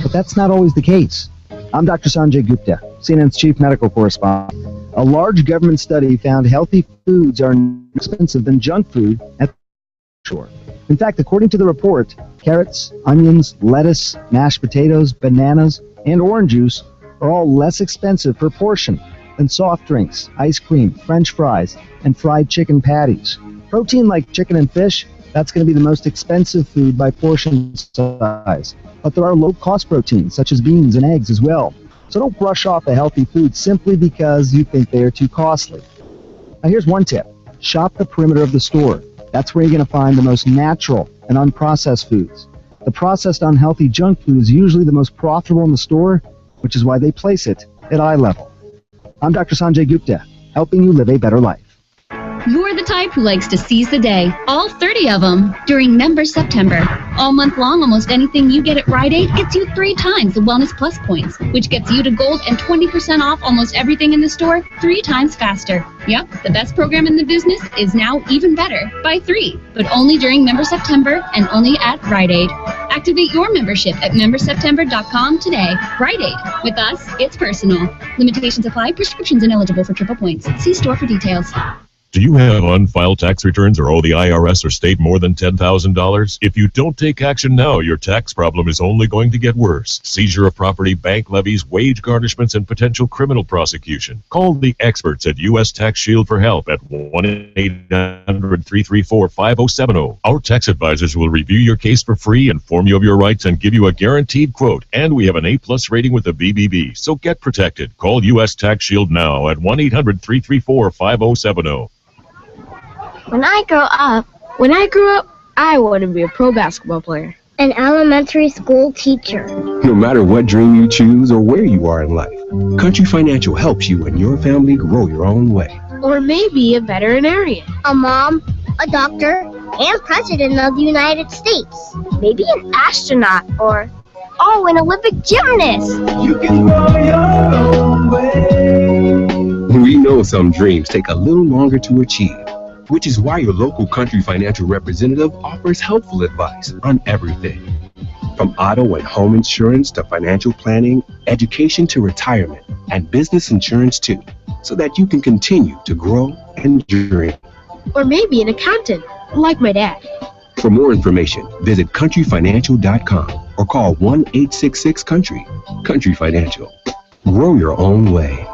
but that's not always the case. I'm Dr. Sanjay Gupta, CNN's chief medical correspondent. A large government study found healthy foods are more expensive than junk food at the store. In fact, according to the report, carrots, onions, lettuce, mashed potatoes, bananas, and orange juice are all less expensive per portion than soft drinks, ice cream, French fries, and fried chicken patties. Protein like chicken and fish, that's going to be the most expensive food by portion size. But there are low-cost proteins, such as beans and eggs as well. So don't brush off a healthy food simply because you think they are too costly. Now here's one tip. Shop the perimeter of the store. That's where you're going to find the most natural and unprocessed foods. The processed unhealthy junk food is usually the most profitable in the store, which is why they place it at eye level. I'm Dr. Sanjay Gupta, helping you live a better life. You're the type who likes to seize the day, all 30 of them, during Member September. All month long, almost anything you get at Rite Aid gets you 3 times the Wellness Plus points, which gets you to gold and 20% off almost everything in the store 3 times faster. Yep, the best program in the business is now even better, by 3, but only during Member September and only at Rite Aid. Activate your membership at memberseptember.com today. Rite Aid. With us, it's personal. Limitations apply. Prescriptions ineligible for triple points. See store for details. Do you have unfiled tax returns or owe the IRS or state more than $10,000? If you don't take action now, your tax problem is only going to get worse. Seizure of property, bank levies, wage garnishments, and potential criminal prosecution. Call the experts at U.S. Tax Shield for help at 1-800-334-5070. Our tax advisors will review your case for free, inform you of your rights, and give you a guaranteed quote. And we have an A+ rating with the BBB, so get protected. Call U.S. Tax Shield now at 1-800-334-5070. When I grew up, I wanted to be a pro basketball player. An elementary school teacher. No matter what dream you choose or where you are in life, Country Financial helps you and your family grow your own way. Or maybe a veterinarian. A mom, a doctor, and president of the United States. Maybe an astronaut or, an Olympic gymnast. You can grow your own way. We know some dreams take a little longer to achieve, which is why your local Country Financial representative offers helpful advice on everything. From auto and home insurance to financial planning, education to retirement, and business insurance too, so that you can continue to grow and dream. Or maybe an accountant, like my dad. For more information, visit countryfinancial.com or call 1-866-COUNTRY. Country Financial. Grow your own way.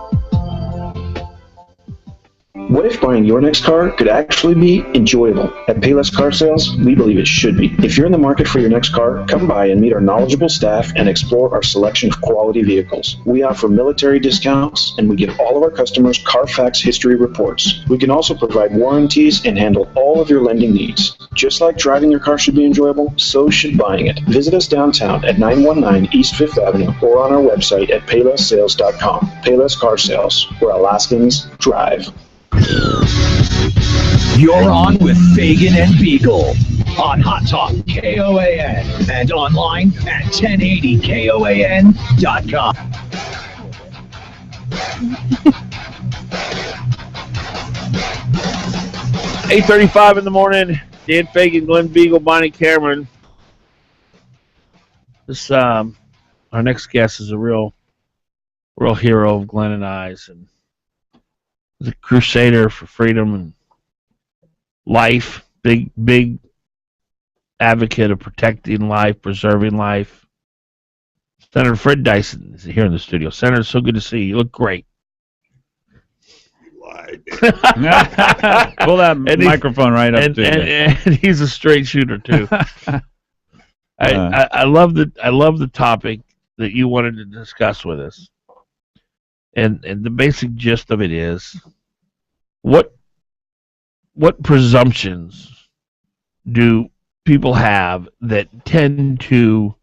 What if buying your next car could actually be enjoyable? At Payless Car Sales, we believe it should be. If you're in the market for your next car, come by and meet our knowledgeable staff and explore our selection of quality vehicles. We offer military discounts, and we give all of our customers Carfax history reports. We can also provide warranties and handle all of your lending needs. Just like driving your car should be enjoyable, so should buying it. Visit us downtown at 919 East 5th Avenue or on our website at paylesssales.com. Payless Car Sales, where Alaskans drive. You're on with Fagan and Biegel on Hot Talk KOAN and online at 1080KOAN.com. $8:35 in the morning. Dan Fagan, Glen Biegel, Bonnie Cameron. This our next guest is a real hero of Glenn and I's, and was a crusader for freedom and life. Big advocate of protecting life, preserving life. Senator Fred Dyson is here in the studio. Senator, so good to see you. You look great. Pull that microphone right up to you. And he's a straight shooter too. I love the topic that you wanted to discuss with us. And the basic gist of it is, what presumptions do people have that tend to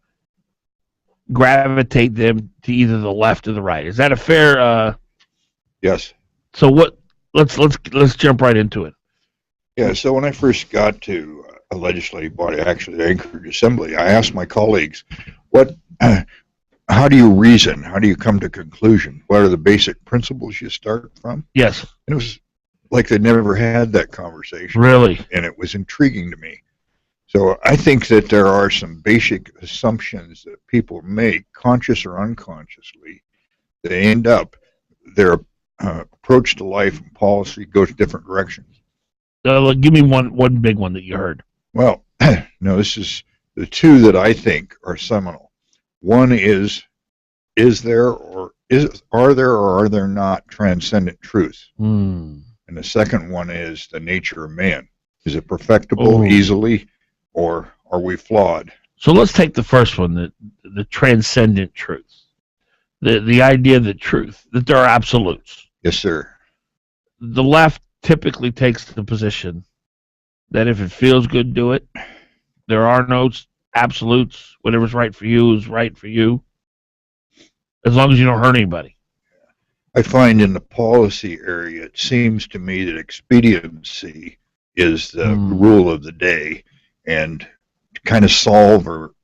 gravitate them to either the left or the right? Is that a fair? Yes. So what? Let's jump right into it. Yeah. So when I first got to a legislative body, actually the Anchorage Assembly, I asked my colleagues, how do you reason? How do you come to conclusion? What are the basic principles you start from? Yes. And it was like they never had that conversation. Really? And it was intriguing to me. So I think that there are some basic assumptions that people make, conscious or unconsciously. They end up, their approach to life and policy goes different directions. Give me one big one that you heard. Well, no, this is the two that I think are seminal. One is there or are there not transcendent truths? And the second one is the nature of man. Is it perfectible easily, or are we flawed? So let's take the first one, the transcendent truths. The idea that there are absolutes. Yes, sir. The left typically takes the position that if it feels good, do it. There are no absolutes. Whatever's right for you is right for you, as long as you don't hurt anybody. I find in the policy area, it seems to me that expediency is the rule of the day, and to kind of solve or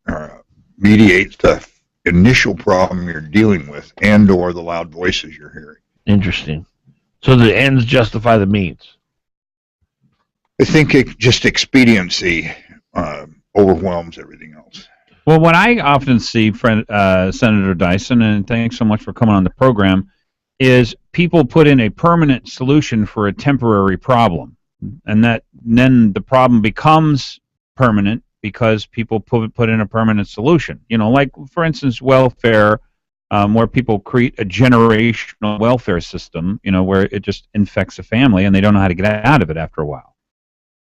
mediate the initial problem you're dealing with and or the loud voices you're hearing. Interesting. So the ends justify the means. I think just expediency overwhelms everything else. Well, what I often see, Senator Dyson, and thanks so much for coming on the program, is people put in a permanent solution for a temporary problem, and then the problem becomes permanent because people put in a permanent solution. Like, for instance, welfare, where people create a generational welfare system, where it just infects a family and they don't know how to get out of it after a while.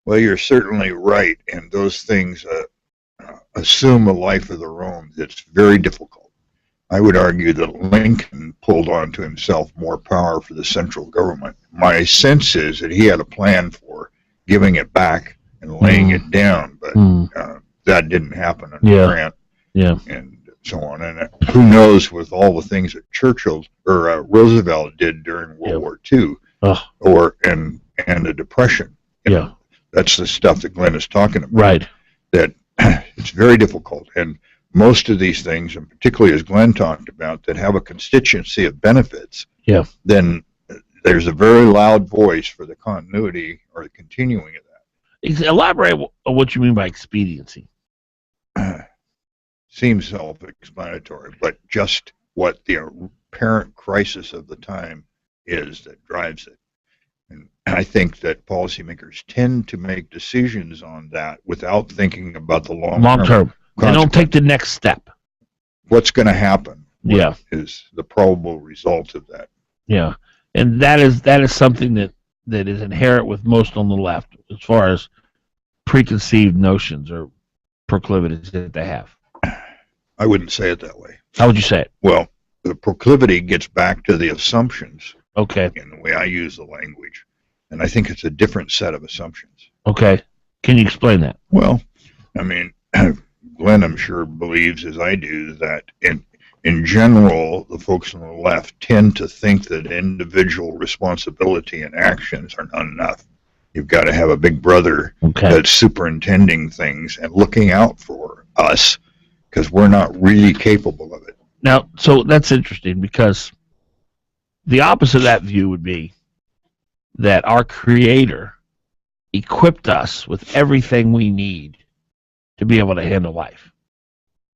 Well, you're certainly right, and those things assume a life of their own that's very difficult. I would argue that Lincoln pulled onto himself more power for the central government. My sense is that he had a plan for giving it back and laying it down, but that didn't happen under Grant and so on. And who knows with all the things that Churchill or Roosevelt did during World War II and the Depression. That's the stuff that Glenn is talking about. Right. That it's very difficult. And most of these things, and particularly as Glenn talked about, that have a constituency of benefits, then there's a very loud voice for the continuity or the continuing of that. Elaborate on what you mean by expediency. Seems self-explanatory, but just what the apparent crisis of the time is that drives it. And I think that policymakers tend to make decisions on that without thinking about the long term. They don't take the next step. What's going to happen? What is the probable result of that? Yeah, and that is something that is inherent with most on the left, as far as preconceived notions or proclivities that they have. I wouldn't say it that way. How would you say it? Well, the proclivity gets back to the assumptions. Okay. In the way I use the language. And I think it's a different set of assumptions. Okay. Can you explain that? Well, I mean, Glenn, I'm sure, believes, as I do, that in general, the folks on the left tend to think that individual responsibility and actions are not enough. You've got to have a big brother that's superintending things and looking out for us because we're not really capable of it. Now, so that's interesting because the opposite of that view would be that our Creator equipped us with everything we need to be able to handle life.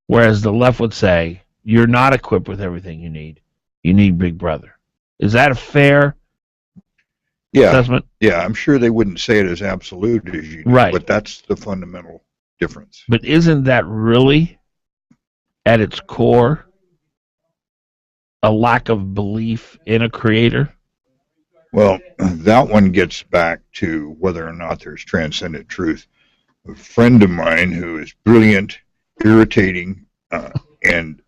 Whereas the left would say, you're not equipped with everything you need. You need Big Brother. Is that a fair assessment? Yeah, I'm sure they wouldn't say it as absolute as you do, right. But that's the fundamental difference. But isn't that really, at its core, a lack of belief in a Creator? Well, that one gets back to whether or not there's transcendent truth. A friend of mine who is brilliant, irritating, and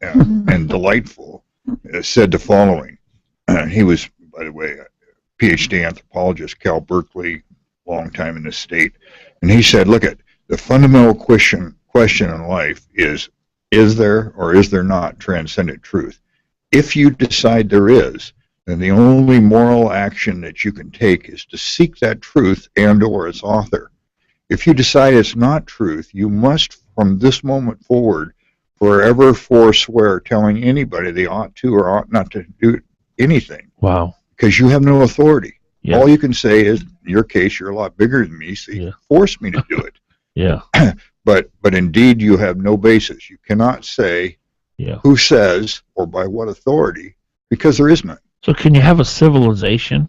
delightful said the following: he was, by the way, a PhD anthropologist, Cal Berkeley, long time in the state, and he said, look, the fundamental question in life is there or is there not transcendent truth? If you decide there is, then the only moral action that you can take is to seek that truth and or its author. If you decide it's not truth, you must, from this moment forward, forever forswear telling anybody they ought to or ought not to do anything. Wow. Because you have no authority. Yeah. All you can say is, in your case, you're a lot bigger than me, so you force me to do it. Yeah. But indeed, you have no basis. You cannot say who says or by what authority, because there is none. So can you have a civilization?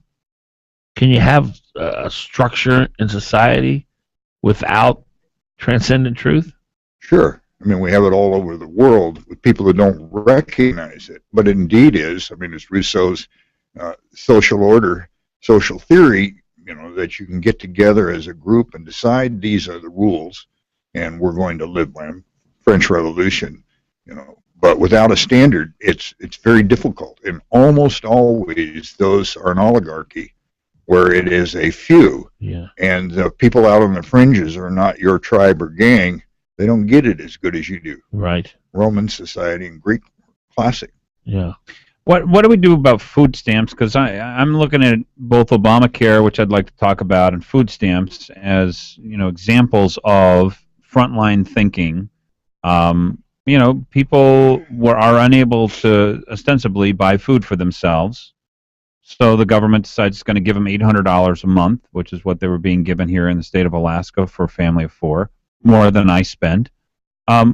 Can you have a structure in society without transcendent truth? Sure. I mean, we have it all over the world with people who don't recognize it. But it indeed is. I mean, it's Rousseau's social order, social theory, that you can get together as a group and decide these are the rules and we're going to live by them. French Revolution, but without a standard, it's very difficult. And almost always those are an oligarchy where it is a few. Yeah. And the people out on the fringes are not your tribe or gang. They don't get it as good as you do. Right. Roman society and Greek classic. Yeah. What do we do about food stamps? Because I'm looking at both Obamacare, which I'd like to talk about, and food stamps as examples of frontline thinking. People are unable to ostensibly buy food for themselves, so the government decides it's going to give them $800 a month, which is what they were being given here in the state of Alaska for a family of 4, more than I spend.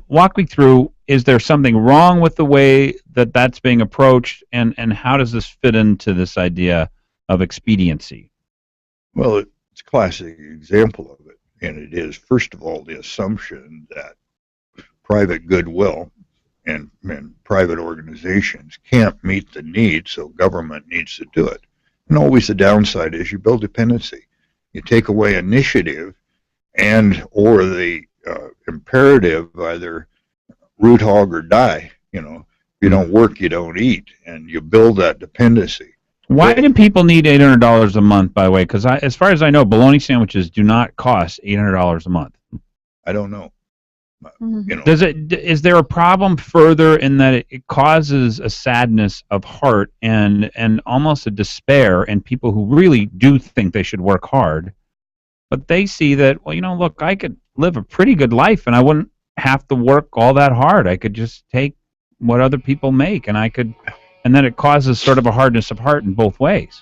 Walk me through, is there something wrong with the way that that's being approached, and how does this fit into this idea of expediency? Well, it's a classic example of it, and it is, first of all, the assumption that private goodwill and private organizations can't meet the need, so government needs to do it. And always the downside is you build dependency. You take away initiative and or the imperative, either root hog or die. If you don't work, you don't eat, and you build that dependency. Why do people need $800 a month, by the way? Because as far as I know, bologna sandwiches do not cost $800 a month. I don't know. Is there a problem further in that it causes a sadness of heart and almost a despair in people who really do think they should work hard, but they see that, look, I could live a pretty good life and I wouldn't have to work all that hard. I could just take what other people make, and then it causes sort of a hardness of heart in both ways.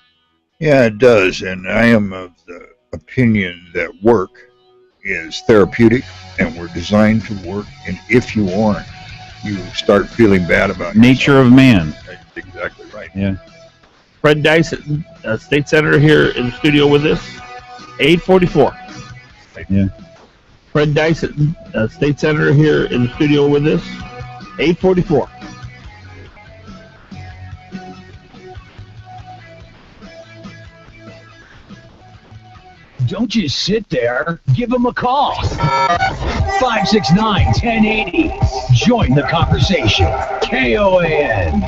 Yeah, it does, and I am of the opinion that work is therapeutic, and we're designed to work, and if you aren't, you start feeling bad about nature yourself. Of man. That's exactly right. Yeah. Fred Dyson, State Senator, here in the studio with us. 844. Yeah. Fred Dyson, State Senator, here in the studio with us. 844. Don't just sit there. Give them a call. 569-1080. Join the conversation. KOAN.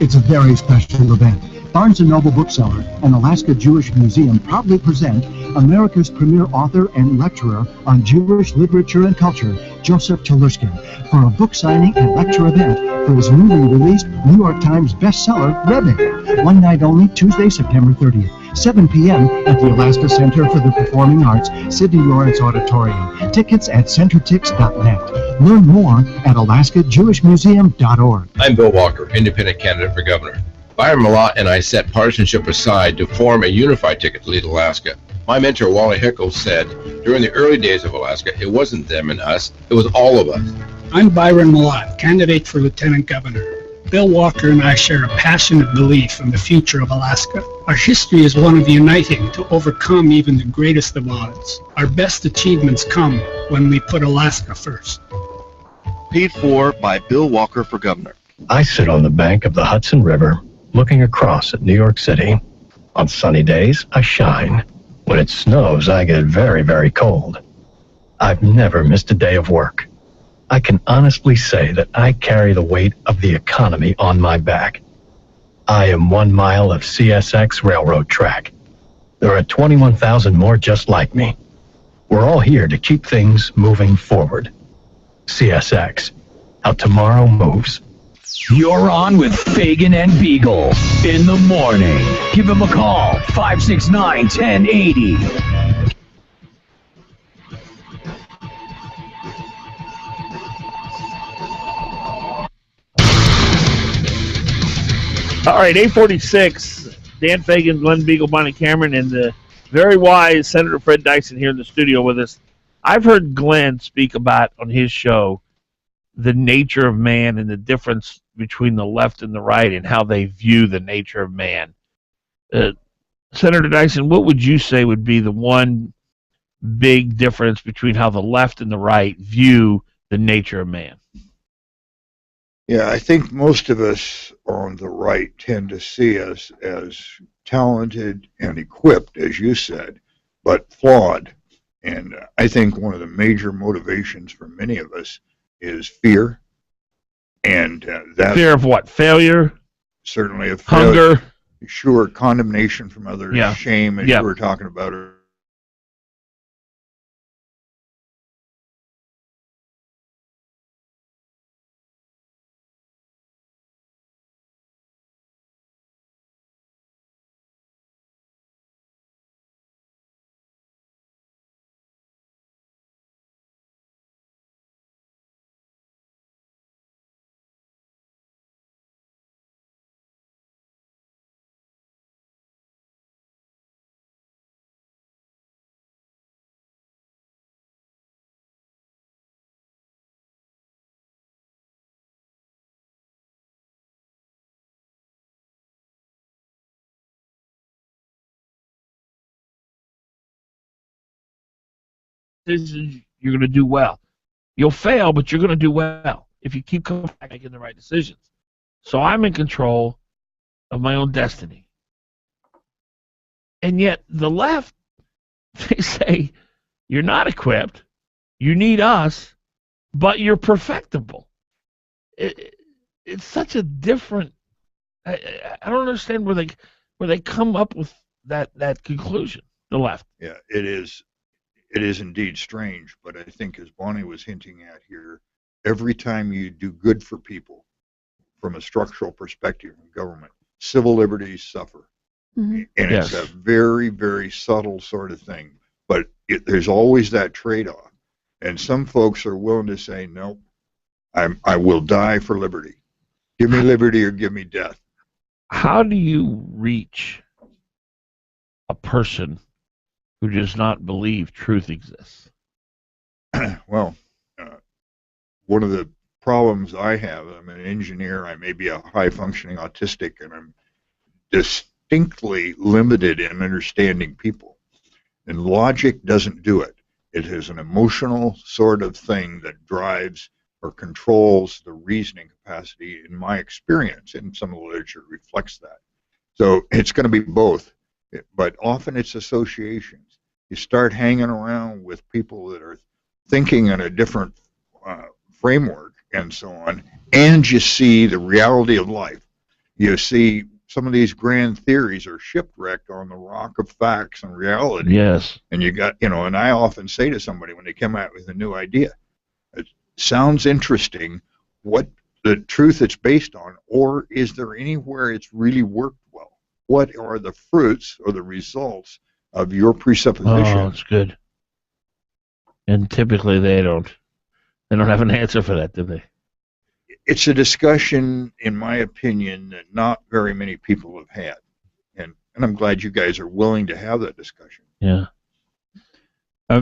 It's a very special event. Barnes & Noble Bookseller and Alaska Jewish Museum proudly present America's premier author and lecturer on Jewish literature and culture, Joseph Telushkin, for a book signing and lecture event for his newly released New York Times bestseller, Rebbe. One night only, Tuesday, September 30th. 7 p.m. at the Alaska Center for the Performing Arts, Sidney Lawrence Auditorium. Tickets at centertix.net. Learn more at alaskajewishmuseum.org. I'm Bill Walker, independent candidate for governor. Byron Malott and I set partisanship aside to form a unified ticket to lead Alaska. My mentor, Wally Hickles, said during the early days of Alaska, it wasn't them and us, it was all of us. I'm Byron Malott, candidate for lieutenant governor. Bill Walker and I share a passionate belief in the future of Alaska. Our history is one of uniting to overcome even the greatest of odds. Our best achievements come when we put Alaska first. Paid for by Bill Walker for governor. I sit on the bank of the Hudson River, looking across at New York City. On sunny days, I shine. When it snows, I get very, very cold. I've never missed a day of work. I can honestly say that I carry the weight of the economy on my back. I am 1 mile of CSX railroad track. There are 21,000 more just like me. We're all here to keep things moving forward. CSX, how tomorrow moves. You're on with Fagan and Biegel in the morning. Give him a call, 569-1080. All right, 846. Dan Fagan, Glen Biegel, Bonnie Cameron, and the very wise Senator Fred Dyson here in the studio with us. I've heard Glenn speak about on his show the nature of man and the difference between the left and the right and how they view the nature of man. Senator Dyson, what would you say would be the one big difference between how the left and the right view the nature of man? Yeah, I think most of us on the right tend to see us as talented and equipped, as you said, but flawed. And I think one of the major motivations for many of us is fear. And that's fear of what? Failure? Certainly of hunger. Failure. Sure, condemnation from others, yeah. Shame, as you were talking about. Decisions, you're going to do well. You'll fail, but you're going to do well if you keep coming back making the right decisions. So I'm in control of my own destiny. And yet the left, they say, you're not equipped, you need us, but you're perfectible. It's such a different. I don't understand where they come up with that conclusion. The left. Yeah, it is. It is indeed strange, but I think, as Bonnie was hinting at here, every time you do good for people from a structural perspective in government, civil liberties suffer. Mm-hmm. And it's a very, very subtle sort of thing. But there's always that trade-off. And some folks are willing to say, no, I will die for liberty. Give me liberty or give me death. How do you reach a person who does not believe truth exists? Well, one of the problems I have, I'm an engineer, I may be a high-functioning autistic, and I'm distinctly limited in understanding people. And logic doesn't do it. It is an emotional sort of thing that drives or controls the reasoning capacity, in my experience, and some of the literature reflects that. So it's going to be both. But often it's associations. You start hanging around with people that are thinking in a different framework and so on, and you see the reality of life. You see some of these grand theories are shipwrecked on the rock of facts and reality. Yes. And you got, and I often say to somebody when they come out with a new idea, it sounds interesting, what the truth it's based on, or is there anywhere it's really worked well? What are the fruits or the results of your presupposition? Oh, that's good. And typically they don't have an answer for that, do they? It's a discussion, in my opinion, that not very many people have had. And I'm glad you guys are willing to have that discussion. Yeah.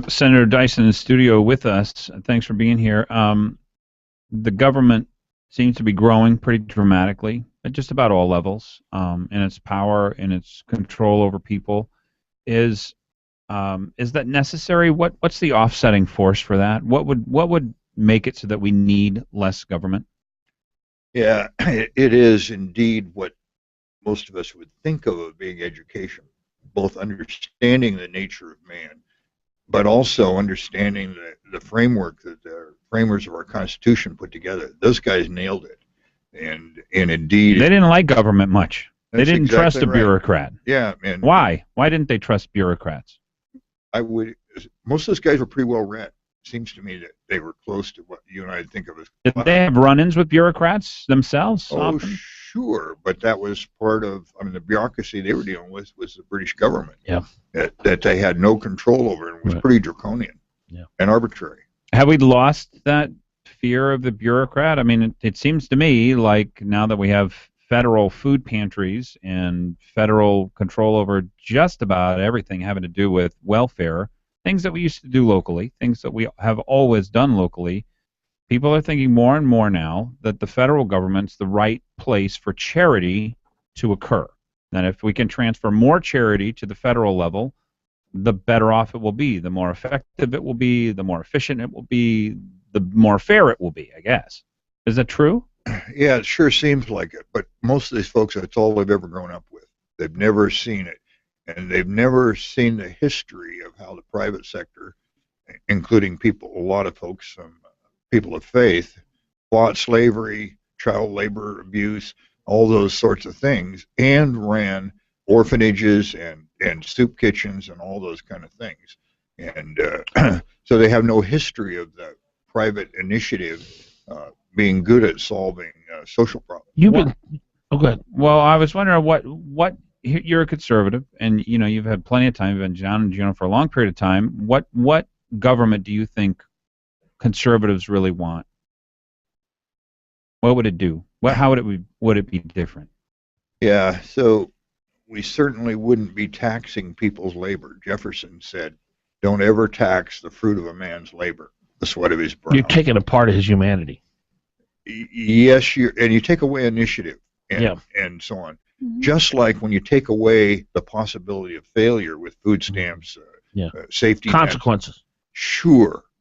Senator Dyson in the studio with us. Thanks for being here. The government seems to be growing pretty dramatically at just about all levels, in its power and its control over people. Is that necessary? What's the offsetting force for that? What would make it so that we need less government? Yeah, it is indeed what most of us would think of being education, both understanding the nature of man, but also understanding the framework that the framers of our Constitution put together. Those guys nailed it, and indeed They didn't like government much. They That's didn't trust a exactly right. bureaucrat. Yeah, and Why? Why didn't they trust bureaucrats? most of those guys were pretty well read. Seems to me that they were close to what you and I think of as. Did they have run-ins with bureaucrats themselves? Oh, often? sure, but that was part of. I mean, the bureaucracy they were dealing with was the British government. Yeah. That they had no control over and was pretty draconian. Yeah. And arbitrary. Have we lost that fear of the bureaucrat? I mean, it seems to me like now that we have federal food pantries and federal control over just about everything having to do with welfare, things that we used to do locally, things that we have always done locally, people are thinking more and more now that the federal government's the right place for charity to occur. And if we can transfer more charity to the federal level, the better off it will be, the more effective it will be, the more efficient it will be, the more fair it will be, I guess. Is that true? Yeah, it sure seems like it, but most of these folks, that's all they've ever grown up with. They've never seen it, and they've never seen the history of how the private sector, including people, a lot of folks, people of faith, fought slavery, child labor abuse, all those sorts of things, and ran orphanages and soup kitchens and all those kind of things. And so they have no history of the private initiative being good at solving social problems. You've been okay. Well, I was wondering what you're a conservative, and you know you've had plenty of time. You've been John and Juno for a long period of time. What government do you think conservatives really want? What would it do? How would it be different? Yeah, so we certainly wouldn't be taxing people's labor. Jefferson said, "Don't ever tax the fruit of a man's labor, the sweat of his brow." You're taking a part of his humanity. Yes, you take away initiative and so on. Mm-hmm. Just like when you take away the possibility of failure with food stamps, safety consequences.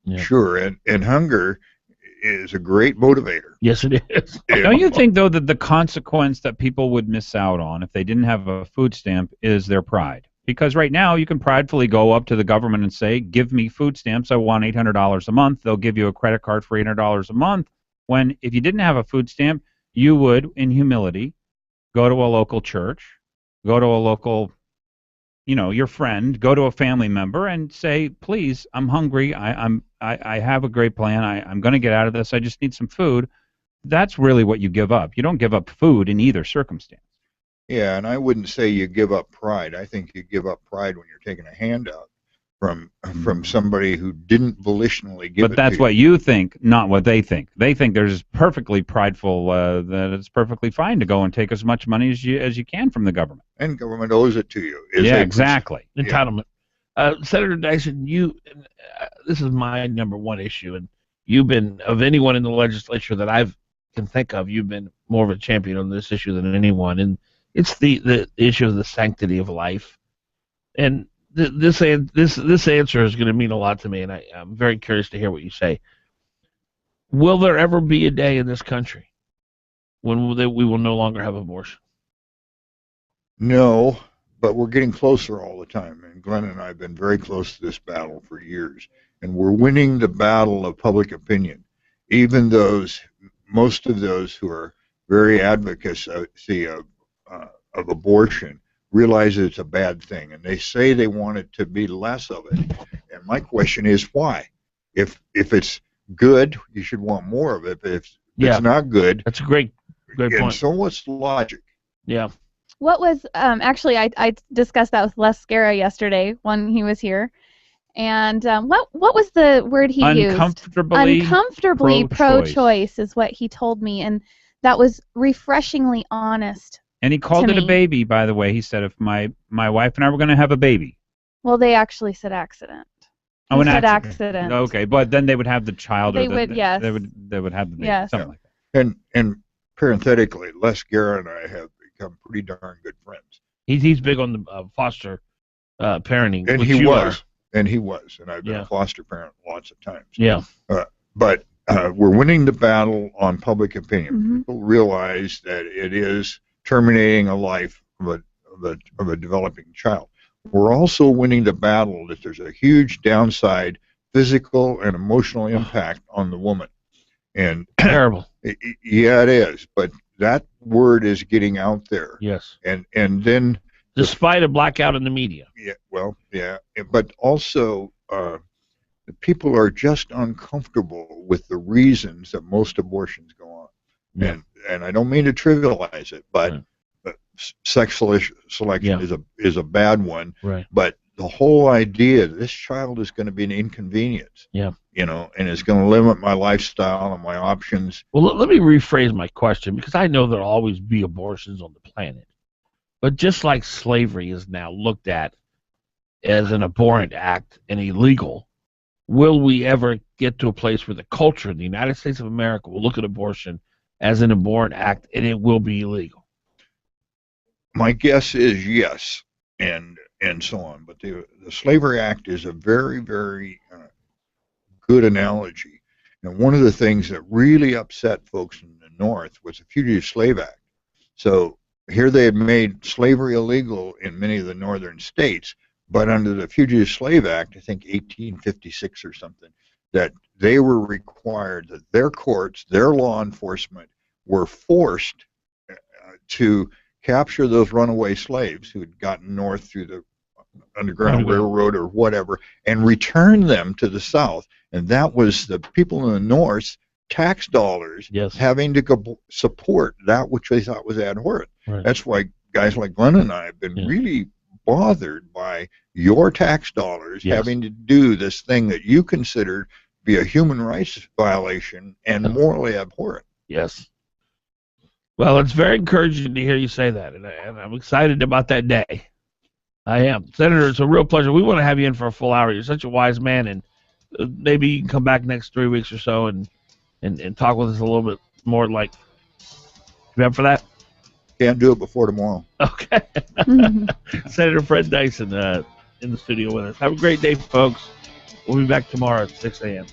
Nets. Sure. And hunger is a great motivator. Yes, it is. Don't you think, though, that the consequence that people would miss out on if they didn't have a food stamp is their pride? Because right now you can pridefully go up to the government and say, give me food stamps, I want $800 a month. They'll give you a credit card for $800 a month. When if you didn't have a food stamp, you would, in humility, go to a local church, go to a local, your friend, go to a family member and say, please, I'm hungry, I have a great plan, I'm going to get out of this, I just need some food. That's really what you give up. You don't give up food in either circumstance. Yeah, and I wouldn't say you give up pride. I think you give up pride when you're taking a handout from somebody who didn't volitionally give it to you. But that's what you think, not what they think. They think they're just perfectly prideful, that it's perfectly fine to go and take as much money as you can from the government. And government owes it to you. Yeah, exactly. Entitlement. Senator Dyson, this is my number one issue, and you've been, of anyone in the legislature that I can think of, you've been more of a champion on this issue than anyone, and it's the issue of the sanctity of life. And this answer is going to mean a lot to me, and I'm very curious to hear what you say. Will there ever be a day in this country when we will no longer have abortion? No, but we're getting closer all the time. And Glenn and I have been very close to this battle for years. And we're winning the battle of public opinion. Even most of those who are very advocacy of abortion realize it's a bad thing, and they say they want it to be less of it. And my question is why? If it's good, you should want more of it. But if it's not good, that's a great point. So what's the logic? Yeah. What was actually I discussed that with Les Guerra yesterday when he was here, and what was the word he used? Uncomfortably pro-choice is what he told me, and that was refreshingly honest. And he called it a baby, by the way. He said, if my wife and I were going to have a baby. Well, they actually said accident. Oh, an accident. Okay, but then they would have the child. They would have the baby. Yes. Something like that. And parenthetically, Les Guerra and I have become pretty darn good friends. He's big on the foster parenting. And he was. And I've been a foster parent lots of times. Yeah. But we're winning the battle on public opinion. Mm-hmm. People realize that it is terminating a life of a developing child. We're also winning the battle that there's a huge downside physical and emotional impact on the woman. And terrible. Yeah, it is. But that word is getting out there. Yes. And then, despite a blackout in the media. Yeah. Well, yeah. But also, the people are just uncomfortable with the reasons that most abortions go on. Yeah. And I don't mean to trivialize it, but sex selection is a bad one. Right. But the whole idea this child is going to be an inconvenience. Yeah. And it's going to limit my lifestyle and my options. Well, let me rephrase my question, because I know there'll always be abortions on the planet. But just like slavery is now looked at as an abhorrent act and illegal, will we ever get to a place where the culture in the United States of America will look at abortion as an abhorrent act and it will be illegal? My guess is yes, and so on. But the Slavery Act is a very, very good analogy. And one of the things that really upset folks in the North was the Fugitive Slave Act. So here they had made slavery illegal in many of the northern states, but under the Fugitive Slave Act, I think 1856 or something, that they were required that their courts, their law enforcement, were forced to capture those runaway slaves who had gotten north through the Underground Railroad or whatever, and return them to the South. And that was the people in the North tax dollars having to support that which they thought was abhorrent. Right. That's why guys like Glenn and I have been really bothered by your tax dollars having to do this thing that you consider to be a human rights violation and morally abhorrent. Yes. Well, it's very encouraging to hear you say that, and I'm excited about that day. I am. Senator, it's a real pleasure. We want to have you in for a full hour. You're such a wise man, and maybe you can come back next 3 weeks or so and talk with us a little bit more. Like, you up for that? Can't do it before tomorrow. Okay. Senator Fred Dyson in the studio with us. Have a great day, folks. We'll be back tomorrow at 6 a.m.